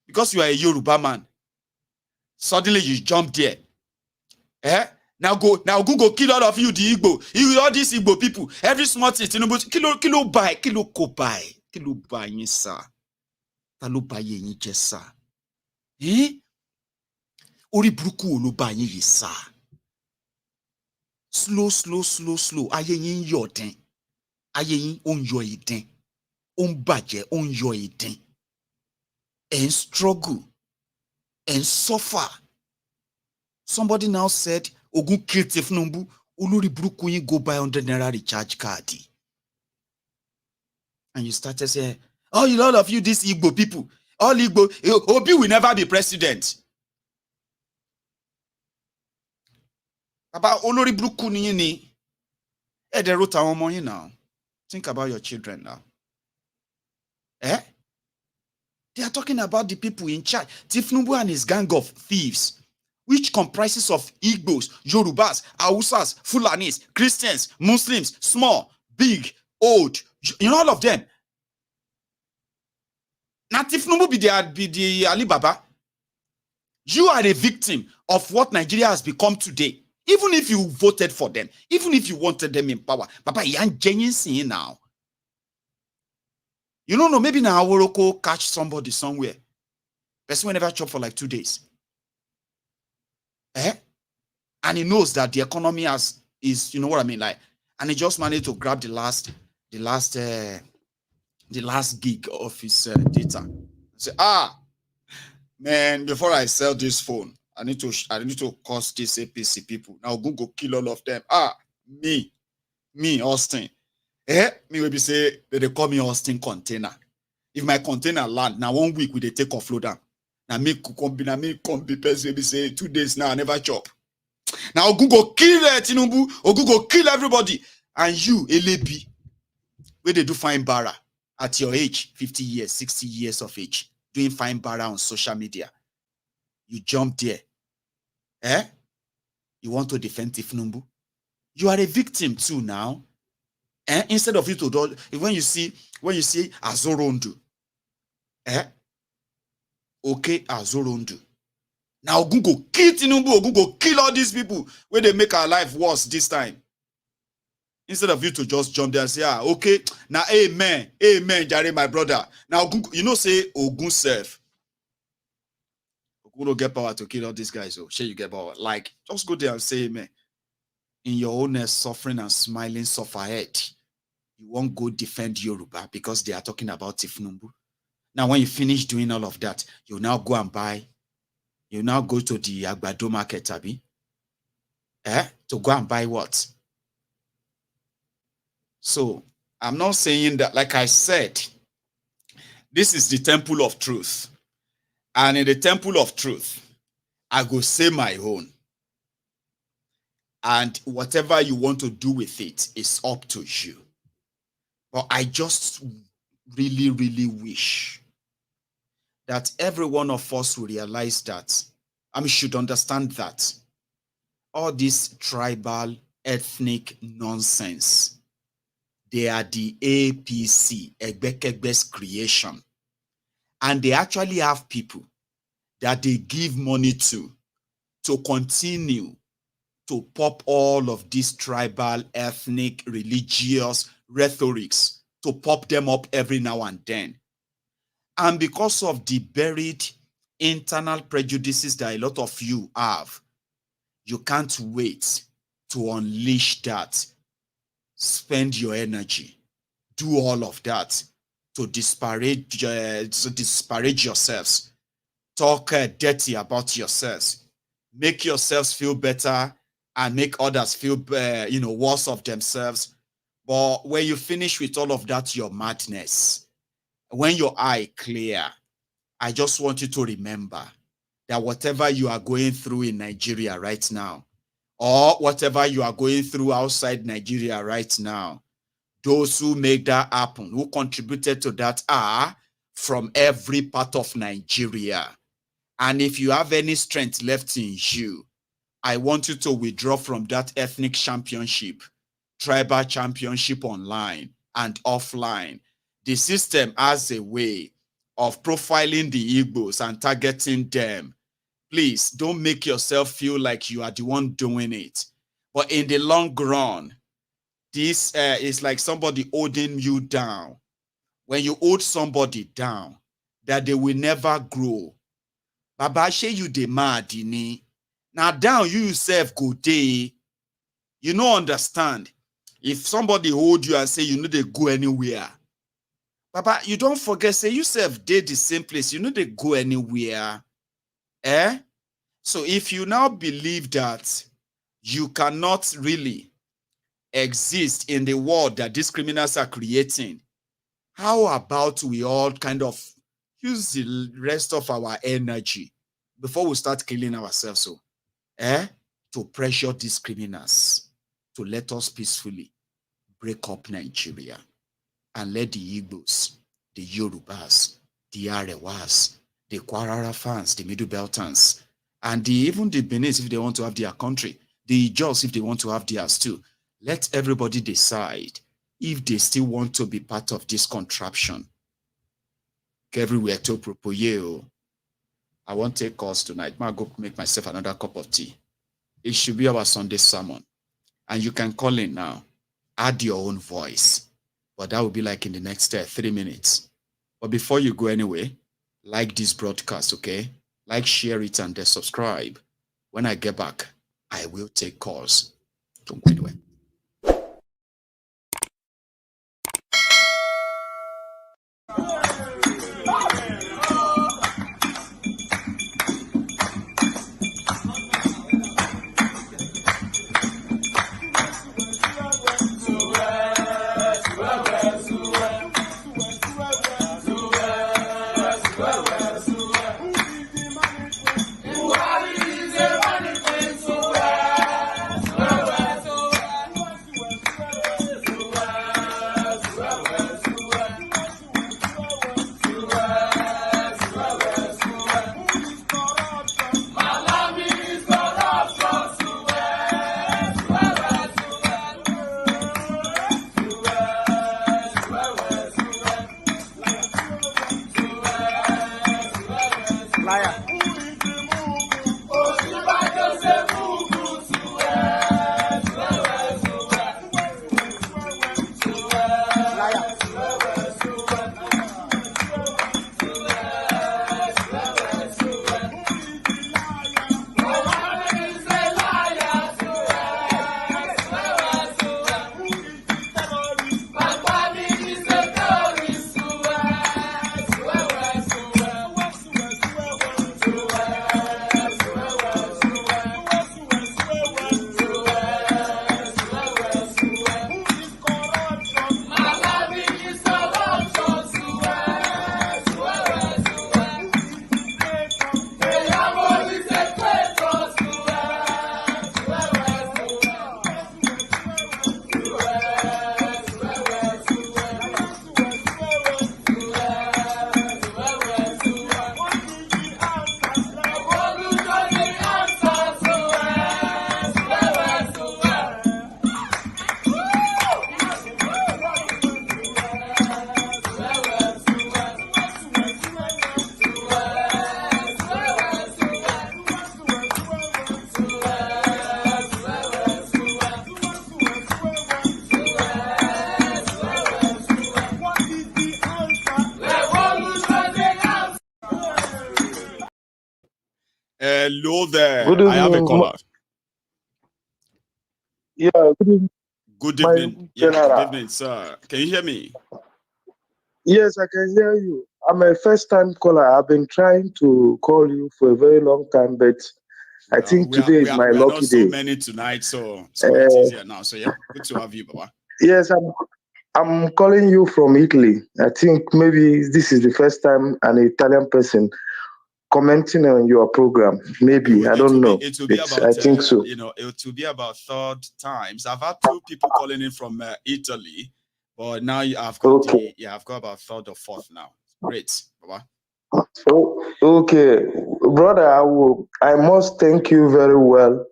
because you are a Yoruba man. Suddenly you jump there. Now Google kill all of you, the Igbo. All these Igbo people. Every small thing, kilo buy yin sa. Talo buy yin jesa. Ori bruku lo buy yin sa. Slow. Aye yin yo den. Aye yin on yo iden. On baje on yo iden. And struggle. And suffer. Somebody now said, Ogun kill Tinubu, Olori Buruku yin go buy 100 naira recharge card. And you started saying, all of you, these Igbo people, all Igbo, Obi will never be president. About Olori Buruku ni they wrote our money now. Think about your children now. They are talking about the people in charge. Tinubu and his gang of thieves, which comprises of Igbos, Yorubas, Hausas, Fulanis, Christians, Muslims, small, big, old, all of them. Now Tinubu be the Alibaba. You are a victim of what Nigeria has become today. Even if you voted for them, even if you wanted them in power. Papa, you ain't genuine now. You don't know, maybe now Aworoko catch somebody somewhere. Person will never chop for like 2 days. And he knows that the economy is, you know what I mean, like, and he just managed to grab the last gig of his data. Say, man, before I sell this phone, I need to cost these APC people. Now Google kill all of them. Me, Austin. Me will be say they call me Austin container. If my container land, now 1 week will they take offload down. Now me come be person be say 2 days now I never chop. Now Google kill Tinubu or Google kill everybody. And you, LAB, where they do fine bara at your age, 50 years, 60 years of age, doing fine bara on social media. You jump there. You want to defend Tinubu? You are a victim too now. Instead of you to do, when you see Azorondu, okay, Azorondu. Now Google kill Tinubu, Google kill all these people where they make our life worse this time. Instead of you to just jump there and say, okay, now amen, Jare, my brother. Now Google, say Ogun self. Ogun don't get power to kill all these guys. So sure you get power. Like, just go there and say amen. In your own suffering and smiling suffer head, you won't go defend Yoruba because they are talking about Tinubu. Now, when you finish doing all of that, you now go and buy. You now go to the Agbado market, Abi. To go and buy what? So, I'm not saying that, like I said, this is the temple of truth. And in the temple of truth, I go say my own. And whatever you want to do with it is up to you. But I just really, really wish that every one of us will realize that, should understand that all this tribal, ethnic nonsense, they are the APC, Egbekegbe's creation. And they actually have people that they give money to continue to pop all of these tribal, ethnic, religious rhetorics, to pop them up every now and then. And because of the buried internal prejudices that a lot of you have, you can't wait to unleash that. Spend your energy. Do all of that to disparage yourselves. Talk dirty about yourselves. Make yourselves feel better and make others feel, worse of themselves. But when you finish with all of that, your madness, when your eye clear, I just want you to remember that whatever you are going through in Nigeria right now, or whatever you are going through outside Nigeria right now, those who make that happen, who contributed to that, are from every part of Nigeria. And if you have any strength left in you, I want you to withdraw from that ethnic championship, tribal championship online and offline. The system has a way of profiling the Igbos and targeting them. Please don't make yourself feel like you are the one doing it. But in the long run, this is like somebody holding you down. When you hold somebody down, that they will never grow. Baba, she you the madini. Now down you yourself go day. You don't understand. If somebody hold you and say you know they go anywhere, Baba, you don't forget, say yourself did the same place. You know they go anywhere. So if you now believe that you cannot really exist in the world that these criminals are creating, how about we all kind of use the rest of our energy before we start killing ourselves, so to pressure these criminals to let us peacefully break up Nigeria and let the Igbos, the Yorubas, the Arewas, the Kwarara fans, the Middle Beltans, and even the Benin, if they want to have their country, the Jaws, if they want to have theirs too. Let everybody decide if they still want to be part of this contraption. Everywhere to propose. I won't take calls tonight. I'll go make myself another cup of tea. It should be our Sunday sermon. And you can call in now. Add your own voice. But that will be like in the next 3 minutes. But before you go anyway, like this broadcast, okay? Like, share it, and then subscribe. When I get back, I will take calls. Don't go anywhere. Hello there. Good I have a evening. caller. Yeah, good evening, Good my evening. Yeah, good general. evening, sir. Can you hear me? Yes, I can hear you. I'm a first-time caller. I've been trying to call you for a very long time, but I Well, think today is my we are not lucky so day. many tonight, so it Uh, is here now. So yeah, good to have you, Baba. yes, I'm calling you from Italy. I think maybe this is the first time an Italian person commenting on your program. Maybe I don't know. It will be I about think so. it will be about third times. I've had two people calling in from Italy, but now I've got Okay. I've got about third or fourth now. Great, Baba. Okay, brother. I must thank you very well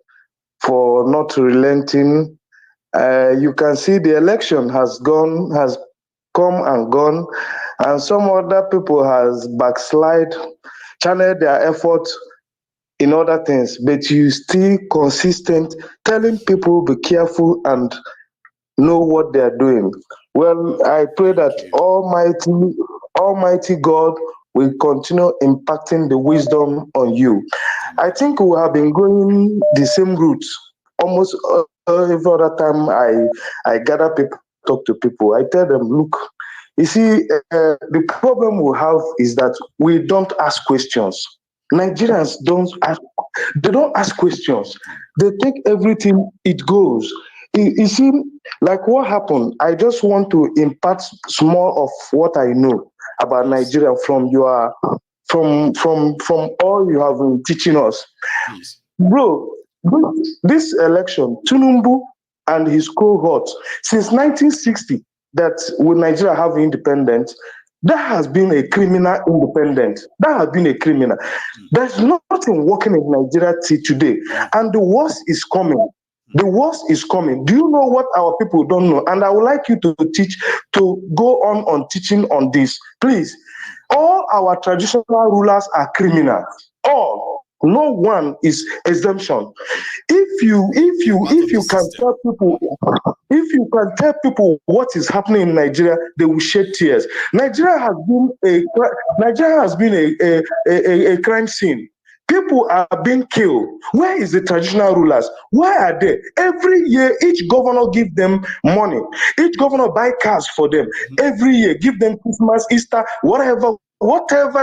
for not relenting. You can see the election has come and gone, and some other people has backslide, channeled their effort in other things, but you still consistent, telling people be careful and know what they are doing. Well, Oh, I pray thank that you. Almighty God will continue impacting the wisdom on you. I Amen. think we have been going the same route almost every other time I gather people, talk to people. I tell them, look, you see, the problem we have is that we don't ask questions. Nigerians don't ask questions. They take everything, it goes. You see, like what happened, I just want to impart small of what I know about Please, Nigeria from your from all you have been teaching us. please. Bro, this election, Tinubu and his cohort, since 1960, that when Nigeria have independence, that has been a criminal independence. That has been a criminal. There's nothing working in Nigeria till today. No. And the worst is coming. The worst is coming. Do you know what our people don't know? And I would like you to go on teaching on this. Please, all our traditional rulers are criminals. All. No one is exemption. If you can tell people what is happening in Nigeria, they will shed tears. Nigeria has been a crime scene. People are being killed. Where is the traditional rulers? Where are they? Every year, each governor give them money. Each governor buy cars for them. Every year, give them Christmas, Easter, whatever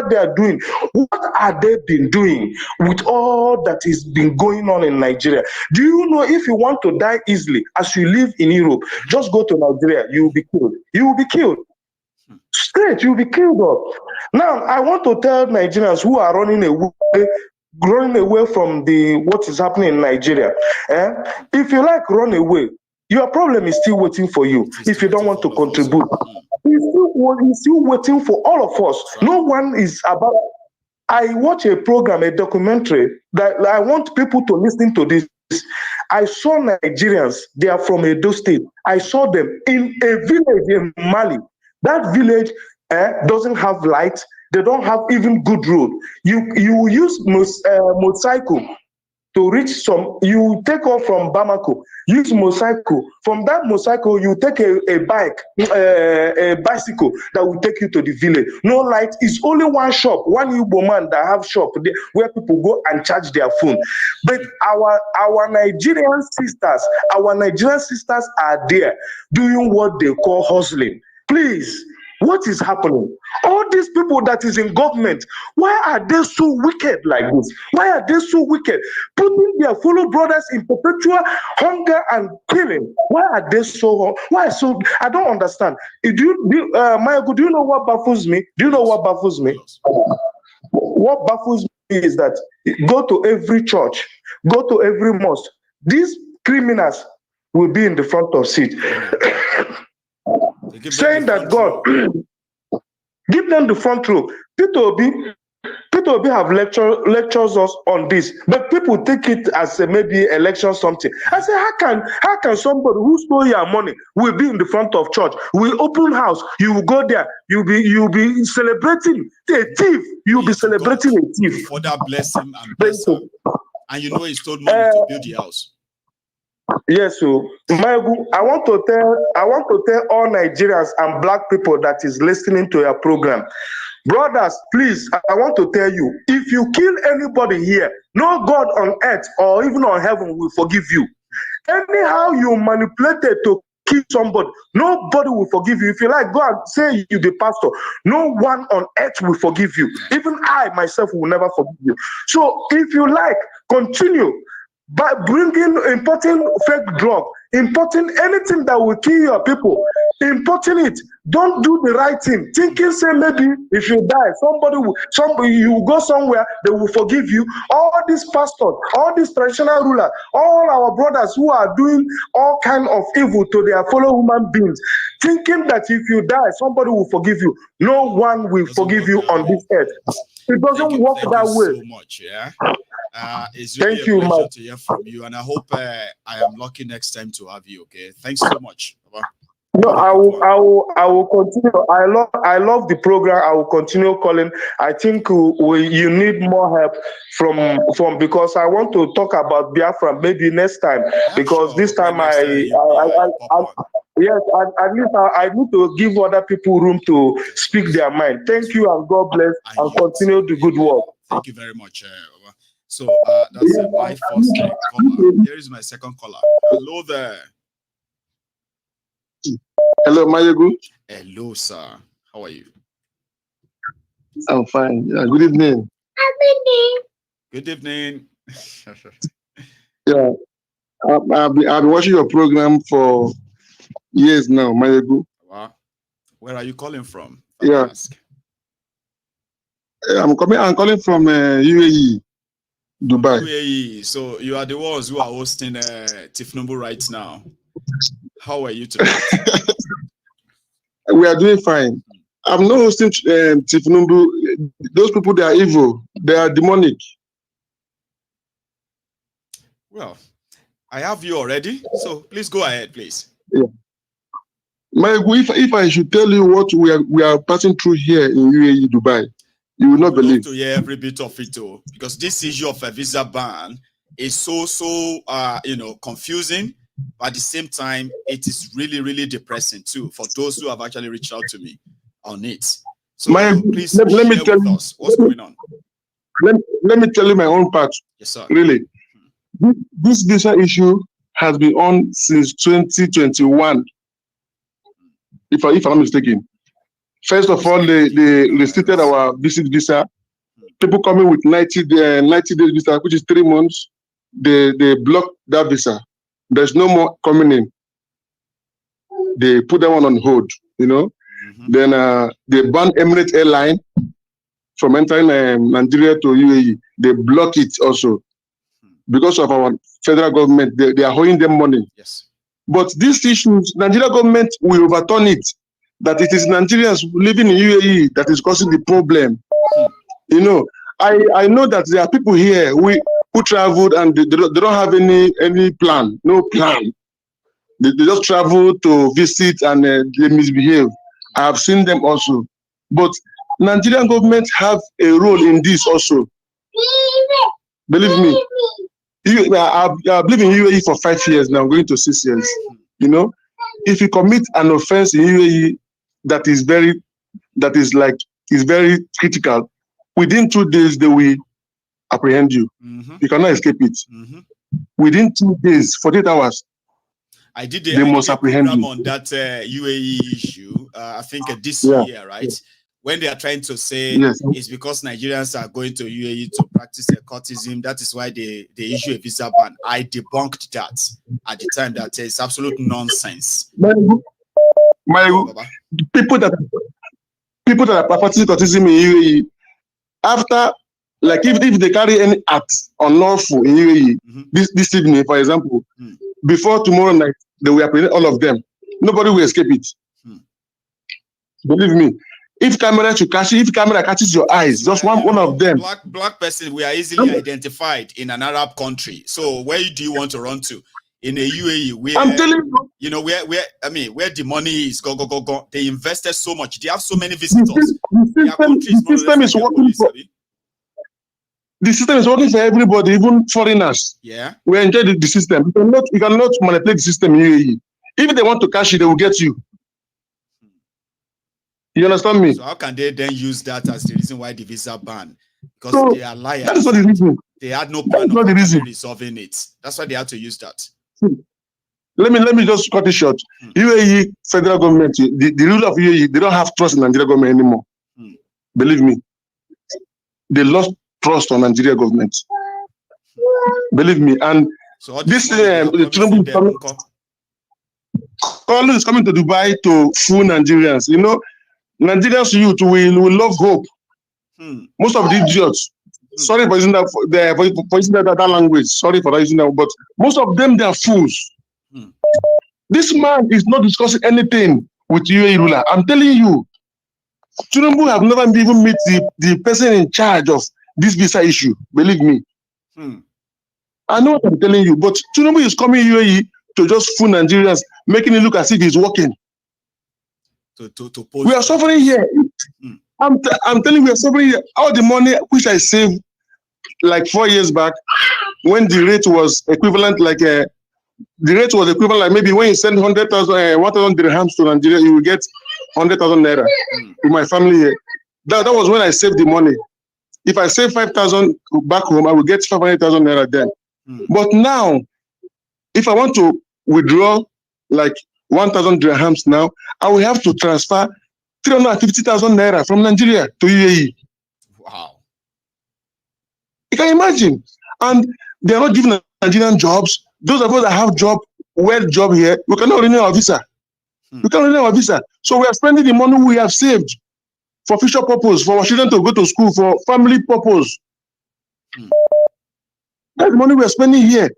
they are doing. What are they been doing with all that is been going on in Nigeria? Do you know if you want to die easily, as you live in Europe, just go to Nigeria, you will be killed. You will be killed. Straight, you'll be killed off. Now, I want to tell Nigerians who are running away from what is happening in Nigeria. If you like run away, your problem is still waiting for you. If you don't want to contribute, it's still waiting for all of us. No one is about. I watch a program, a documentary that I want people to listen to this. I saw Nigerians, they are from Edo State. I saw them in a village in Mali. That village doesn't have light. They don't have even good road. You use motorcycle to reach you take off from Bamako, use motorcycle. From that motorcycle, you take a bicycle that will take you to the village. No light, it's only one shop, one Igbo man that have shop there, where people go and charge their phone. But our Nigerian sisters are there doing what they call hustling. Please, what is happening? All these people that is in government, why are they so wicked like this? Why are they so wicked? Putting their fellow brothers in perpetual hunger and killing. Why are they so? Why so? I don't understand. Maiyegun, do you know what baffles me? Do you know what baffles me? What baffles me is that go to every church, go to every mosque. These criminals will be in the front of seat. Saying that God give them the front row. Peter Obi have lectures us on this, but people take it as maybe election something. I say, how can somebody who stole your money will be in the front of church? We open house, you will go there, you'll be celebrating a thief. You'll be celebrating a thief. Father bless him and bless her. And you know he stole money to build the house. Yes, so Maiyegun, I want to tell all Nigerians and black people that is listening to your program, brothers, please, I want to tell you, if you kill anybody here, no God on earth or even on heaven will forgive you. anyhow you manipulated to kill somebody, nobody will forgive you. If you like, go and say you the pastor. No one on earth will forgive you. Even I myself will never forgive you. So if you like, continue by importing fake drug, importing anything that will kill your people, importing it. Don't do the right thing. Thinking, say maybe if you die, somebody you will go somewhere, they will forgive you. All these pastors, all these traditional rulers, all our brothers who are doing all kind of evil to their fellow human beings, thinking that if you die, somebody will forgive you. No one will forgive you on this earth. It doesn't work that way. Thank you so much. Yeah. It's really a pleasure to hear from you, and I hope I am lucky next time to have you. Okay, thanks so much. No, I will continue. I love the program. I will continue calling. I think you need more help from because I want to talk about Biafra maybe next time, because this time yes, at least I need to give other people room to speak their mind. Thank you, and God bless, and continue the good work. Thank you very much. So that's my first caller. Here is my second caller. Hello there. Hello, Maiyegun. Hello, sir. How are you? I'm fine. Yeah, good evening. Good evening. Yeah, I've been watching your program for years now, Maiyegun. Wow. Where are you calling from? Yeah, I'm calling from UAE, Dubai. UAE. So you are the ones who are hosting Tifnumbu right now. How are you today? We are doing fine. I'm not hosting Tifnumbu. Those people, they are evil. They are demonic. Well, I have you already. So please go ahead, please. Yeah. If I should tell you what we are passing through here in UAE, Dubai, you will not believe. To hear every bit of it, too, because this issue of a visa ban is so confusing. But at the same time, it is really, really depressing too for those who have actually reached out to me on it. So please let me tell you what's going on. Let me tell you my own part. Yes, sir. Really, this visa issue has been on since 2021. If I'm not mistaken. First of all, they restricted our visit visa. People coming with 90 days visa, which is 3 months, they blocked that visa. There's no more coming in. They put that one on hold, Then they banned Emirates Airline from entering Nigeria to UAE. They block it also because of our federal government. They are owing them money. Yes. But these issues, Nigeria government will overturn it. That it is Nigerians living in UAE that is causing the problem. I know that there are people here who traveled and they don't have any plan, no plan. They just travel to visit and they misbehave. I have seen them also. But Nigerian government have a role in this also. Believe me. I've lived in UAE for 5 years now, going to 6 years. If you commit an offense in UAE that is very critical, within 2 days they will apprehend you. You cannot escape it. Within 2 days, 48 hours. I did a program on that UAE issue. I think this year, right? Yes. When they are trying to say it's because Nigerians are going to UAE to practice their courtism, that is why they issue a visa ban. I debunked that at the time. That is absolute nonsense. People that are practicing courtism in UAE, after, like, if they carry any act unlawful in UAE, this evening, for example, before tomorrow night, they will apprehend all of them. Nobody will escape it. Believe me. If camera catches your eyes, just one of them. Black person, we are easily identified in an Arab country. So where do you want to run to? In a UAE, where I'm telling you, where the money is go. They invested so much. They have so many visitors. The system is working the system is working for everybody, even foreigners. Yeah. We enjoy the system. You cannot manipulate the system in UAE. If they want to cash it, they will get you. You understand me? So how can they then use that as the reason why the visa ban? Because they are liars. That is not the reason. They had no plan of resolving it. That's why they had to use that. let me just cut it short. UAE federal government, the rule of UAE, they don't have trust in Nigeria government anymore. Believe me, they lost trust on Nigeria government. Believe me, and So this Koolu is coming to Dubai to fool Nigerians. You know, Nigerians youth will love hope. Most of the idiots. Sorry for using that for using that language. Sorry for using that, but most of them, they are fools. This man is not discussing anything with UAE ruler. I'm telling you, Tinubu have never even met the person in charge of this visa issue. Believe me. I know what I'm telling you, but Tinubu is coming UAE to just fool Nigerians, making it look as if he's working. We are suffering here. I'm telling you, we are suffering here. All the money which I saved like 4 years back, when the rate was equivalent, like maybe when you send 1,000 dirhams to Nigeria, you will get 100,000 naira to my family here. That was when I saved the money. If I save 5,000 back home, I will get 500,000 naira then. But now, if I want to withdraw like 1,000 dirhams now, I will have to transfer 350,000 naira from Nigeria to UAE. Wow. You can imagine. And they are not giving Nigerian jobs. Those of us that have job here, we cannot renew our visa. We cannot renew our visa. So we are spending the money we have saved for future purpose, for our children to go to school, for family purpose. That's the money we are spending here.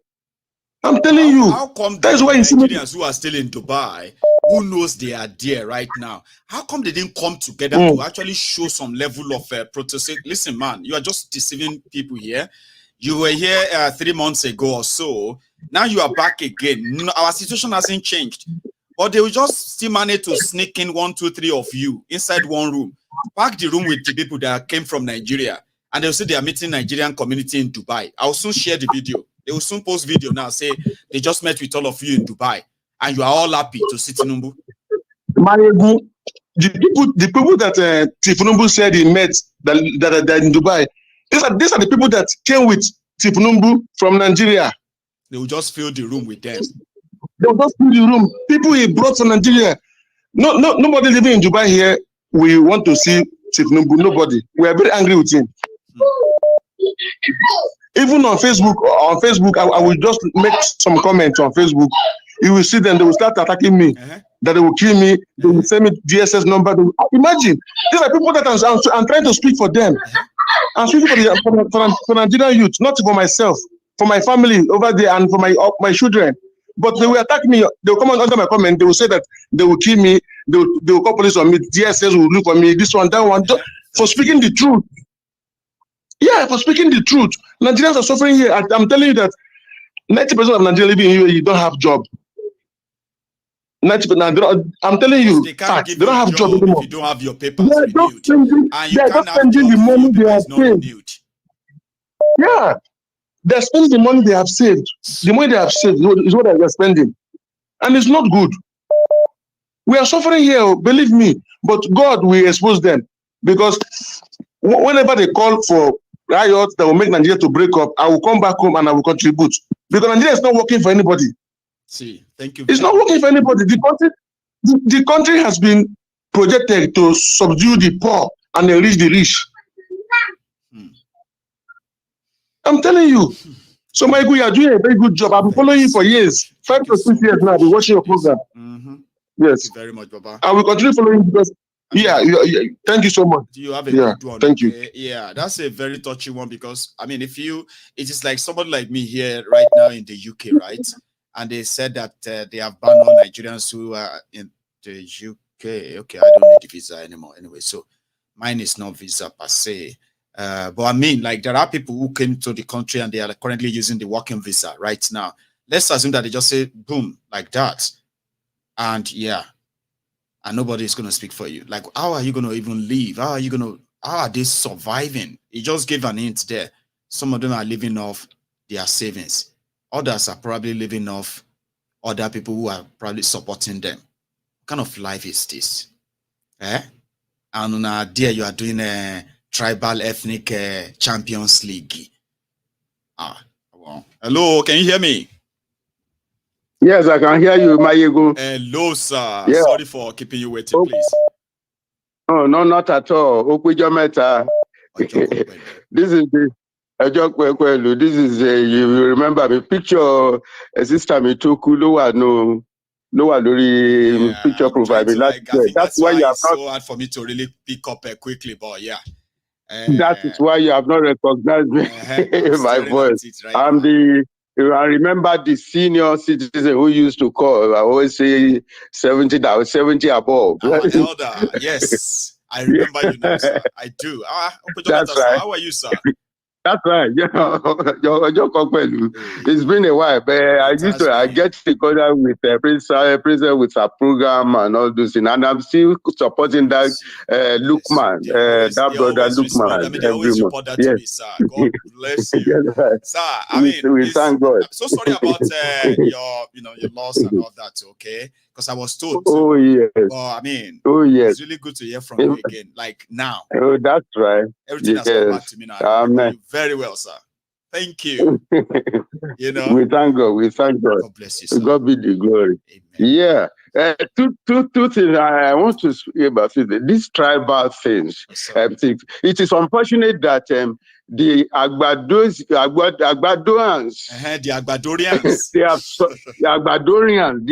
I'm telling you. How come that's why Nigerians who are still in Dubai, who knows they are there right now, how come they didn't come together to actually show some level of protest? Listen, man, you are just deceiving people here. You were here 3 months ago or so. Now you are back again. No, our situation hasn't changed. But they will just still manage to sneak in 1, 2, 3 of you inside one room. Pack the room with the people that came from Nigeria. And they'll say they are meeting Nigerian community in Dubai. I'll soon share the video. They will soon post video now, say they just met with all of you in Dubai. And you are all happy to see Tinubu. Maiyegun, the people that Tinubu said he met that in Dubai, these are the people that came with Tinubu from Nigeria. They will just fill the room with them. They will just fill the room. People he brought from Nigeria. Nobody living in Dubai here. We want to see Tinubu. Nobody. We are very angry with him. Even on Facebook, I will just make some comments on Facebook. You will see them. They will start attacking me. That they will kill me. They will send me DSS number. Imagine, these are people that I'm trying to speak for them. I'm speaking for Nigerian youth, not for myself, for my family over there, and for my children. But they will attack me. They will come under my comment. They will say that they will kill me. They will call police on me. DSS will look for me. This one, that one, for speaking the truth. Yeah, for speaking the truth. Nigerians are suffering here. I'm telling you that 90% of Nigerians living in UAE don't have job. 90%. I'm telling you, they can't give they don't have job anymore. if you don't have your papers renewed. And you can't have jobs the money they have saved. Yeah, they're spending the money they have saved. The money they have saved is what they're spending. And it's not good. We are suffering here, believe me. But God will expose them. Because whenever they call for riots that will make Nigeria to break up, I will come back home and I will contribute. Because Nigeria is not working for anybody. See, thank you. It's not working for anybody. The country has been projected to subdue the poor and enrich the rich. I'm telling you. So, Maiyegun, you are doing a very good job. I've been following you for years. 5 to 6 years now. I've been watching your program. Yes. Thank you very much, Baba. I will continue following you because, thank you so much. You have a good one. Thank you. Yeah, that's a very touchy one because, I mean, it is like somebody like me here right now in the UK, right? And they said that they have banned all Nigerians who are in the UK. Okay, I don't need the visa anymore anyway. So mine is not visa per se. But I mean, like there are people who came to the country and they are currently using the working visa right now. Let's assume that they just say, boom, like that. And yeah, and nobody is going to speak for you. Like, how are you going to even live? How are they surviving? He just gave an hint there. Some of them are living off their savings. Others are probably living off other people who are probably supporting them. What kind of life is this? And there you are doing a tribal ethnic Champions League. Well. Hello, can you hear me? Yes, I can hear you, Maiyegun. Hello, sir. Yeah. Sorry for keeping you waiting, please. Oh, no, not at all. Okwejo Meta. This is the this is you remember me picture a sister me to Koolu no lori picture I'm profile trying me to, last like, I think That's that's why why you have it's not. so hard for me to really pick up quickly, but yeah. That is why you have not recognized me. I'm My staring voice. at it right I'm now. I remember the senior citizen who used to call. I always say 70 above. Our elder, yes. I remember you now, sir. I do. That's Sir. right. How are you, sir? That's right. Yeah, it's been a while, but I get together with Prince with our program and all those things, and I'm still supporting that Lukman, that brother Lukman. I mean, they always Every month. report that to me, sir. God bless you, Yes, right. sir. I mean, we thank God. I'm so sorry about your loss and all that. Okay, because I was told to. Oh yes. But I mean, yes. It's really good to hear from you again. Like now. Oh, that's right. Everything has come back to me now. I remember you very well, sir. Thank you. We thank God. We thank God. God bless you, sir. God be the glory. Amen. Yeah. Two things I want to speak about these tribal things. It is unfortunate that the Agbadoans, the Agbadorians, the Agbadorians,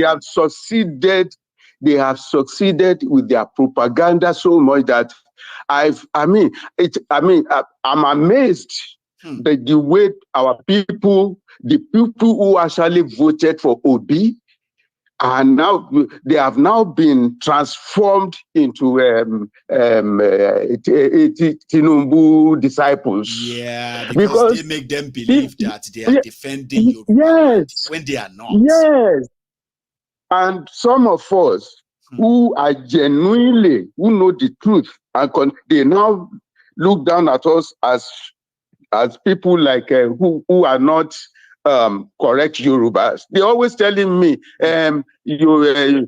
they have succeeded with their propaganda so much that I'm amazed that the way our people, the people who actually voted for Obi, and now they have now been transformed into Tinubu disciples. Yeah, because they make them believe that they are defending Yoruba land when they are not. Yes, and some of us who are genuinely, who know the truth, and they now look down at us as people like who are not correct Yorubas. They're always telling me, Yoruba,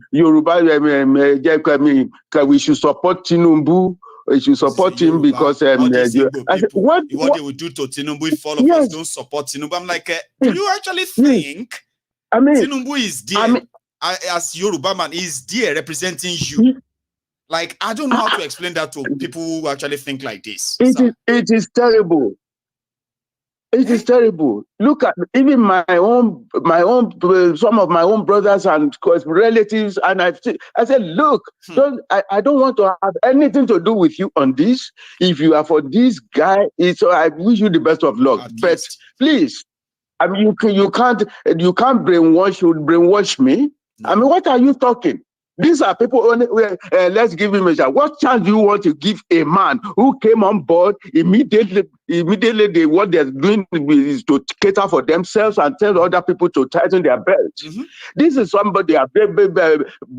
we should support Tinubu. We should support him because I said, what they would do to Tinubu if all of us don't support Tinubu. I'm like, do you actually think Tinubu is there as Yoruba man is there representing you? Like, I don't know how to explain that to people who actually think like this. It is terrible. It is terrible. Look at even some of my own brothers and relatives, and I said, look, I don't want to have anything to do with you on this. If you are for this guy, I wish you the best of luck. But please, I mean, you can't brainwash me. No. I mean, what are you talking? These are people only. Let's give him a shot. What chance do you want to give a man who came on board immediately? What they're doing is to cater for themselves and tell other people to tighten their belts. This is somebody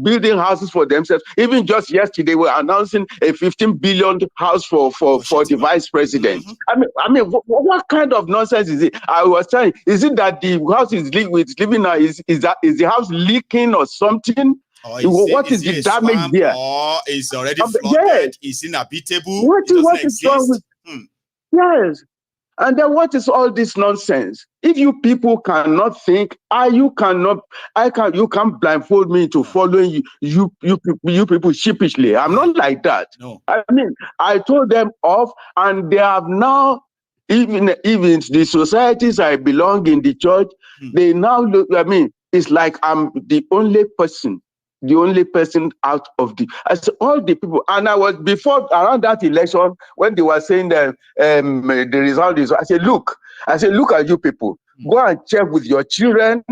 building houses for themselves. Even just yesterday, they were announcing a 15 billion house for the vice president. I mean, what kind of nonsense is it? I was saying, is it that the house is living now? Is the house leaking or something? What is the damage there? Or is already flooded? Yes. Is inhabitable? What is wrong with? Yes. And then what is all this nonsense? If you people cannot think, you can't blindfold me into following you people sheepishly. I'm not like that. No. I mean, I told them off, and they have now, even the societies I belong in the church, they now look. I mean, it's like I'm the only person out of all the people. And I was before around that election when they were saying that the result is. I said, look at you people. Go and check with your children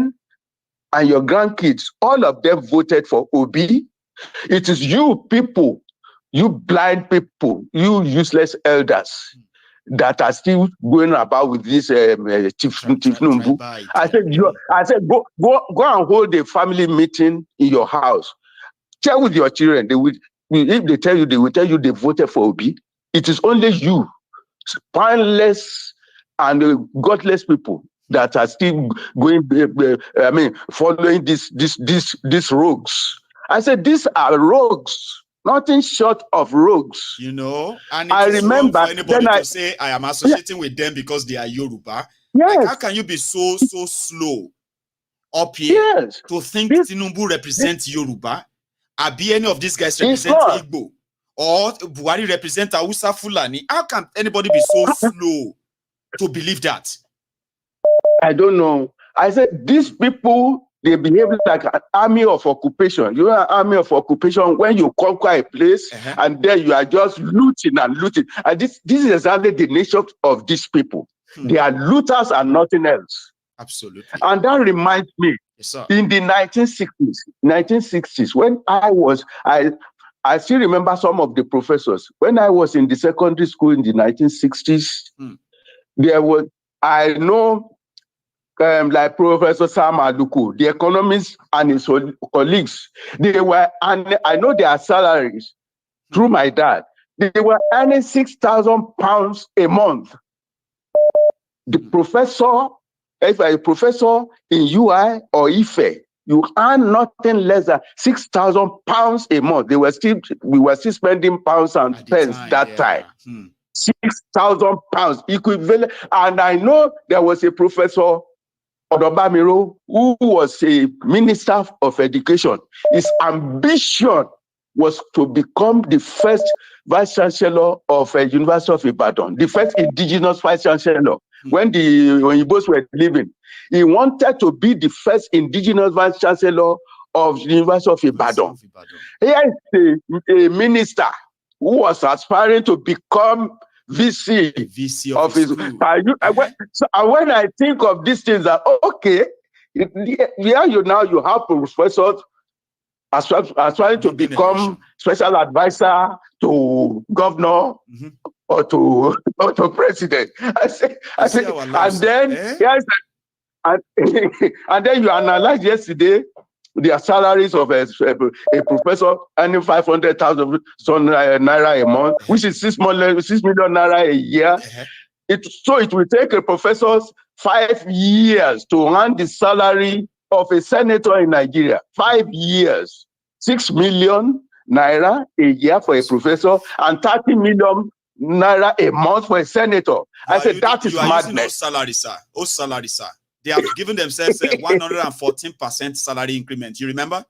and your grandkids. All of them voted for Obi. It is you people, you blind people, you useless elders that are still going about with this Tifnumbu. I said, go and hold a family meeting in your house. Check with your children. If they tell you, they will tell you they voted for Obi. It is only you, spineless and godless people, that are still going. Following these rogues. I said, these are rogues. Nothing short of rogues. And I remember wrong for anybody to say I am associating with them because they are Yoruba. Yes. Like, how can you be so slow up here Yes. to think This- Tinubu represents Yoruba, Abi any of these guys It's represent not. Igbo, or Buhari represent Hausa Fulani. How can anybody be so slow to believe that? I don't know. I said these people, they behave like an army of occupation. You are an army of occupation when you conquer a place and then you are just looting and looting. And this is exactly the nature of these people. They are looters and nothing else. Absolutely. And that reminds me, yes, sir. in the 1960s, when I still remember some of the professors. When I was in the secondary school in the 1960s, there was, I know, like Professor Sam Aluku, the economists and his colleagues, they were, and I know their salaries through my dad, they were earning £6,000 a month. The professor, if a professor in UI or IFE, you earn nothing less than £6,000 a month. We were still spending pounds and pence that time. £6,000 equivalent. And I know there was a professor, Odobamiro, who was a minister of education. His ambition was to become the first vice chancellor of a University of Ibadan, the first indigenous vice chancellor. When the Oyinbos were living, he wanted to be the first indigenous vice chancellor of the University of Ibadan. Here is a minister who was aspiring to become VC of his. When I think of these things, that okay, here you have professors aspiring to become special advisor to governor or to president. I say, and then and then you analyze yesterday their salaries of a professor earning 500,000 naira a month, which is 6 million naira a year. So it will take a professor 5 years to earn the salary of a senator in Nigeria. 5 years, 6 million naira a year for a professor, and 30 million naira a month for a senator. I said that is madness. Those salaries, sir. They have given themselves a 114% salary increment. You remember?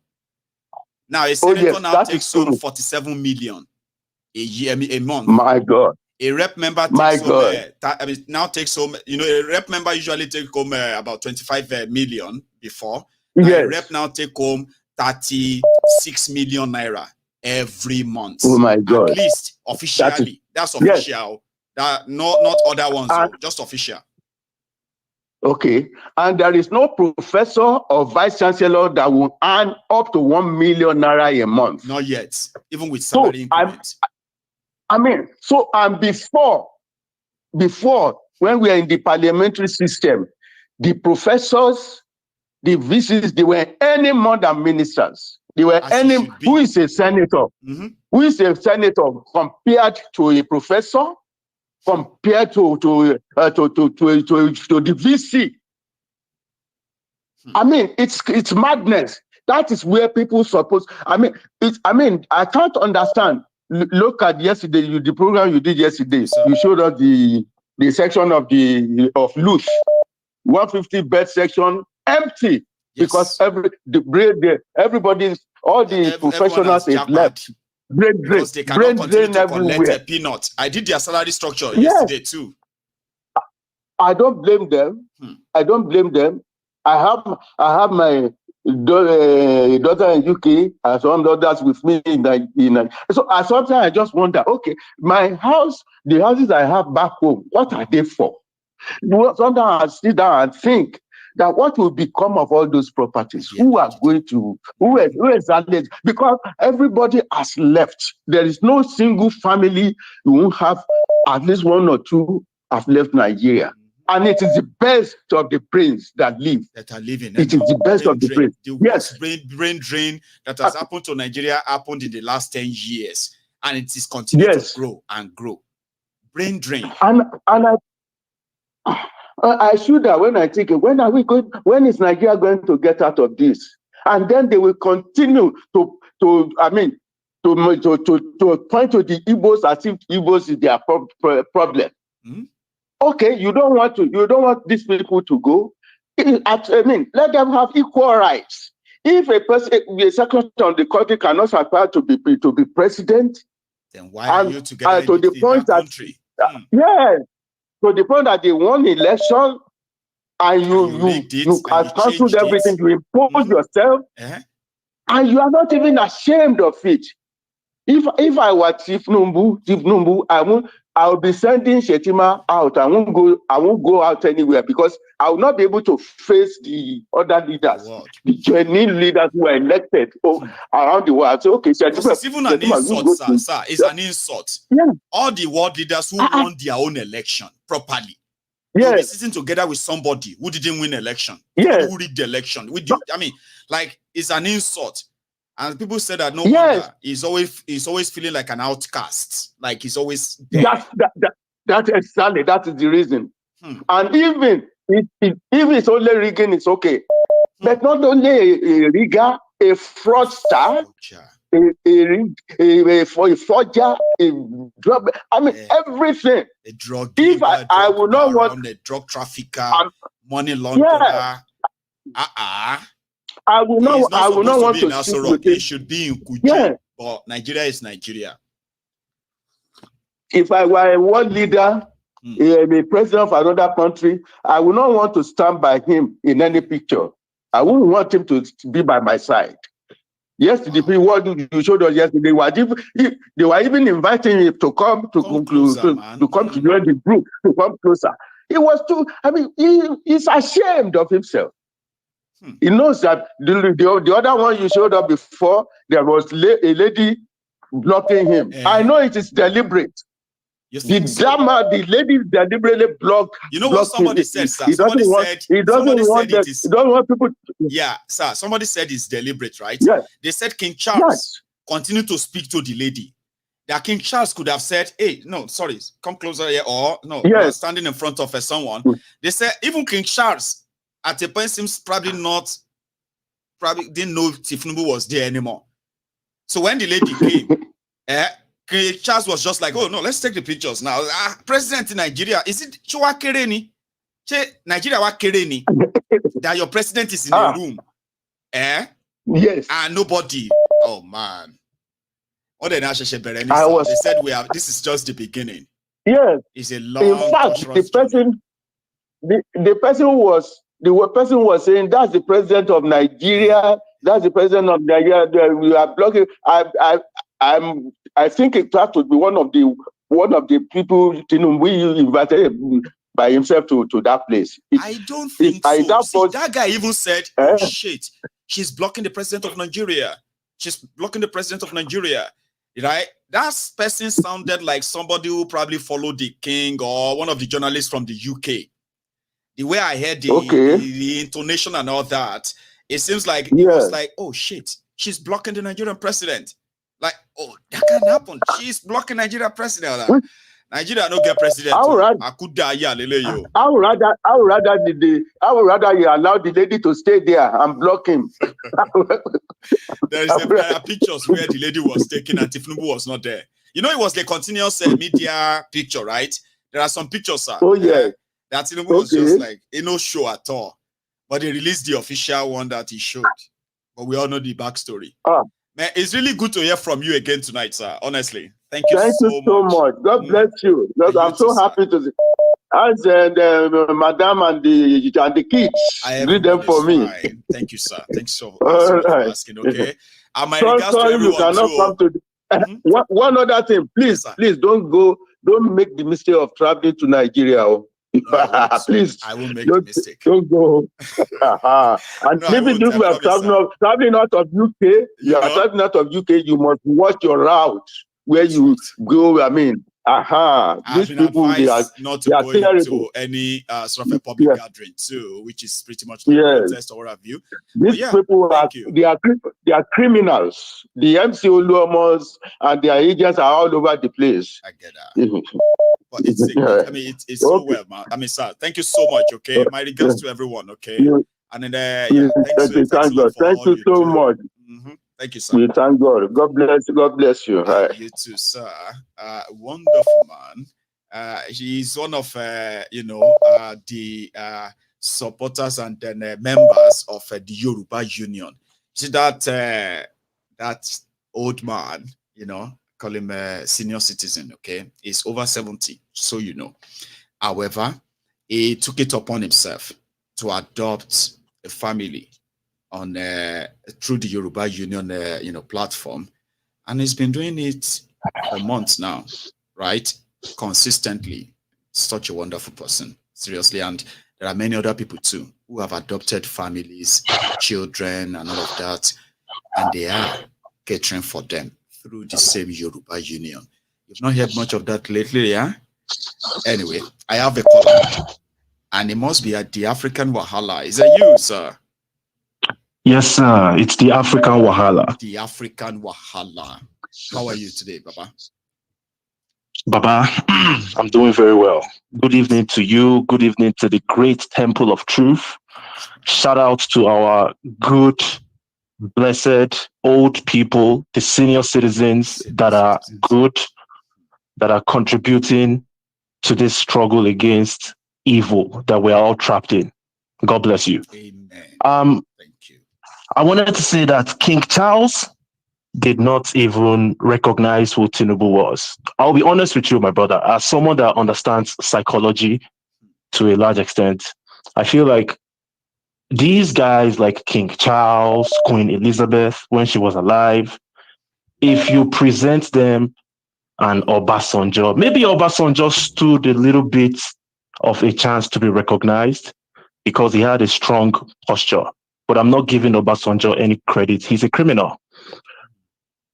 Now a senator now takes home 47 million a year, a month. My God. A rep member takes home, now takes home, a rep member usually takes home about 25 million before. A rep now take home 36 million naira every month. Oh my God. At least officially. That's official. That not other ones, just official. Okay. And there is no professor or vice chancellor that will earn up to 1 million naira a month. Not yet. Even with salary increment. Before, when we are in the parliamentary system, the professors, the VCs, they were earning more than ministers. They were earning. Who is a senator? Who is a senator compared to a professor? Compared to the VC? It's madness. That is where people suppose. I can't understand. Look at yesterday, the program you did yesterday. You showed us the section of Lush, 150 bed section empty because everybody's all the professionals is left. Because they cannot continue to collect a peanut. I did their salary structure yesterday too. I don't blame them. I don't blame them. I have my daughter in UK and some others with me so sometimes I just wonder, okay, my house, the houses I have back home, what are they for? Sometimes I sit down and think that what will become of all those properties? Who are going to, who is that? Because everybody has left. There is no single family who won't have at least one or two have left Nigeria. And it is the best of the brains that live. That are living. It is the best of the brains. The worst brain drain that has happened to Nigeria happened in the last 10 years. And it is continuing to grow and grow. Brain drain. And I should have, when I think, when is Nigeria going to get out of this? And then they will continue to point to the Igbos as if Igbos is their problem. Okay, you don't want these people to go. I mean, let them have equal rights. If a person, the secretary of the country cannot aspire to be president, then why are you together to the point that country? Yes, to the point that they won election and you have cancelled everything, you impose yourself, and you are not even ashamed of it. If I were Chief Numbu, I will be sending Shetima out. I won't go out anywhere because I will not be able to face the other leaders, the genuine leaders who are elected around the world. So, okay, Shetima, it's even an insult, sir. It's an insult. Yeah. All the world leaders who won their own election properly. You'll be sitting together with somebody who didn't win election. Who rigged the election. I mean, like, it's an insult. And people say that no wonder he's always feeling like an outcast, like he's always there. That's exactly, that is the reason. And even if it's only rigging, it's okay. But not only a rigger, a fraudster, a forger, a drug. I mean everything. A drug dealer, if I would not want a drug trafficker, money launderer. I will not want to speak with it. Should be in Kuji, but Nigeria is Nigeria. If I were a world leader, a president of another country, I would not want to stand by him in any picture. I wouldn't want him to be by my side. Yesterday, what you showed us yesterday, they were even inviting him to come to come to join the group, to come closer. He was too. I mean, he's ashamed of himself. He knows that the other one you showed up before, there was a lady blocking him. I know it is deliberate. The lady deliberately blocked. You know what somebody said, sir? Somebody said people. Yeah, sir. Somebody said it's deliberate, right? Yes. They said King Charles continued to speak to the lady. That King Charles could have said, "Hey, no, sorry, come closer here," or no, you're standing in front of someone. They said even King Charles at a point seems probably didn't know Tifnubu was there anymore. So when the lady came, King Charles was just like, "Oh no, let's take the pictures now." President in Nigeria, is it Chua Kereni? Nigeria wa Kereni? That your president is in the room, Yes. And nobody. Oh man. They said this is just the beginning. Yes. It's a long. In fact, the person who was saying that's the president of Nigeria. That's the president of Nigeria. We are blocking. I think it has to be one of the people we invited by himself to that place. I don't think so. That guy even said, "Oh shit, she's blocking the president of Nigeria. She's blocking the president of Nigeria." Right? That person sounded like somebody who probably followed the king or one of the journalists from the UK. The way I heard the intonation and all that, it seems like it was like, "Oh shit, she's blocking the Nigerian president." Like, oh, that can happen. She's blocking Nigeria president. Nigeria no get president. I would rather you allow the lady to stay there and block him. There are pictures where the lady was taken and Tifnubu was not there. You know, it was the continuous media picture, right? There are some pictures, sir. Oh yeah. That Tifnubu was just like no show at all. But they released the official one that he showed. But we all know the backstory. Man, it's really good to hear from you again tonight, sir. Honestly. Thank you so much. God bless you. I'm so happy to see. As Madam and the kids, read them for me. Fine. Thank you, sir. Thanks so much for asking. Okay. And my regards to everyone you cannot come to one other thing, please, don't make the mistake of traveling to Nigeria. Please, I won't make the mistake. Don't go. And even if you are traveling out of UK, traveling out of UK, you must watch your route where you go. I mean, these people they are not to go into any sort of a public gathering too, which is pretty much like a protest or what have you. These people they are criminals. The MC Oluomos and their agents are all over the place. I get that. But it's so well, man. I mean, sir, thank you so much. Okay, my regards to everyone. Okay, and then thank God. Thank you so much. Thank you, sir. We thank God. God bless you. You too, sir. Wonderful man. He's one of the supporters and then members of the Yoruba Union. See that that old man, you know, call him a senior citizen, okay? He's over 70, so you know. However, he took it upon himself to adopt a family on through the Yoruba Union, you know, platform, and he's been doing it for months now, right? Consistently. Such a wonderful person, seriously. And there are many other people too who have adopted families, children, and all of that, and they are catering for them through the same Yoruba Union. You've not heard much of that lately, yeah? Anyway, I have a caller, and it must be at the African Wahala. Is it you, sir? Yes, sir. It's the African Wahala. The African Wahala. How are you today, Baba? Baba, I'm doing very well. Good evening to you. Good evening to the great Temple of Truth. Shout out to our good, blessed old people, the senior citizens that are good, that are contributing to this struggle against evil that we are all trapped in. God bless you. Amen. Thank you. I wanted to say that King Charles did not even recognize who Tinubu was. I'll be honest with you, my brother, as someone that understands psychology to a large extent, I feel like these guys like King Charles, Queen Elizabeth, when she was alive, if you present them an Obasanjo, maybe Obasanjo stood a little bit of a chance to be recognized because he had a strong posture. But I'm not giving Obasanjo any credit. He's a criminal.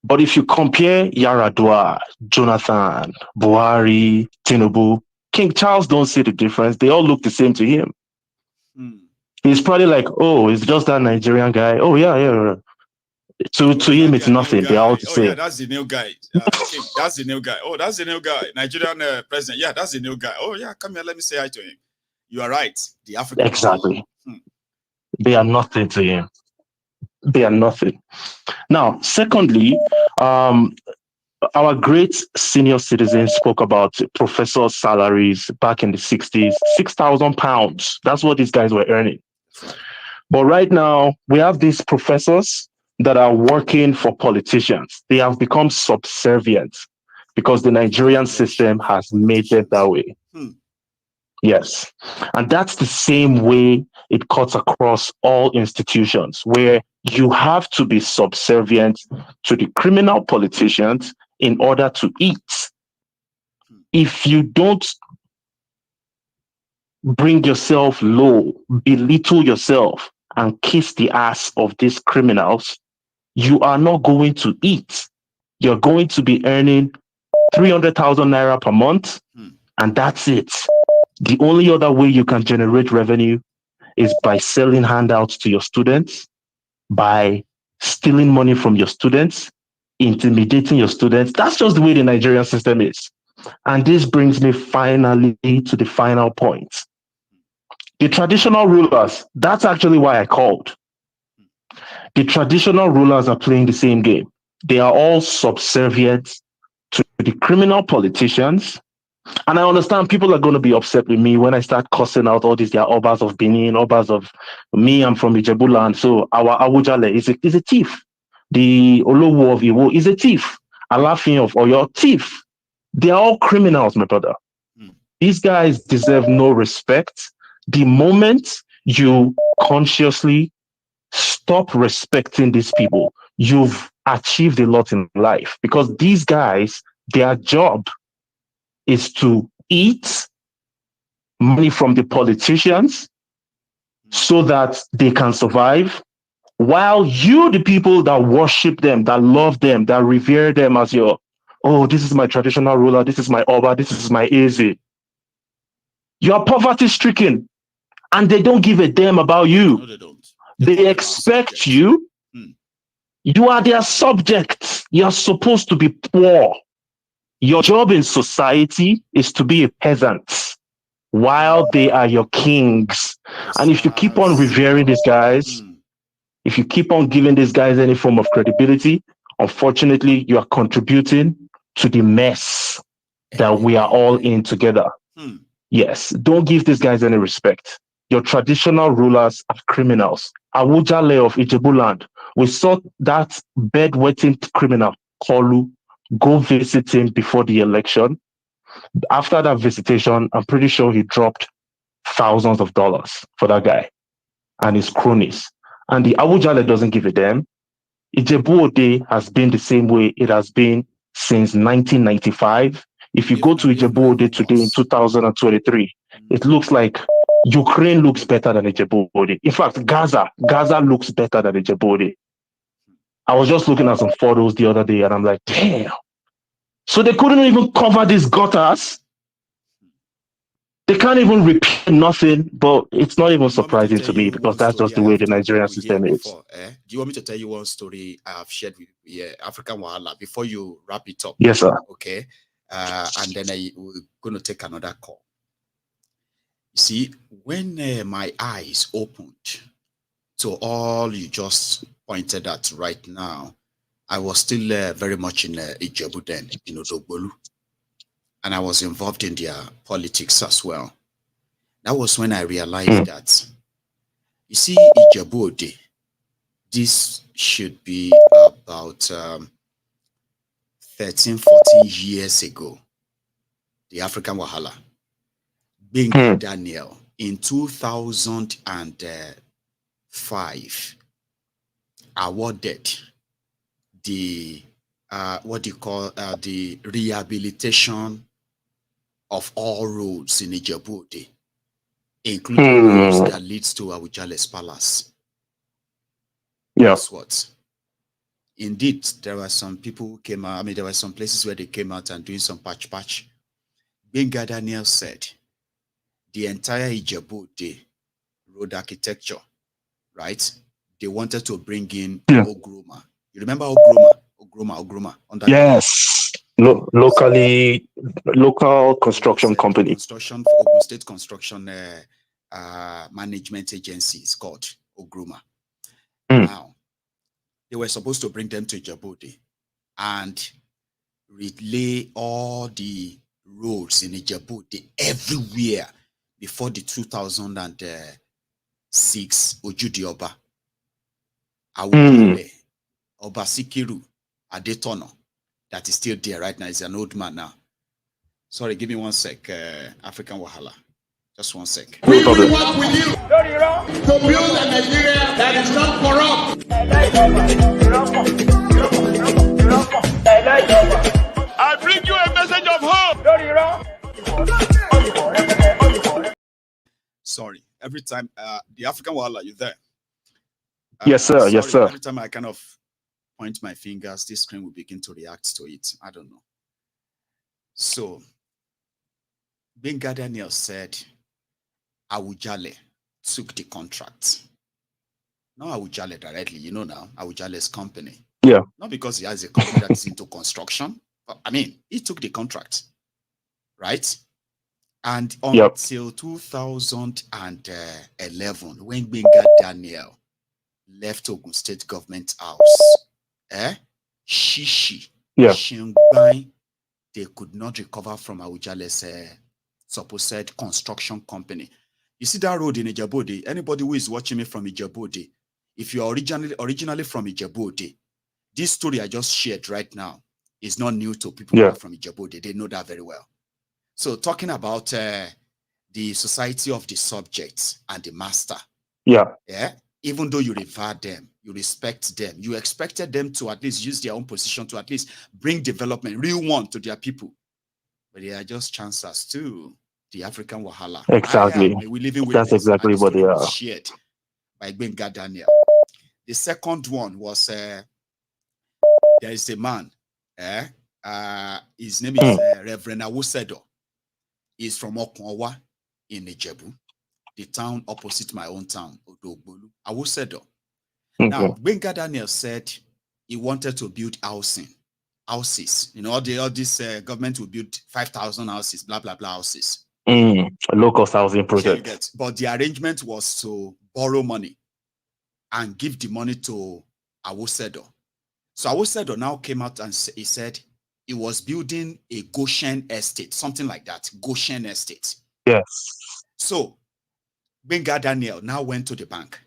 But if you compare Yaradua, Jonathan, Buhari, Tinubu, King Charles don't see the difference. They all look the same to him. He's probably like, oh, it's just that Nigerian guy. Oh, yeah. To him, it's nothing. They're all the same. Yeah, that's the new guy. That's the new guy. Oh, that's the new guy. Nigerian president. Yeah, that's the new guy. Oh, yeah, come here. Let me say hi to him. You are right. The African. Exactly. They are nothing to him. They are nothing. Now, secondly, our great senior citizens spoke about professors' salaries back in the 60s, £6,000. That's what these guys were earning. But right now, we have these professors that are working for politicians. They have become subservient because the Nigerian system has made them that way. Yes. And that's the same way it cuts across all institutions, where you have to be subservient to the criminal politicians in order to eat. If you don't bring yourself low, belittle yourself, and kiss the ass of these criminals, you are not going to eat. You're going to be earning 300,000 naira per month, and that's it. The only other way you can generate revenue is by selling handouts to your students, by stealing money from your students, intimidating your students. That's just the way the Nigerian system is. And this brings me finally to the final point. The traditional rulers, that's actually why I called. The traditional rulers are playing the same game. They are all subservient to the criminal politicians. And I understand people are going to be upset with me when I start cussing out all these, they are Obas of Benin, Obas of me, I'm from Ijebu land. So our Awujale is a thief. The Olowo of Iwo is a thief. Alafin of Oyo, thief. They are all criminals, my brother. These guys deserve no respect. The moment you consciously stop respecting these people, you've achieved a lot in life, because these guys, their job is to eat money from the politicians so that they can survive, while you, the people that worship them, that love them, that revere them as your, oh, this is my traditional ruler, this is my Oba, this is my Eze. You are poverty stricken, and they don't give a damn about you. No, they don't. They expect you. You are their subjects. You are supposed to be poor. Your job in society is to be a peasant, while they are your kings. And if you keep on revering these guys, if you keep on giving these guys any form of credibility, unfortunately, you are contributing to the mess that we are all in together. Yes, don't give these guys any respect. your traditional rulers are criminals. Awujale of Ijebu land, we saw that bedwetting criminal, Koolu, go visit him before the election. After that visitation, I'm pretty sure he dropped thousands of dollars for that guy and his cronies. And the Awujale doesn't give a damn. Ijebu Ode has been the same way it has been since 1995. If you go to Ijebu Ode today in 2023, it looks like Ukraine looks better than Ijebu Ode. In fact, Gaza looks better than Ijebu Ode. I was just looking at some photos the other day and I'm like, damn. So they couldn't even cover these gutters. They can't even repair nothing, but it's not even surprising to me because that's just the way the Nigerian system is. Do you want me to tell you one story I have shared with African Wahala before you wrap it up? Yes, sir. Okay. And then we're going to take another call. You see, when my eyes opened to all you just pointed at right now, I was still very much in Ijebu then, in Odogbolu. And I was involved in their politics as well. That was when I realized that, you see, Ijebu Ode, this should be about 13, 14 years ago, the African Wahala. Benga Daniel, in 2005, awarded the, the rehabilitation of all roads in Ijebu Ode, including roads that leads to Awujale's palace. Guess what? Indeed, there were some people who came out. I mean, there were some places where they came out and doing some patch. Benga Daniel said the entire Ijebu Ode road architecture, right? They wanted to bring in Ogroma. You remember Ogroma? Yes. Local construction company. Construction, Ogun State Construction Management Agency is called Ogroma. Now, they were supposed to bring them to Ijebu Ode and relay all the roads in Ijebu Ode everywhere before the 2006 Ojudi Oba. Awujale, Oba Sikiru, Adetono, that is still there right now. He's an old man now. Sorry, give me 1 sec, African Wahala. Just 1 sec. We will work with you to build a Nigeria that is not corrupt. I bring you a message of hope. Sorry, every time, the African Wahala, you there? Yes, sir. Sorry, yes, sir. Every time I kind of point my fingers, this screen will begin to react to it. I don't know. So, Benga Daniel said, Awujale took the contract. Not Awujale directly, you know now, Awujale's company. Yeah. Not because he has a company that is into construction. But, I mean, he took the contract, right? And until 2011, when Benga Daniel left Ogun State Government House, Shishi, Shingbai, they could not recover from Awujale's supposed construction company. You see that road in Ijebu Ode? Anybody who is watching me from Ijebu Ode, if you are originally from Ijebu Ode, this story I just shared right now is not new to people who are from Ijebu Ode. They know that very well. So talking about the society of the subjects and the master. Even though you revere them, you respect them, you expected them to at least use their own position to at least bring development, real one, to their people. But they are just chancers too. The African Wahala. Exactly. We living with That's exactly what they are. Shared by Benga Daniel. The second one was there is a man. His name is Reverend Awusedo. He's from Okonwa in Ijebu, the town opposite my own town, Odogbolu. Awusedo. Now, Benga Daniel said he wanted to build houses. You know, all this government will build 5,000 houses, blah, blah, blah houses. A local housing project. But the arrangement was to borrow money and give the money to Awusedo. So Awusedo now came out and he said he was building a Goshen estate, something like that, Goshen estate. Yes. So Gbenga Daniel now went to the bank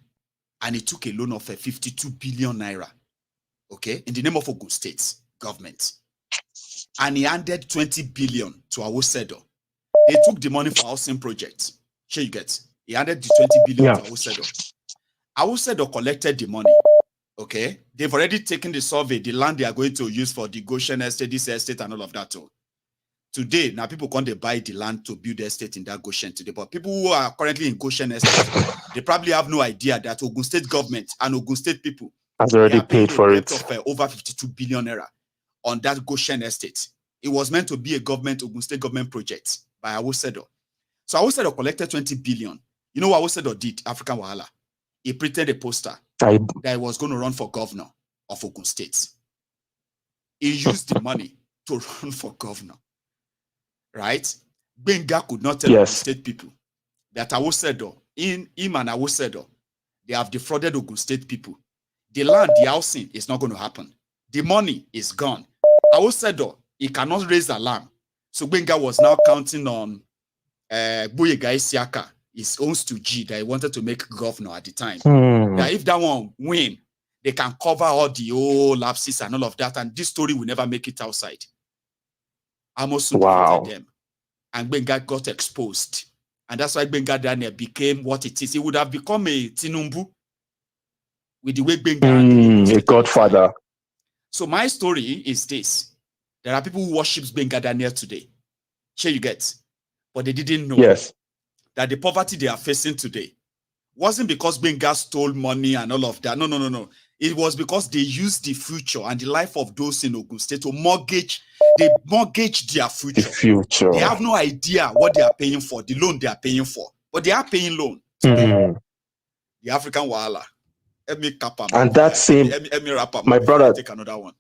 and he took a loan of 52 billion naira, okay, in the name of Ogun State government. And he handed 20 billion to Awosedo. They took the money for housing project. Here you get. He handed the 20 billion to Awosedo. Awosedo collected the money. Okay. They've already taken the survey, the land they are going to use for the Goshen estate, this estate, and all of that too. Today, now people can't buy the land to build estate in that Goshen today. But people who are currently in Goshen estate, they probably have no idea that Ogun State government and Ogun State people has already paid for it. Of over 52 billion naira on that Goshen estate. It was meant to be a government, Ogun State government project by Awosedo. So Awosedo collected 20 billion. You know what Awosedo did, African Wahala? He printed a poster that he was going to run for governor of Ogun State. He used the money to run for governor. Right? Gbenga could not tell Ogun State people that Awosedo, him and Awosedo, they have defrauded Ogun State people. The land, the housing is not going to happen. The money is gone. Awosedo, he cannot raise alarm. So Gbenga was now counting on Boyega Isiaka, his own stooge that he wanted to make governor at the time. That if that one win, they can cover all the old lapses and all of that, and this story will never make it outside. Amos defeated them, and Gbenga got exposed. And that's why Gbenga Daniel became what it is. He would have become a Tinumbu with the way Gbenga a godfather. So my story is this. There are people who worship Gbenga Daniel today. Sure you get. But they didn't know that the poverty they are facing today wasn't because Gbenga stole money and all of that. No. It was because they used the future and the life of those in Ogun State to mortgage. They mortgage their future. They have no idea what they are paying for, the loan they are paying for. But they are paying loan. The African Wahala. Let me cap up. And that same, let me wrap up. My brother, take another one.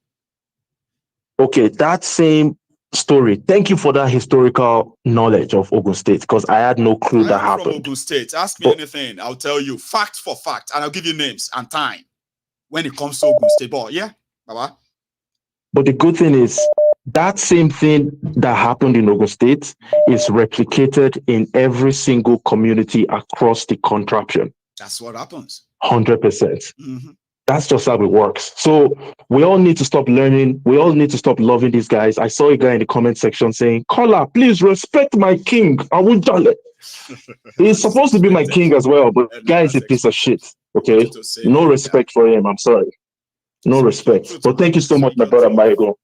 Okay, that same story. Thank you for that historical knowledge of Ogun State, because I had no clue that happened. From Ogun State. Ask me anything, I'll tell you fact for fact, and I'll give you names and time when it comes to Ogun State. But yeah, Baba. But the good thing is that same thing that happened in Ogun State is replicated in every single community across the contraption. That's what happens. 100%. That's just how it works. So we all need to stop learning. We all need to stop loving these guys. I saw a guy in the comment section saying, "Kola, please respect my king. I will jolly." He's supposed to be my king as well, but guy is a piece of shit. Okay? No respect for him. I'm sorry. No respect. But thank you so much, my brother Maiyegun.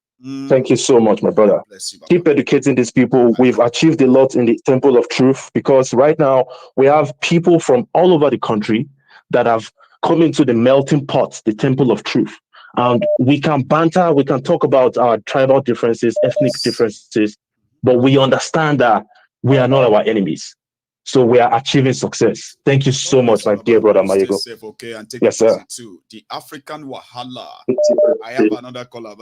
Thank you so much, my brother. Keep educating these people. We've achieved a lot in the Temple of Truth, because right now we have people from all over the country that have come into the melting pot, the Temple of Truth. And we can banter, we can talk about our tribal differences, ethnic differences, but we understand that we are not our enemies. So we are achieving success. Thank you so much, my dear brother Maiyegun. Okay, and take yes, sir. To the African Wahala. I have another caller.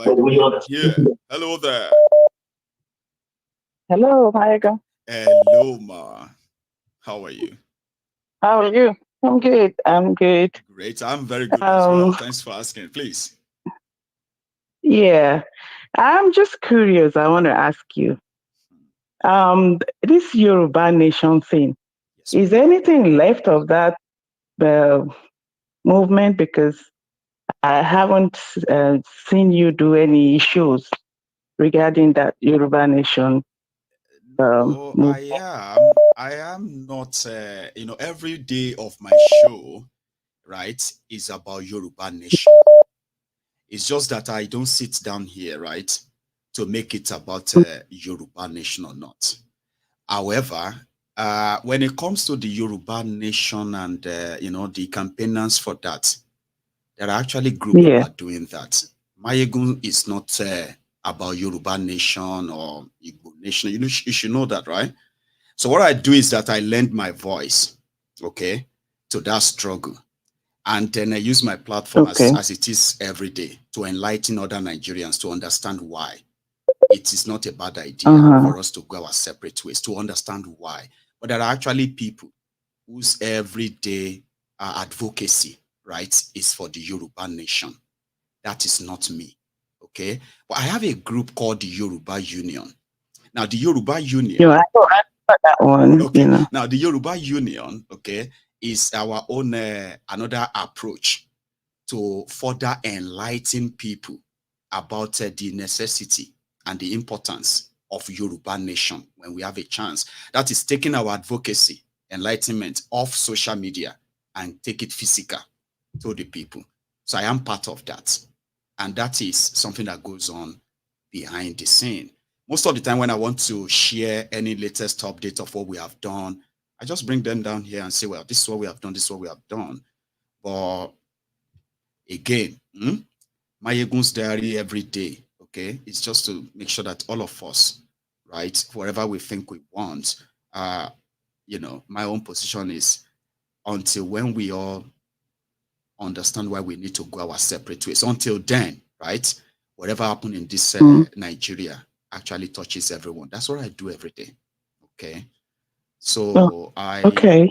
Yeah. Hello there. Hello, Maiyegun. Hello, Ma. How are you? How are you? I'm good. I'm good. Great. I'm very good as well. Thanks for asking. Please. Yeah. I'm just curious. I want to ask you. This Yoruba nation thing, is there anything left of that movement? Because I haven't seen you do any shows regarding that Yoruba nation. I am not, every day of my show, right, is about Yoruba nation. It's just that I don't sit down here, right, to make it about Yoruba nation or not. However, when it comes to the Yoruba nation and, the campaigners for that, there are actually groups who are doing that. Maiyegun is not about Yoruba nation or Igbo nation. You should know that, right? So what I do is that I lend my voice, okay, to that struggle. And then I use my platform as it is every day to enlighten other Nigerians to understand why it is not a bad idea for us to go our separate ways, to understand why. But there are actually people whose everyday advocacy, right, is for the Yoruba nation. That is not me, okay? But I have a group called the Yoruba Union. Now, the Yoruba Union... I know that one. Okay. Now, the Yoruba Union, okay, is our own another approach to further enlighten people about the necessity and the importance of Yoruba nation when we have a chance. That is taking our advocacy, enlightenment off social media and take it physical to the people. So I am part of that. And that is something that goes on behind the scene. Most of the time when I want to share any latest update of what we have done, I just bring them down here and say, well, this is what we have done, this is what we have done. But again, Maiyegun's diary every day, okay? It's just to make sure that all of us, right, wherever we think we want, you know, my own position is until when we all understand why we need to go our separate ways. Until then, right, whatever happened in this Nigeria actually touches everyone. That's what I do every day, okay? So I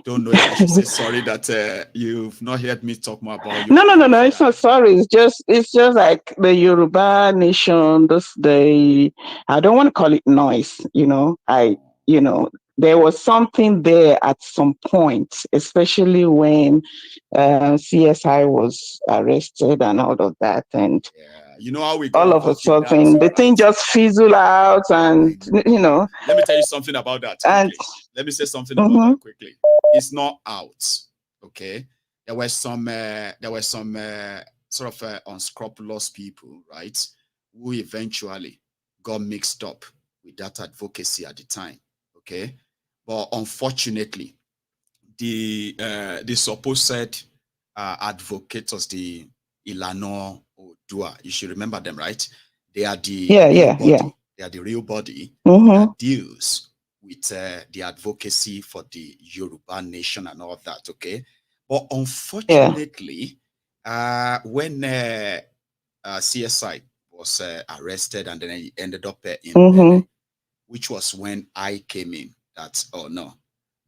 don't know if I should say sorry that you've not heard me talk more about you. No. It's not sorry. It's just like the Yoruba nation. I don't want to call it noise. You know, there was something there at some point, especially when CSI was arrested and all of that, and you know how we got all of a sudden the thing just fizzled out, and you know. Let me tell you something about that. Let me say something about that quickly. It's not out, okay? There were some sort of unscrupulous people, right, who eventually got mixed up with that advocacy at the time, okay? But unfortunately, the supposed advocates, the Ilano Odua, you should remember them, right? They are the real body. They are the real body that deals with the advocacy for the Yoruba nation and all that, okay? But unfortunately, when CSI was arrested and then he ended up in Benin, which was when I came in, that, oh no,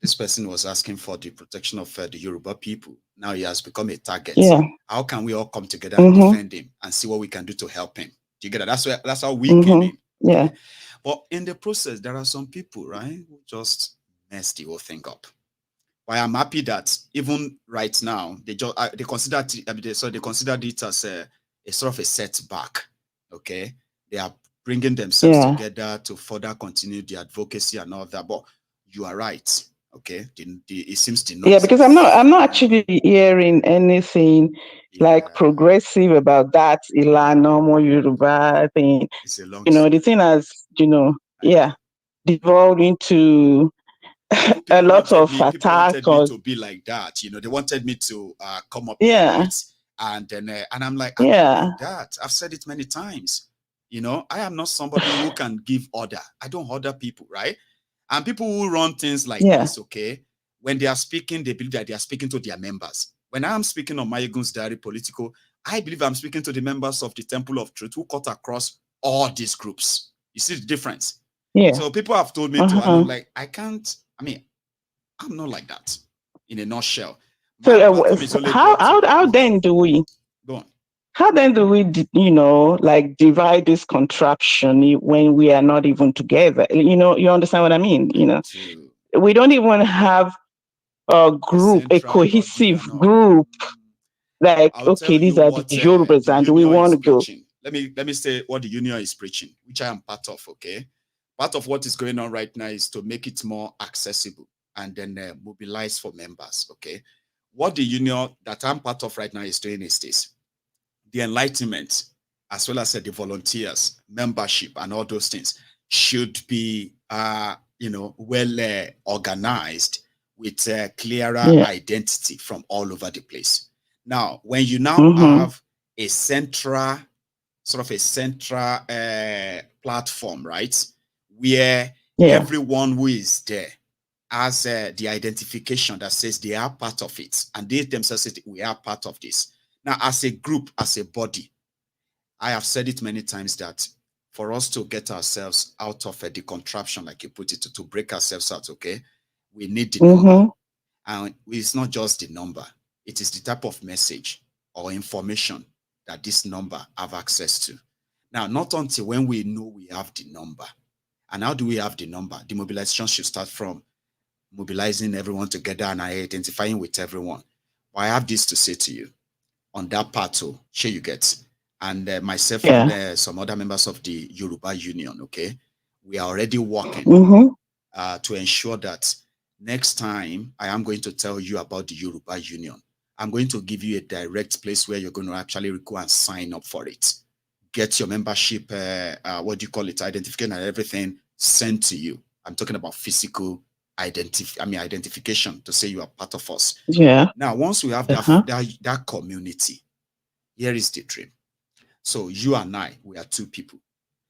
this person was asking for the protection of the Yoruba people. Now he has become a target. How can we all come together and defend him and see what we can do to help him? Do you get that? That's how we came in. Okay? But in the process, there are some people, right, who just mess the whole thing up. But I'm happy that even right now, they consider it as a sort of a setback. Okay, they are bringing themselves together to further continue the advocacy and all that. But you are right. Okay, it seems the noise. Because I'm not actually hearing anything like progressive about that Ilanomo Yoruba thing. You know, the thing has, devolved into a lot of people attack. Wanted me to be like that. You know, they wanted me to come up with it, and then and I'm like, I'm not like that. I've said it many times. You know, I am not somebody who can give order. I don't order people, right? And people who run things like this, okay, when they are speaking, they believe that they are speaking to their members. When I'm speaking on Maiyegun's diary political, I believe I'm speaking to the members of the Temple of Truth who cut across all these groups. You see the difference? So people have told me to, and I'm like, I can't. I mean, I'm not like that. In a nutshell. So how then do we? Go on. How then do we, like divide this contraption when we are not even together? You know, you understand what I mean? You know, we don't even have a group, a cohesive group. Like, okay, these are the Yorubas, and we want to go. Let me say what the union is preaching, which I am part of. Okay, part of what is going on right now is to make it more accessible and then mobilize for members. Okay, what the union that I'm part of right now is doing is this. The enlightenment, as well as the volunteers, membership, and all those things should be, well organized with a clearer identity from all over the place. Now, when you now have a central platform, right, where everyone who is there has the identification that says they are part of it, and they themselves say we are part of this. Now, as a group, as a body, I have said it many times that for us to get ourselves out of the contraption, like you put it, to break ourselves out, okay, we need the number. And it's not just the number. It is the type of message or information that this number have access to. Now, not until when we know we have the number. And how do we have the number? The mobilization should start from mobilizing everyone together and identifying with everyone. But I have this to say to you on that part too, sure you get. And myself and some other members of the Yoruba Union, okay, we are already working to ensure that next time I am going to tell you about the Yoruba Union, I'm going to give you a direct place where you're going to actually go and sign up for it. Get your membership, what do you call it, identification and everything sent to you. I'm talking about physical identification to say you are part of us. Yeah. Now, once we have that community, here is the dream. So you and I, we are two people.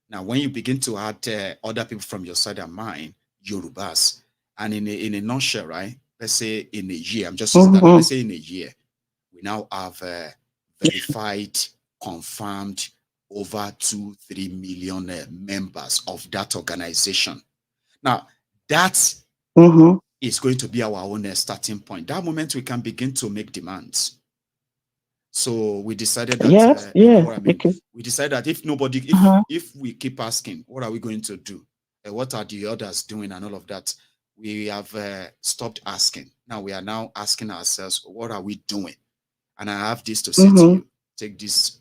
Now, when you begin to add other people from your side and mine, Yorubas, and in a nutshell, right? Let's say in a year, I'm just using that. Let's say in a year, we now have verified, confirmed over 2-3 million members of that organization. Now, that is going to be our own starting point. That moment we can begin to make demands. So we decided that you know what I mean? We decided that if nobody, if we keep asking, what are we going to do? What are the others doing and all of that? We have stopped asking. Now we are now asking ourselves, what are we doing? And I have this to say to you. Take this,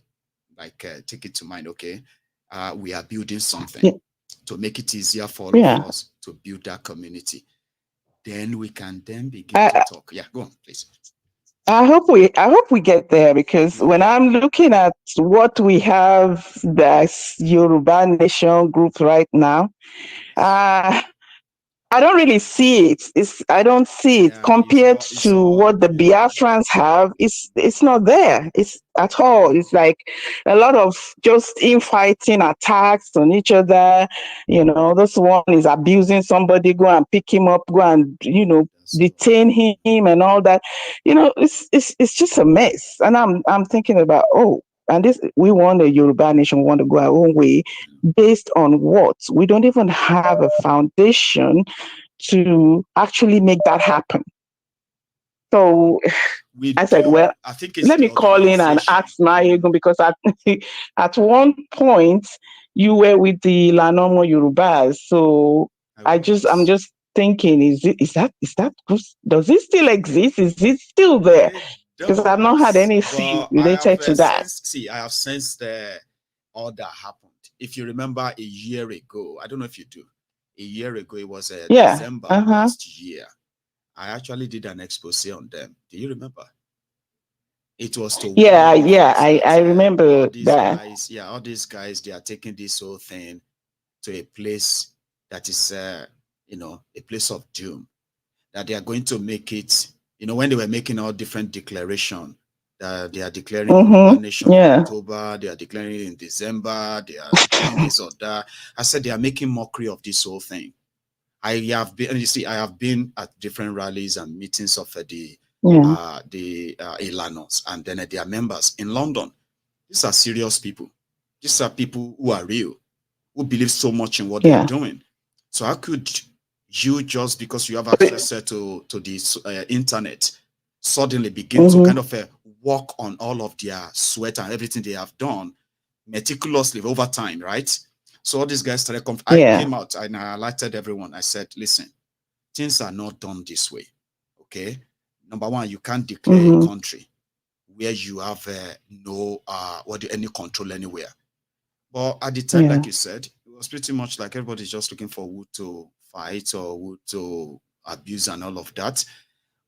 take it to mind, okay? We are building something to make it easier for all of us to build that community. Then we can then begin to talk. Yeah, go on, please. I hope we get there, because when I'm looking at what we have, this Yoruba Nation group right now, I don't really see it. I don't see it compared to what the Biafrans have. It's not there. It's at all. It's like a lot of just infighting, attacks on each other. You know, this one is abusing somebody, go and pick him up, go and, you know, detain him and all that. You know, it's just a mess. And I'm thinking about, and this, we want a Yoruba nation, we want to go our own way, based on what? We don't even have a foundation to actually make that happen. So I said, well, let me call in and ask Maiyegun, because at one point you were with the Lanomo Yorubas. So I'm just thinking, is that does it still exist? Is it still there? Because I've not had anything related to that. I have sensed all that happened. If you remember a year ago, I don't know if you do. A year ago, it was December last year. I actually did an expose on them. Do you remember? It was to I remember that. Guys, all these guys, they are taking this whole thing to a place that is, you know, a place of doom. That they are going to make it. You know, when they were making all different declarations, they are declaring nation in October, they are declaring it in December, they are doing this or that. I said they are making mockery of this whole thing. I have been, and you see, I have been at different rallies and meetings of the Ilanos and then their members in London. These are serious people. These are people who are real, who believe so much in what they are doing. So how could you, just because you have access to the internet, suddenly begin to kind of work on all of their sweat and everything they have done meticulously over time, right? So all these guys started I came out and I alerted everyone. I said, listen, things are not done this way, okay? Number one, you can't declare a country where you have any control anywhere. But at the time, like you said, it was pretty much like everybody's just looking for who to fight or who to abuse and all of that.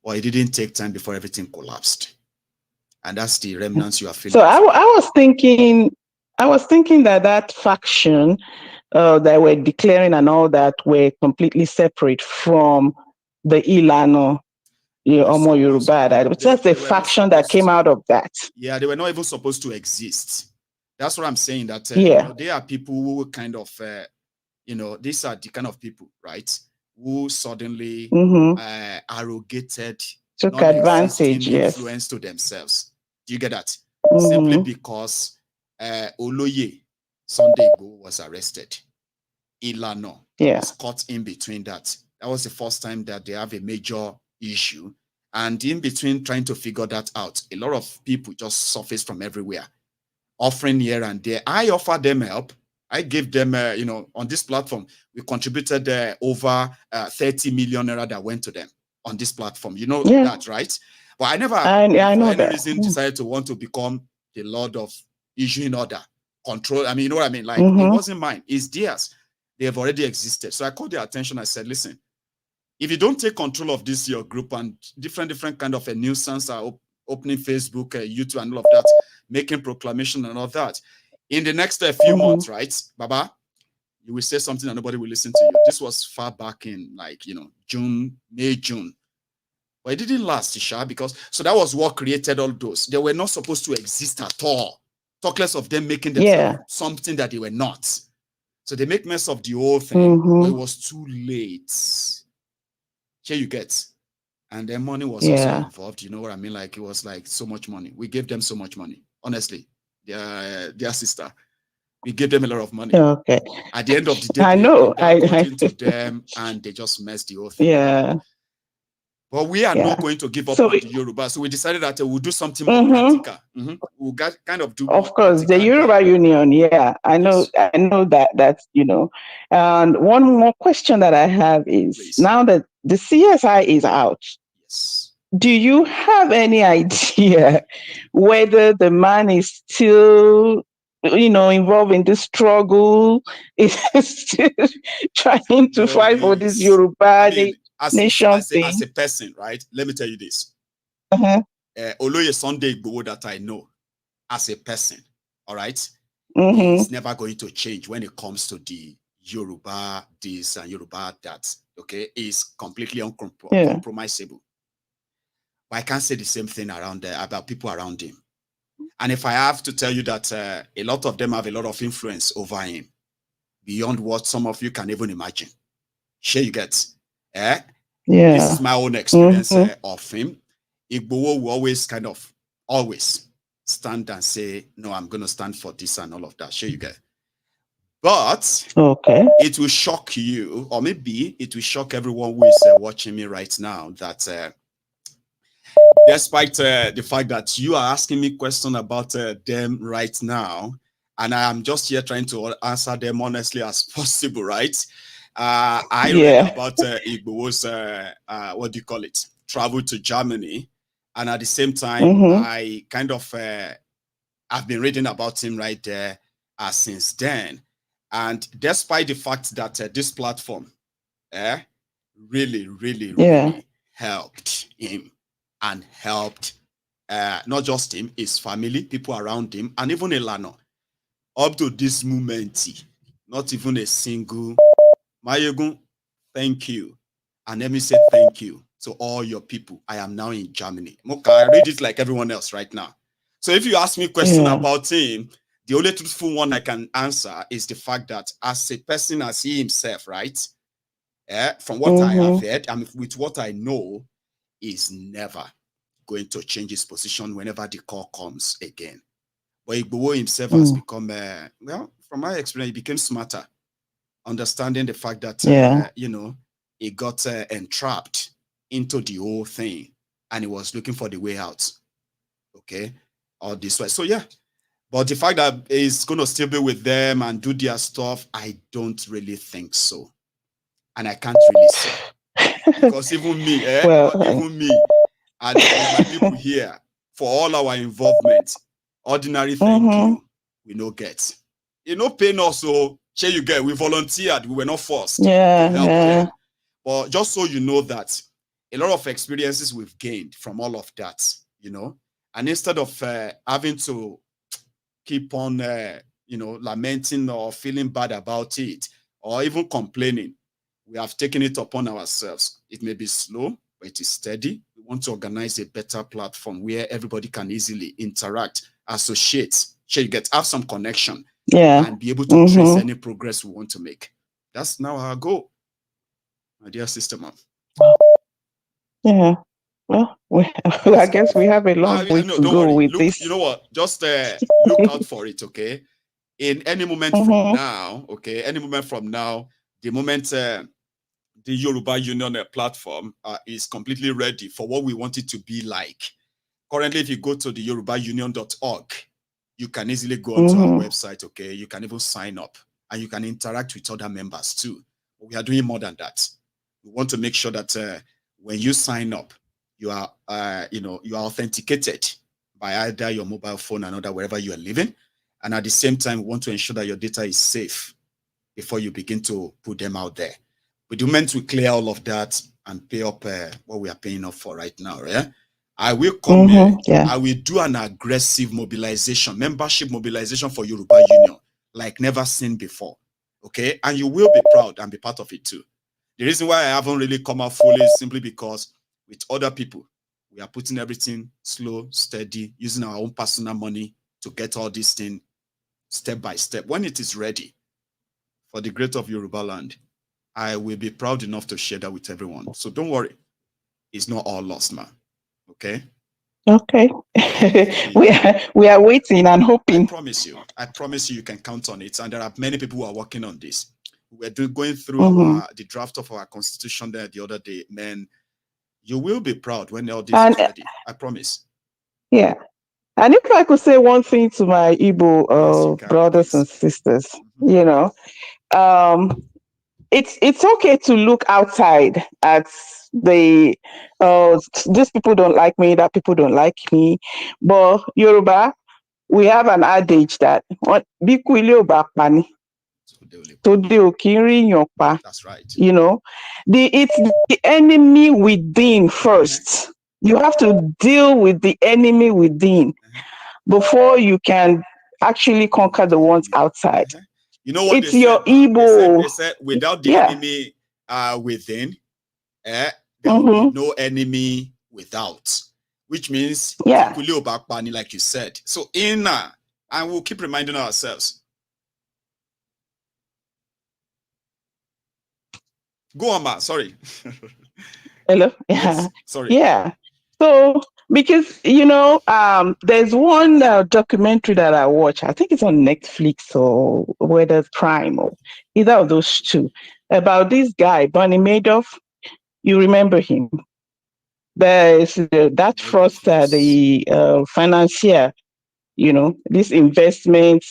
But it didn't take time before everything collapsed. And that's the remnants you are feeling. So I was thinking that faction that were declaring and all that were completely separate from the Ilano Omo Yoruba. That was just a faction that came out of that. Yeah, they were not even supposed to exist. That's what I'm saying. That you know, they are people who kind of, you know, these are the kind of people, right, who suddenly arrogated, took advantage, influence to themselves. Do you get that? Simply because Oloye Sunday Igbo was arrested. Ilano was caught in between that. That was the first time that they have a major issue. And in between trying to figure that out, a lot of people just surfaced from everywhere, offering here and there. I offered them help. I gave them, on this platform, we contributed over 30 million naira that went to them on this platform. You know that, right? But I never, I for know any that. reason, decided to want to become the Lord of issuing order, control. I mean, you know what I mean? Like, it wasn't mine. It's theirs. They have already existed. So I called their attention. I said, listen, if you don't take control of this, your group, and different kind of a nuisance are opening Facebook, YouTube, and all of that, making proclamation and all that, in the next few months, right, Baba, you will say something and nobody will listen to you. This was far back in, like, June, May, June. But it didn't last, Isha, because so that was what created all those. They were not supposed to exist at all. Talk less of them making themselves something that they were not. So they make mess of the whole thing. But it was too late. Here you get. And their money was also involved. You know what I mean? Like, it was like so much money. We gave them so much money. Honestly, their sister. We gave them a lot of money. Okay. At the end of the day, I know. I got into them and they just messed the whole thing. Yeah. But we are not going to give up on the Yoruba. So we decided that we'll do something more practical. We'll kind of do. Of course, the Yoruba Union. Yeah, I know. Yes. I know that's, And one more question that I have is, now that the CSI is out, do you have any idea whether the man is still, involved in this struggle, is still trying to fight for this Yoruba nation thing? As a person, right? Let me tell you this. Oloye Sunday Igbo that I know, as a person, all right, he's never going to change when it comes to the Yoruba this and Yoruba that. Okay, is completely uncompromisable. But I can't say the same thing around there about people around him. And if I have to tell you that a lot of them have a lot of influence over him, beyond what some of you can even imagine. Sure, you get. This is my own experience of him. Igbo will always stand and say, no, I'm going to stand for this and all of that. Sure, you get. But it will shock you, or maybe it will shock everyone who is watching me right now, that despite the fact that you are asking me questions about them right now, and I am just here trying to answer them honestly as possible, right? I read about Igbo's, what do you call it, travel to Germany. And at the same time, I kind of, I've been reading about him right there since then. And despite the fact that this platform really helped him and helped not just him, his family, people around him, and even Elano, up to this moment, not even a single Maiyegun, thank you. And let me say thank you to all your people. I am now in Germany. I read it like everyone else right now. So if you ask me a question about him, the only truthful one I can answer is the fact that as a person, as he himself, right? From what I have heard, and with what I know, is never going to change his position whenever the call comes again. But Igbo himself has become, well, from my experience, he became smarter, understanding the fact that, he got entrapped into the whole thing and he was looking for the way out. Okay? All this way. So, yeah. But the fact that he's going to still be with them and do their stuff, I don't really think so. And I can't really say. Because even me, even me, and my people here, for all our involvement, ordinary thank you, we no get. You know, pain also, share you get, we volunteered, we were not forced to help them. But just so you know that a lot of experiences we've gained from all of that, and instead of having to keep on, lamenting or feeling bad about it, or even complaining, we have taken it upon ourselves. It may be slow, but it is steady. We want to organize a better platform where everybody can easily interact, associate, have some connection, and be able to trace any progress we want to make. That's now our goal, my dear sister, ma'am. Yeah. Well, I guess we have a long way to go with this. You know what? Just look out for it, okay? In any moment from now, okay? Any moment from now, the moment the Yoruba Union platform is completely ready for what we want it to be like. Currently, if you go to the yorubaunion.org, you can easily go onto our website, okay? You can even sign up. and you can interact with other members too. But we are doing more than that. We want to make sure that when you sign up, you are, you are authenticated by either your mobile phone or another, wherever you are living. And at the same time, we want to ensure that your data is safe before you begin to put them out there. We do meant to clear all of that and pay up what we are paying up for right now. Yeah? I will come here. Yeah. I will do an aggressive mobilization, membership mobilization for Yoruba Union, like never seen before. Okay? And you will be proud and be part of it too. The reason why I haven't really come out fully is simply because with other people, we are putting everything slow, steady, using our own personal money to get all these things step by step. When it is ready for the great of Yoruba land, I will be proud enough to share that with everyone. So don't worry. It's not all lost, man. Okay? Okay. we are waiting and hoping. I promise you can count on it. And there are many people who are working on this. We're going through the draft of our constitution there the other day. Man, you will be proud when all this is ready. I promise. Yeah. And if I could say one thing to my Igbo brothers and sisters, it's okay to look outside at the these people don't like me, that people don't like me. But Yoruba, we have an adage that that's right. It's the enemy within first. You have to deal with the enemy within before you can actually conquer the ones outside. You know what it's your Igbo. They said without the enemy within, there will be no enemy without, which means like you said. So inner, and we'll keep reminding ourselves. Go on, ma. Sorry. Hello. Yes. Sorry. Yeah. So because there's one documentary that I watch. I think it's on Netflix or whether Prime or either of those two, about this guy Bernie Madoff. You remember him? There's that fraudster, the financier. This investment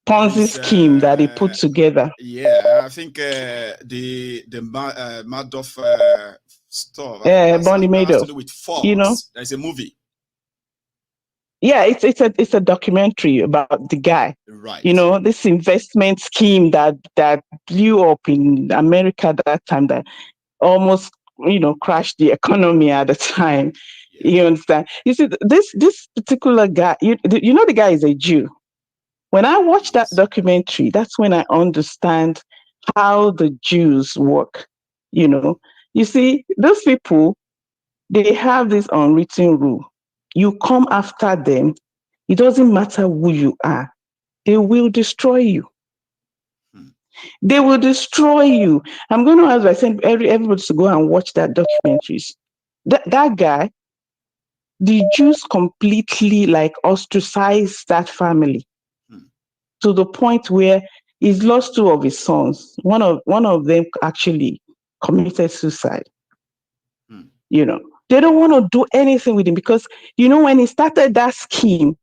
Ponzi scheme that he put together. Yeah, I think the Madoff stuff. Bernie Madoff. To do with Fox. There's a movie. Yeah, it's a documentary about the guy. Right. This investment scheme that blew up in America at that time, that almost crashed the economy at the time. Yeah. You understand? You see, this particular guy, the guy is a Jew. When I watch that documentary, that's when I understand how the Jews work. You see, those people, they have this unwritten rule. You come after them, it doesn't matter who you are. They will destroy you. They will destroy you. I'm going to ask, I send everybody to go and watch that documentaries. That guy, the Jews completely ostracized that family to the point where he's lost two of his sons. One of them actually committed suicide. They don't want to do anything with him because, when he started that scheme,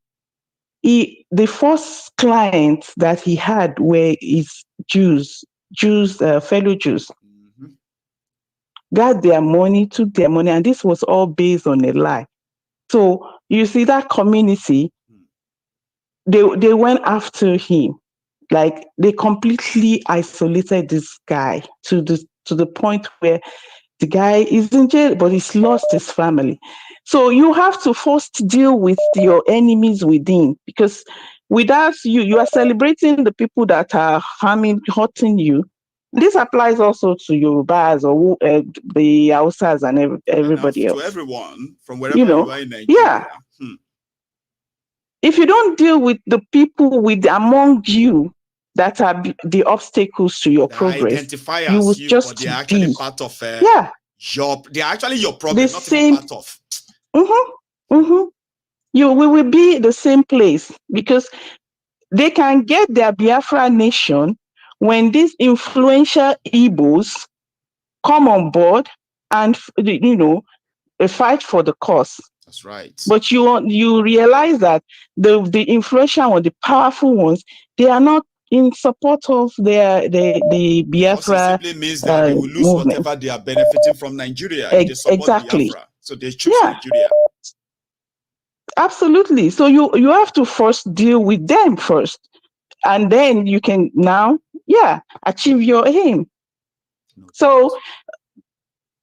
the first clients that he had were his fellow Jews. Got their money, took their money, and this was all based on a lie. So you see that community, they went after him. They completely isolated this guy to the point where the guy is in jail, but he's lost his family. So you have to first deal with your enemies within, because without you are celebrating the people that are hurting you. This applies also to Yorubas or the Hausas and everybody else. To everyone from wherever you are in Nigeria. Yeah. If you don't deal with the people among you that are the obstacles to your progress, identify you will just but they're actually part of they're actually your problem, not even part of. We will be the same place, because they can get their Biafra nation when these influential Igbos come on board and fight for the cause. That's right. But you realize that the influential or the powerful ones, they are not in support of the Because it Biafra simply means that they will lose movement. whatever they are benefiting from Nigeria if they support Exactly. Biafra. So they choose Yeah. Nigeria. Absolutely. So you have to first deal with them first, and then you can now, achieve your aim. So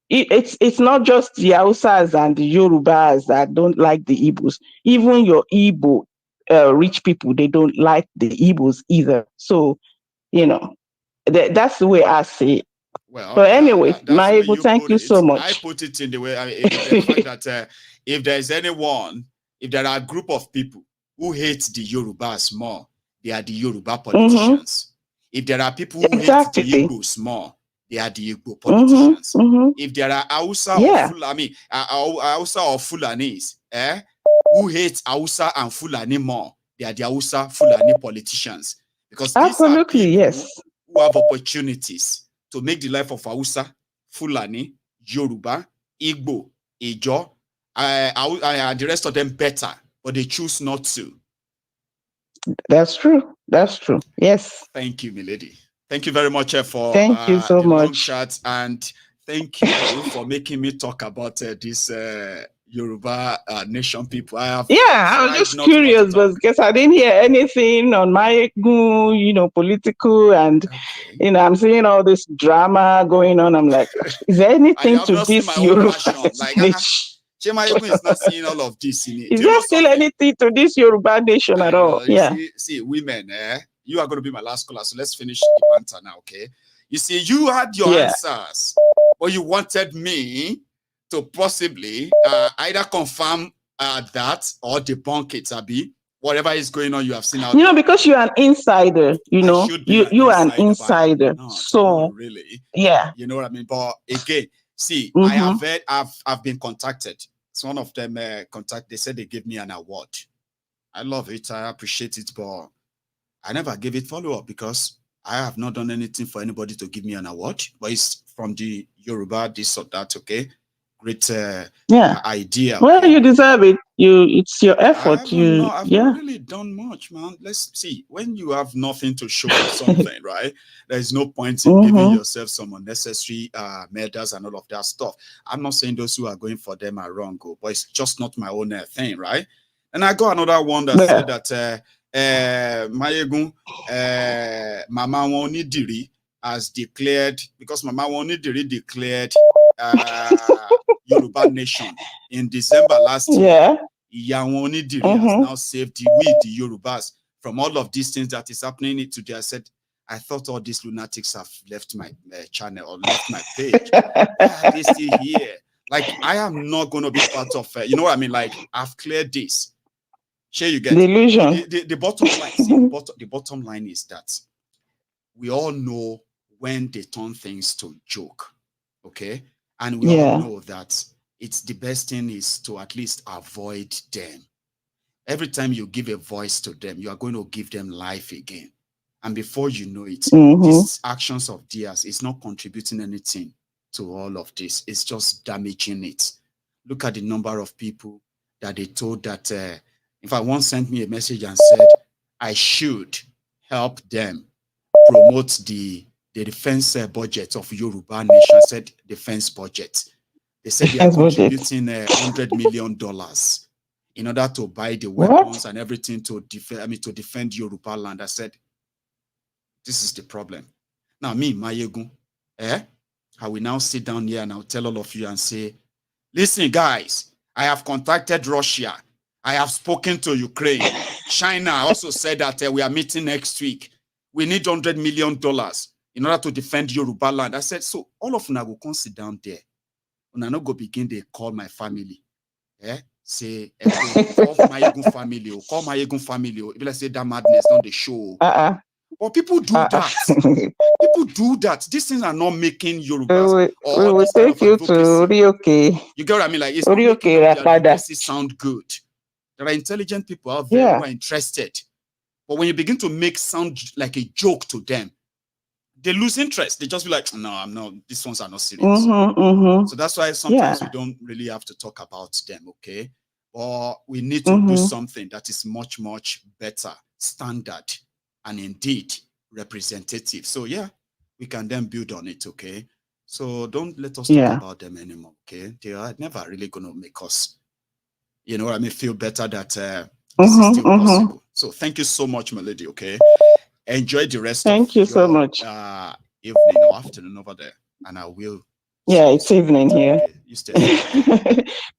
it's not just the Hausas and the Yorubas that don't like the Igbos. Even your Igbo rich people, they don't like the Igbos either. So, that's the way I see it. Well, But anyway, that's the way Maiyegun, you thank put you it. so much. I put it in the way, the fact that if there's anyone, if there are a group of people who hate the Yorubas more, they are the Yoruba politicians. If there are people who hate the Igbos more, they are the Igbo politicians. If there are Hausa or Fulani, Hausa or Fulanis, who hate Hausa and Fulani more, they are the Hausa Fulani politicians. Because these are people who have opportunities to make the life of Hausa, Fulani, Yoruba, Igbo, Ijo, and the rest of them better, but they choose not to. That's true. That's true. Yes. Thank you, milady. Thank you very much for thank you so the much. long chat, and thank you for making me talk about this Yoruba nation people. I was just curious because I didn't hear anything on Maiyegun, political, and I'm seeing all this drama going on. I'm like, is there anything to this Yoruba nation? Maiyegun is not seeing all of this in it. Is there still anything to this Yoruba nation at all? See, women, you are going to be my last caller, so let's finish the banter now, okay? You see, you had your answers, but you wanted me to possibly either confirm that or debunk it, Abi. Whatever is going on, you have seen out there. Because you're an insider, you are an insider. So really, you know what I mean. But again, see, I've been contacted. So one of them they said they gave me an award. I love it. I appreciate it, but I never gave it follow-up because I have not done anything for anybody to give me an award. But it's from the Yoruba, this or that, okay? Great idea. Well, you deserve it. It's your effort. I've not really done much, man. Let's see. When you have nothing to show for something, right? There's no point in giving yourself some unnecessary medals and all of that stuff. I'm not saying those who are going for them are wrong, but it's just not my own thing, right? And I got another one that said that Maiyegun, Mama Wonidiri has declared, because Mama Wonidiri declared Yoruba nation in December last year. Iya Wonidiri has now saved the Yorubas from all of these things that is happening today. I said, I thought all these lunatics have left my channel or left my page. They still here. Like, I am not going to be part of you know what I mean? Like, I've cleared this. Sure, you get delusion. The bottom line. See, the bottom line is that we all know when they turn things to joke, okay? And we all know that it's the best thing is to at least avoid them. Every time you give a voice to them, you are going to give them life again. And before you know it, these actions of theirs is not contributing anything to all of this. It's just damaging it. Look at the number of people that they told that if I once sent me a message and said I should help them promote the defense budget of Yoruba nation, said defense budget. They said they are contributing $100 million in order to buy the weapons and everything to defend Yoruba land. I said, this is the problem. Now me, Maiyegun, I will now sit down here and I'll tell all of you and say, listen, guys, I have contacted Russia. I have spoken to Ukraine. China also said that we are meeting next week. We need $100 million in order to defend Yoruba land. I said, so all of them will come sit down there. And I not go begin, they call my family. Say, call Maiyegun family, or call Maiyegun family. If I say that madness, not the show. But people do that. People do that. These things are not making Yorubas. We will take you to Orioke. You get what I mean? Like, it's not making their advocacy sound good. There are intelligent people out there who are interested. But when you begin to make sound like a joke to them, they lose interest. They just be like, no, I'm not, these ones are not serious. So that's why sometimes we don't really have to talk about them, okay? Or we need to do something that is much, much better, standard. And indeed, representative. So yeah, we can then build on it, okay? So don't let us talk Yeah. about them anymore, okay? They are never really going to make us, you know what I mean, feel better that this is still possible. So thank you so much, my lady, okay? Enjoy the rest Thank of you so your much. evening or afternoon over there, and I will. Yeah, it's evening here. Okay, you stay.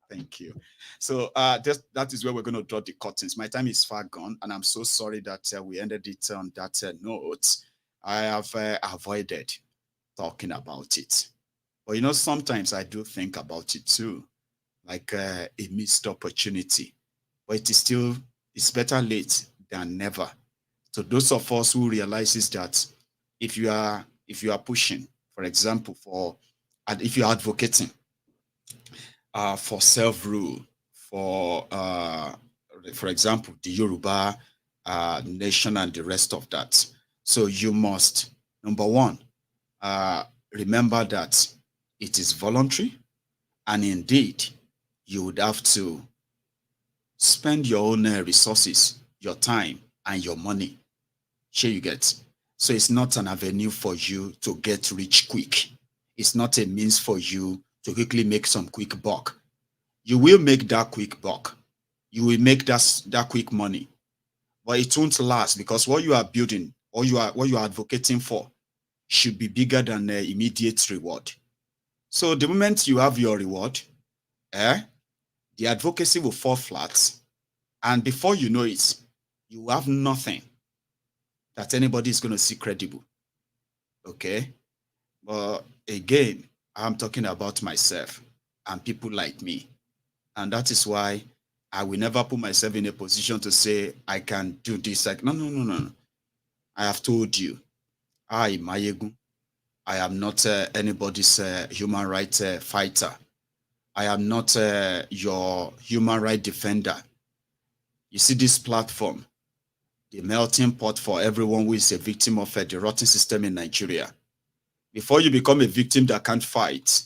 Thank you. So that is where we're going to draw the curtains. My time is far gone, and I'm so sorry that we ended it on that note. I have avoided talking about it. But you know, sometimes I do think about it too, like a missed opportunity. But it is still, it's better late than never. So those of us who realizes that if you are pushing, for example, if you're advocating for self-rule, for example, the Yoruba nation and the rest of that. So you must, number one, remember that it is voluntary, and indeed, you would have to spend your own resources, your time, and your money. Sure, you get. So it's not an avenue for you to get rich quick. It's not a means for you to quickly make some quick buck. You will make that quick buck. You will make that quick money, but it won't last, because what you are building or what you are advocating for should be bigger than the immediate reward. So the moment you have your reward, the advocacy will fall flat, and before you know it, you have nothing that anybody is going to see credible. Okay, but again, I'm talking about myself and people like me. And that is why I will never put myself in a position to say I can do this. Like, no. I have told you, I, Maiyegun, I am not anybody's human rights fighter. I am not your human rights defender. You see this platform, the melting pot for everyone who is a victim of the rotten system in Nigeria. Before you become a victim that can't fight,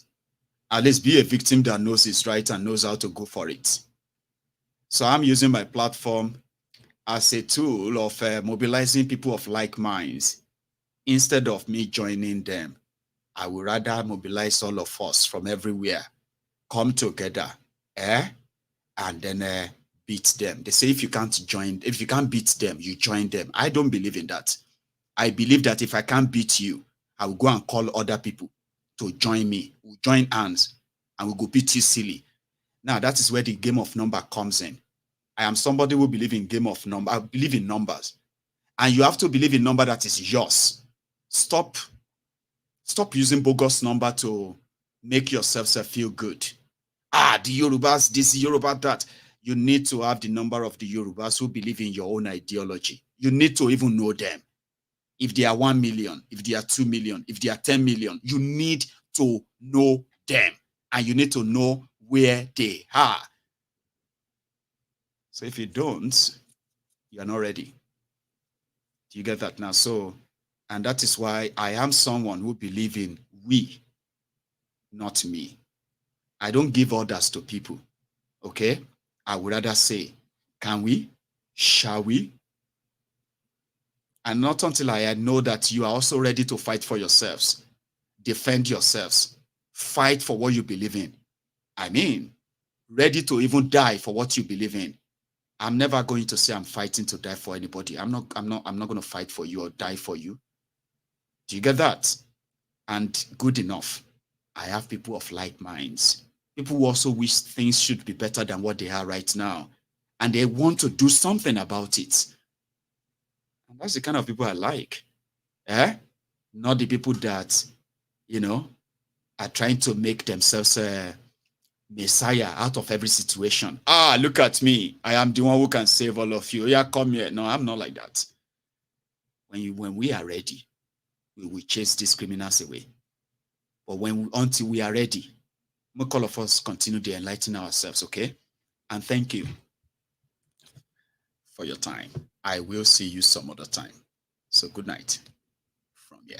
at least be a victim that knows it's right and knows how to go for it. So I'm using my platform as a tool of mobilizing people of like minds. Instead of me joining them, I would rather mobilize all of us from everywhere, come together, and then beat them. They say if you can't beat them, you join them. I don't believe in that. I believe that if I can't beat you, I will go and call other people to join me. We'll join hands and we'll go beat you silly. Now that is where the game of number comes in. I am somebody who believes in game of number. I believe in numbers. And you have to believe in number that is yours. Stop using bogus number to make yourself feel good. The Yorubas, this, Yoruba, that. You need to have the number of the Yorubas who believe in your own ideology. You need to even know them. If they are 1 million, if they are 2 million, if they are 10 million, you need to know them. And you need to know where they are. So if you don't, you are not ready. Do you get that now? So, and that is why I am someone who believes in we, not me. I don't give orders to people, okay? I would rather say, can we? Shall we? And not until I know that you are also ready to fight for yourselves, defend yourselves, fight for what you believe in. I mean, ready to even die for what you believe in. I'm never going to say I'm fighting to die for anybody. I'm not going to fight for you or die for you. Do you get that? And good enough, I have people of like minds. People who also wish things should be better than what they are right now. And they want to do something about it. And that's the kind of people I like. Not the people that, are trying to make themselves a messiah out of every situation. Look at me. I am the one who can save all of you. Yeah, come here. No, I'm not like that. When we are ready, we will chase these criminals away. But until we are ready, all of us continue to enlighten ourselves, okay? And thank you for your time. I will see you some other time. So good night from here.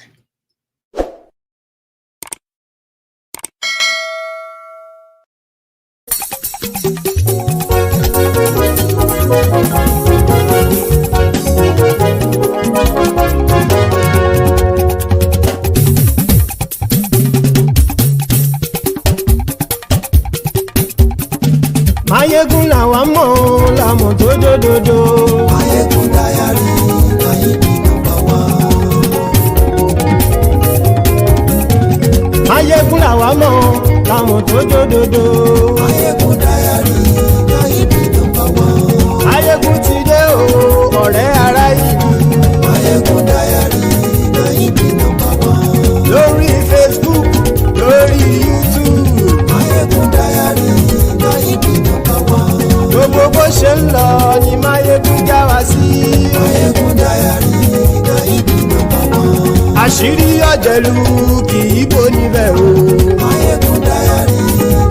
mọ̀ làmọ̀ tó dòdòdò. Maiyegun diary, Nayibi number one. Maiyegun làwa mọ̀ làmọ̀ tó dòdòdò. Maiyegun diary, Nayibi number one. Maiyegun ti dé o ọ̀rẹ́ ara yìí. Maiyegun diary, Nayibi number one. Lórí Facebook, lórí YouTube. Maiyegun diary, Nayibi number one. Gbogbo bó ṣe ń lọ ni Maiyegun já wa sí. Maiyegun diary, Nayibi number one. Àṣírí ọ̀jẹ̀lú kì í bò níbẹ̀ o. Maiyegun diary,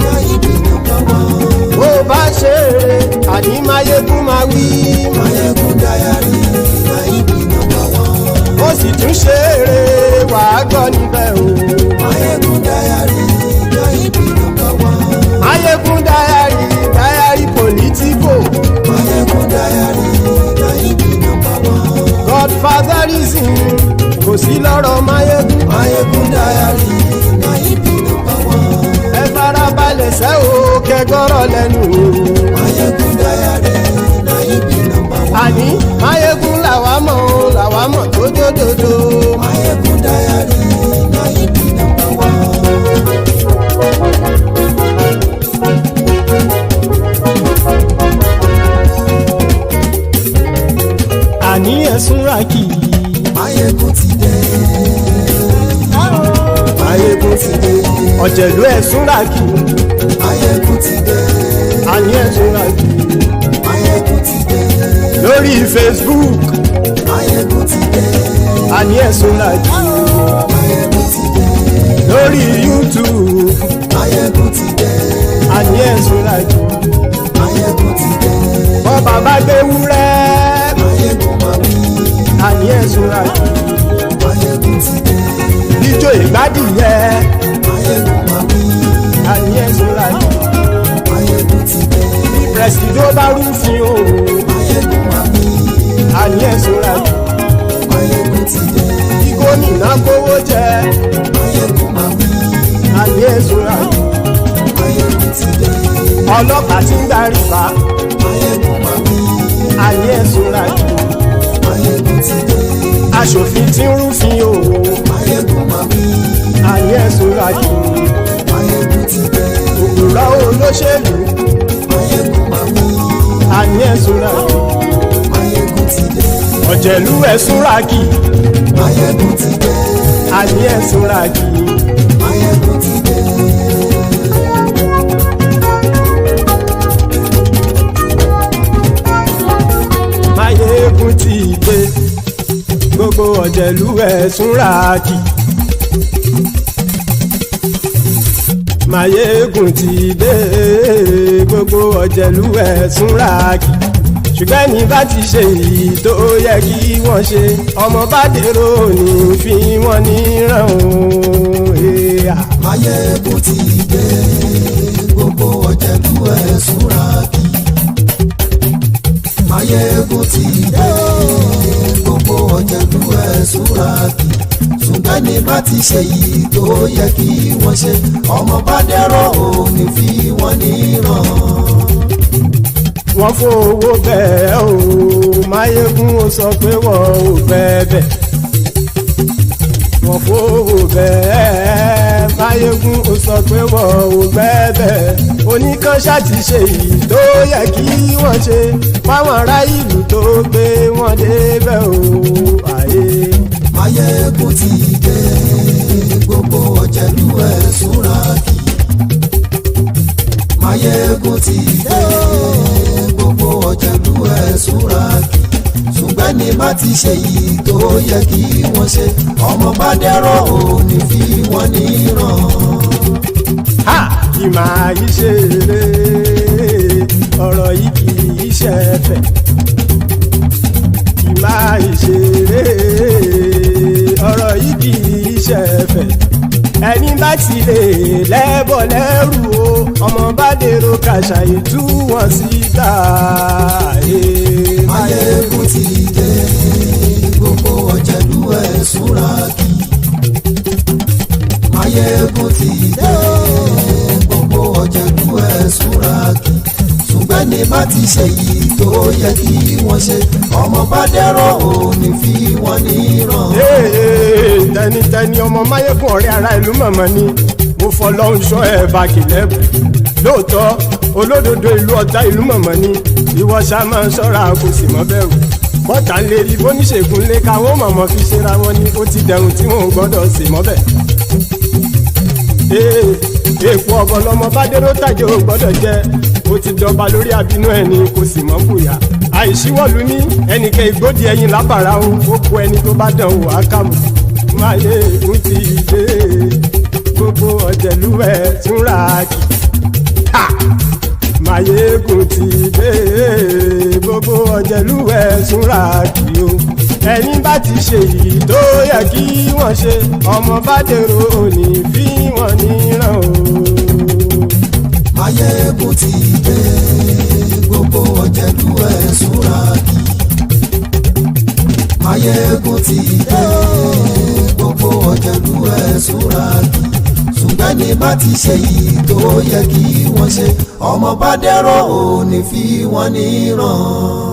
Nayibi number one. Bó bá ṣe eré àní Maiyegun máa wí. Maiyegun diary, Nayibi number one. Ó sì tún ṣe eré wàá gbọ́ níbẹ̀ o. Maiyegun diary, Nayibi number one. Maiyegun diary, diary politico. Maiyegun diary, Nayibi number one. Godfatherism kò sí lọ́rọ̀ Maiyegun. Maiyegun diary, Nayibi number one. Ẹ farabalẹ̀ sẹ́ o kẹgọ́rọ̀ lẹ́nu o. Maiyegun diary, Nayibi number one. Àní Maiyegun làwa mọ̀ tó dòdòdò. Maiyegun diary, Nayibi number one. Àní ẹ̀sùn ràkì. Maiyegun ti dé. Maiyegun ti dé. Ọ̀jẹ̀lú ẹ̀sùn ràkì. Maiyegun ti dé. Àní ẹ̀sùn ràkì. Maiyegun ti dé. Lórí Facebook. Maiyegun ti dé. Àní ẹ̀sùn ràkì. Maiyegun ti dé. Lórí YouTube. Maiyegun ti dé. Àní ẹ̀sùn ràkì. Maiyegun ti dé. Bọ́ bàbá gbé wúrẹ́. Maiyegun máa wí. Àní ẹ̀sùn ràkì. Maiyegun ti dé. Ijó ìgbádìyẹ. Maiyegun máa wí. Àní ẹ̀sùn ràkì. Maiyegun ti dé. Presido bá rúfin o. Maiyegun máa wí. Àní ẹ̀sùn ràkì. Maiyegun ti dé. Kí gómìnà kówó jẹ. Maiyegun máa wí. Àní ẹ̀sùn ràkì. Maiyegun ti dé. Ọlọ́pàá tí ń darí bá. Maiyegun máa wí. Àní ẹ̀sùn ràkì. Maiyegun ti dé. Aṣòfin tí ń rúfin o. Maiyegun máa wí. Àní ẹ̀sùn ràkì. Maiyegun ti dé. Òpùrọ́ olóṣèlú. Maiyegun máa wí. Àní ẹ̀sùn ràkì. Maiyegun ti dé. Ọ̀jẹ̀lú ẹ̀sùn ràkì. Maiyegun ti dé. Àní ẹ̀sùn ràkì. Maiyegun ti dé. Maiyegun ti dé. Gbogbo ọ̀jẹ̀lú ẹ̀sùn ràkì. Maiyegun ti dé. Gbogbo ọ̀jẹ̀lú ẹ̀sùn ràkì. Ṣùgbọ́n ní bá ti ṣe èyí tó yẹ kí wọ́n ṣe, ọmọ bá dèrò ní fi wọ́n níran o. Maiyegun ti dé. Gbogbo ọ̀jẹ̀lú ẹ̀sùn ràkì. Maiyegun ti dé. Gbogbo ọ̀jẹ̀lú ẹ̀sùn ràkì. Ṣùgbọ́n ní bá ti ṣe èyí tó yẹ kí wọ́n ṣe, ọmọ bá dèrò ní fi wọ́n níran. Wọ́n fowó bẹ́ẹ̀ o, Maiyegun ó sọ pé wọ́n ò fẹ́ bẹ̀. Wọ́n fowó bẹ́ẹ̀, Maiyegun ó sọ pé wọ́n ò fẹ́ bẹ̀. Oníkan ṣáàtì ṣe èyí tó yẹ kí wọ́n ṣe, fáwọn ará ìlú tó gbé wọn débẹ̀ o. Maiyegun ti dé. Gbogbo ọ̀jẹ̀lú ẹ̀sùn ràkì. Maiyegun ti dé. Gbogbo ọ̀jẹ̀lú ẹ̀sùn ràkì. Ṣùgbọ́n ní bá ti ṣe yìí tó yẹ kí wọ́n ṣe, ọmọ bá dẹ́rọ̀ ò ní fi wọ́n níran. Kì máa yí ṣe eré, ọ̀rọ̀ yìí kì í ṣe ẹ̀fẹ̀. Kì máa yí ṣe eré, ọ̀rọ̀ yìí kì í ṣe ẹ̀fẹ̀. Ẹni bá ti lè lẹ́bọ̀ lẹ́rù o, ọmọ bá dèrò kàṣàyè tú wọn síta. Maiyegun ti dé. Gbogbo ọ̀jẹ̀lú ẹ̀sùn ràkì. Maiyegun ti dé. Gbogbo ọ̀jẹ̀lú ẹ̀sùn ràkì. Ṣùgbọ́n ní bá ti ṣe yìí tó yẹ kí wọ́n ṣe ọmọ bá dẹ́rọ̀ ò ní fi wọ́n níran. tẹnitẹni ọmọ Máyégún ọ̀rẹ́ ara ìlú mọ̀mọ́ ni mo fọlọ́hún ṣọ́ ẹ̀ bá kìlẹ́bù lóòótọ́ olódodo ìlú ọ̀tá ìlú mọ̀mọ́ ni ìwọ ṣá máa ń ṣọ́ra kò sì mọ́ bẹ̀rù bọ́tà ń lè rí bóníṣègùn lé káwọn mọ̀mọ́ fi ṣera wọn ni ó ti dẹrùn tí wọn ò gbọ́dọ̀ sè mọ́bẹ̀. èèpo ọ̀bọ lọmọ bá dérò tàjẹ́ ò gbọ́dọ̀ jẹ́ ó ti jọba lórí abínú ẹni kò sì mọ́ fòyà àìsíwọ́lu ní ẹnìkẹ́ ìgbódì ẹyin lábàrá o ó kó ẹni tó bá dán wò á kàmù. Máyégún ti dé gbogbo ọ̀jẹ̀lúwẹ̀ túnra kì. Máyégún ti dé gbogbo ọ̀jẹ̀lúwẹ̀ túnra kì o. Ẹni bá ti ṣe èyí tó yẹ kí wọ́n ṣe ọmọ bá dèrò òní fi wọ́n níran o. Máyégún ti dé gbogbo ọ̀jẹ̀lúwẹ̀ túnra kì. Máyégún ti dé gbogbo ọ̀jẹ̀lúwẹ̀ túnra kì. Ṣùgbọ́n ní bá ti ṣe yìí tó yẹ kí wọ́n ṣe ọmọ bá dẹ́rọ̀ ò ní fi wọ́n níran.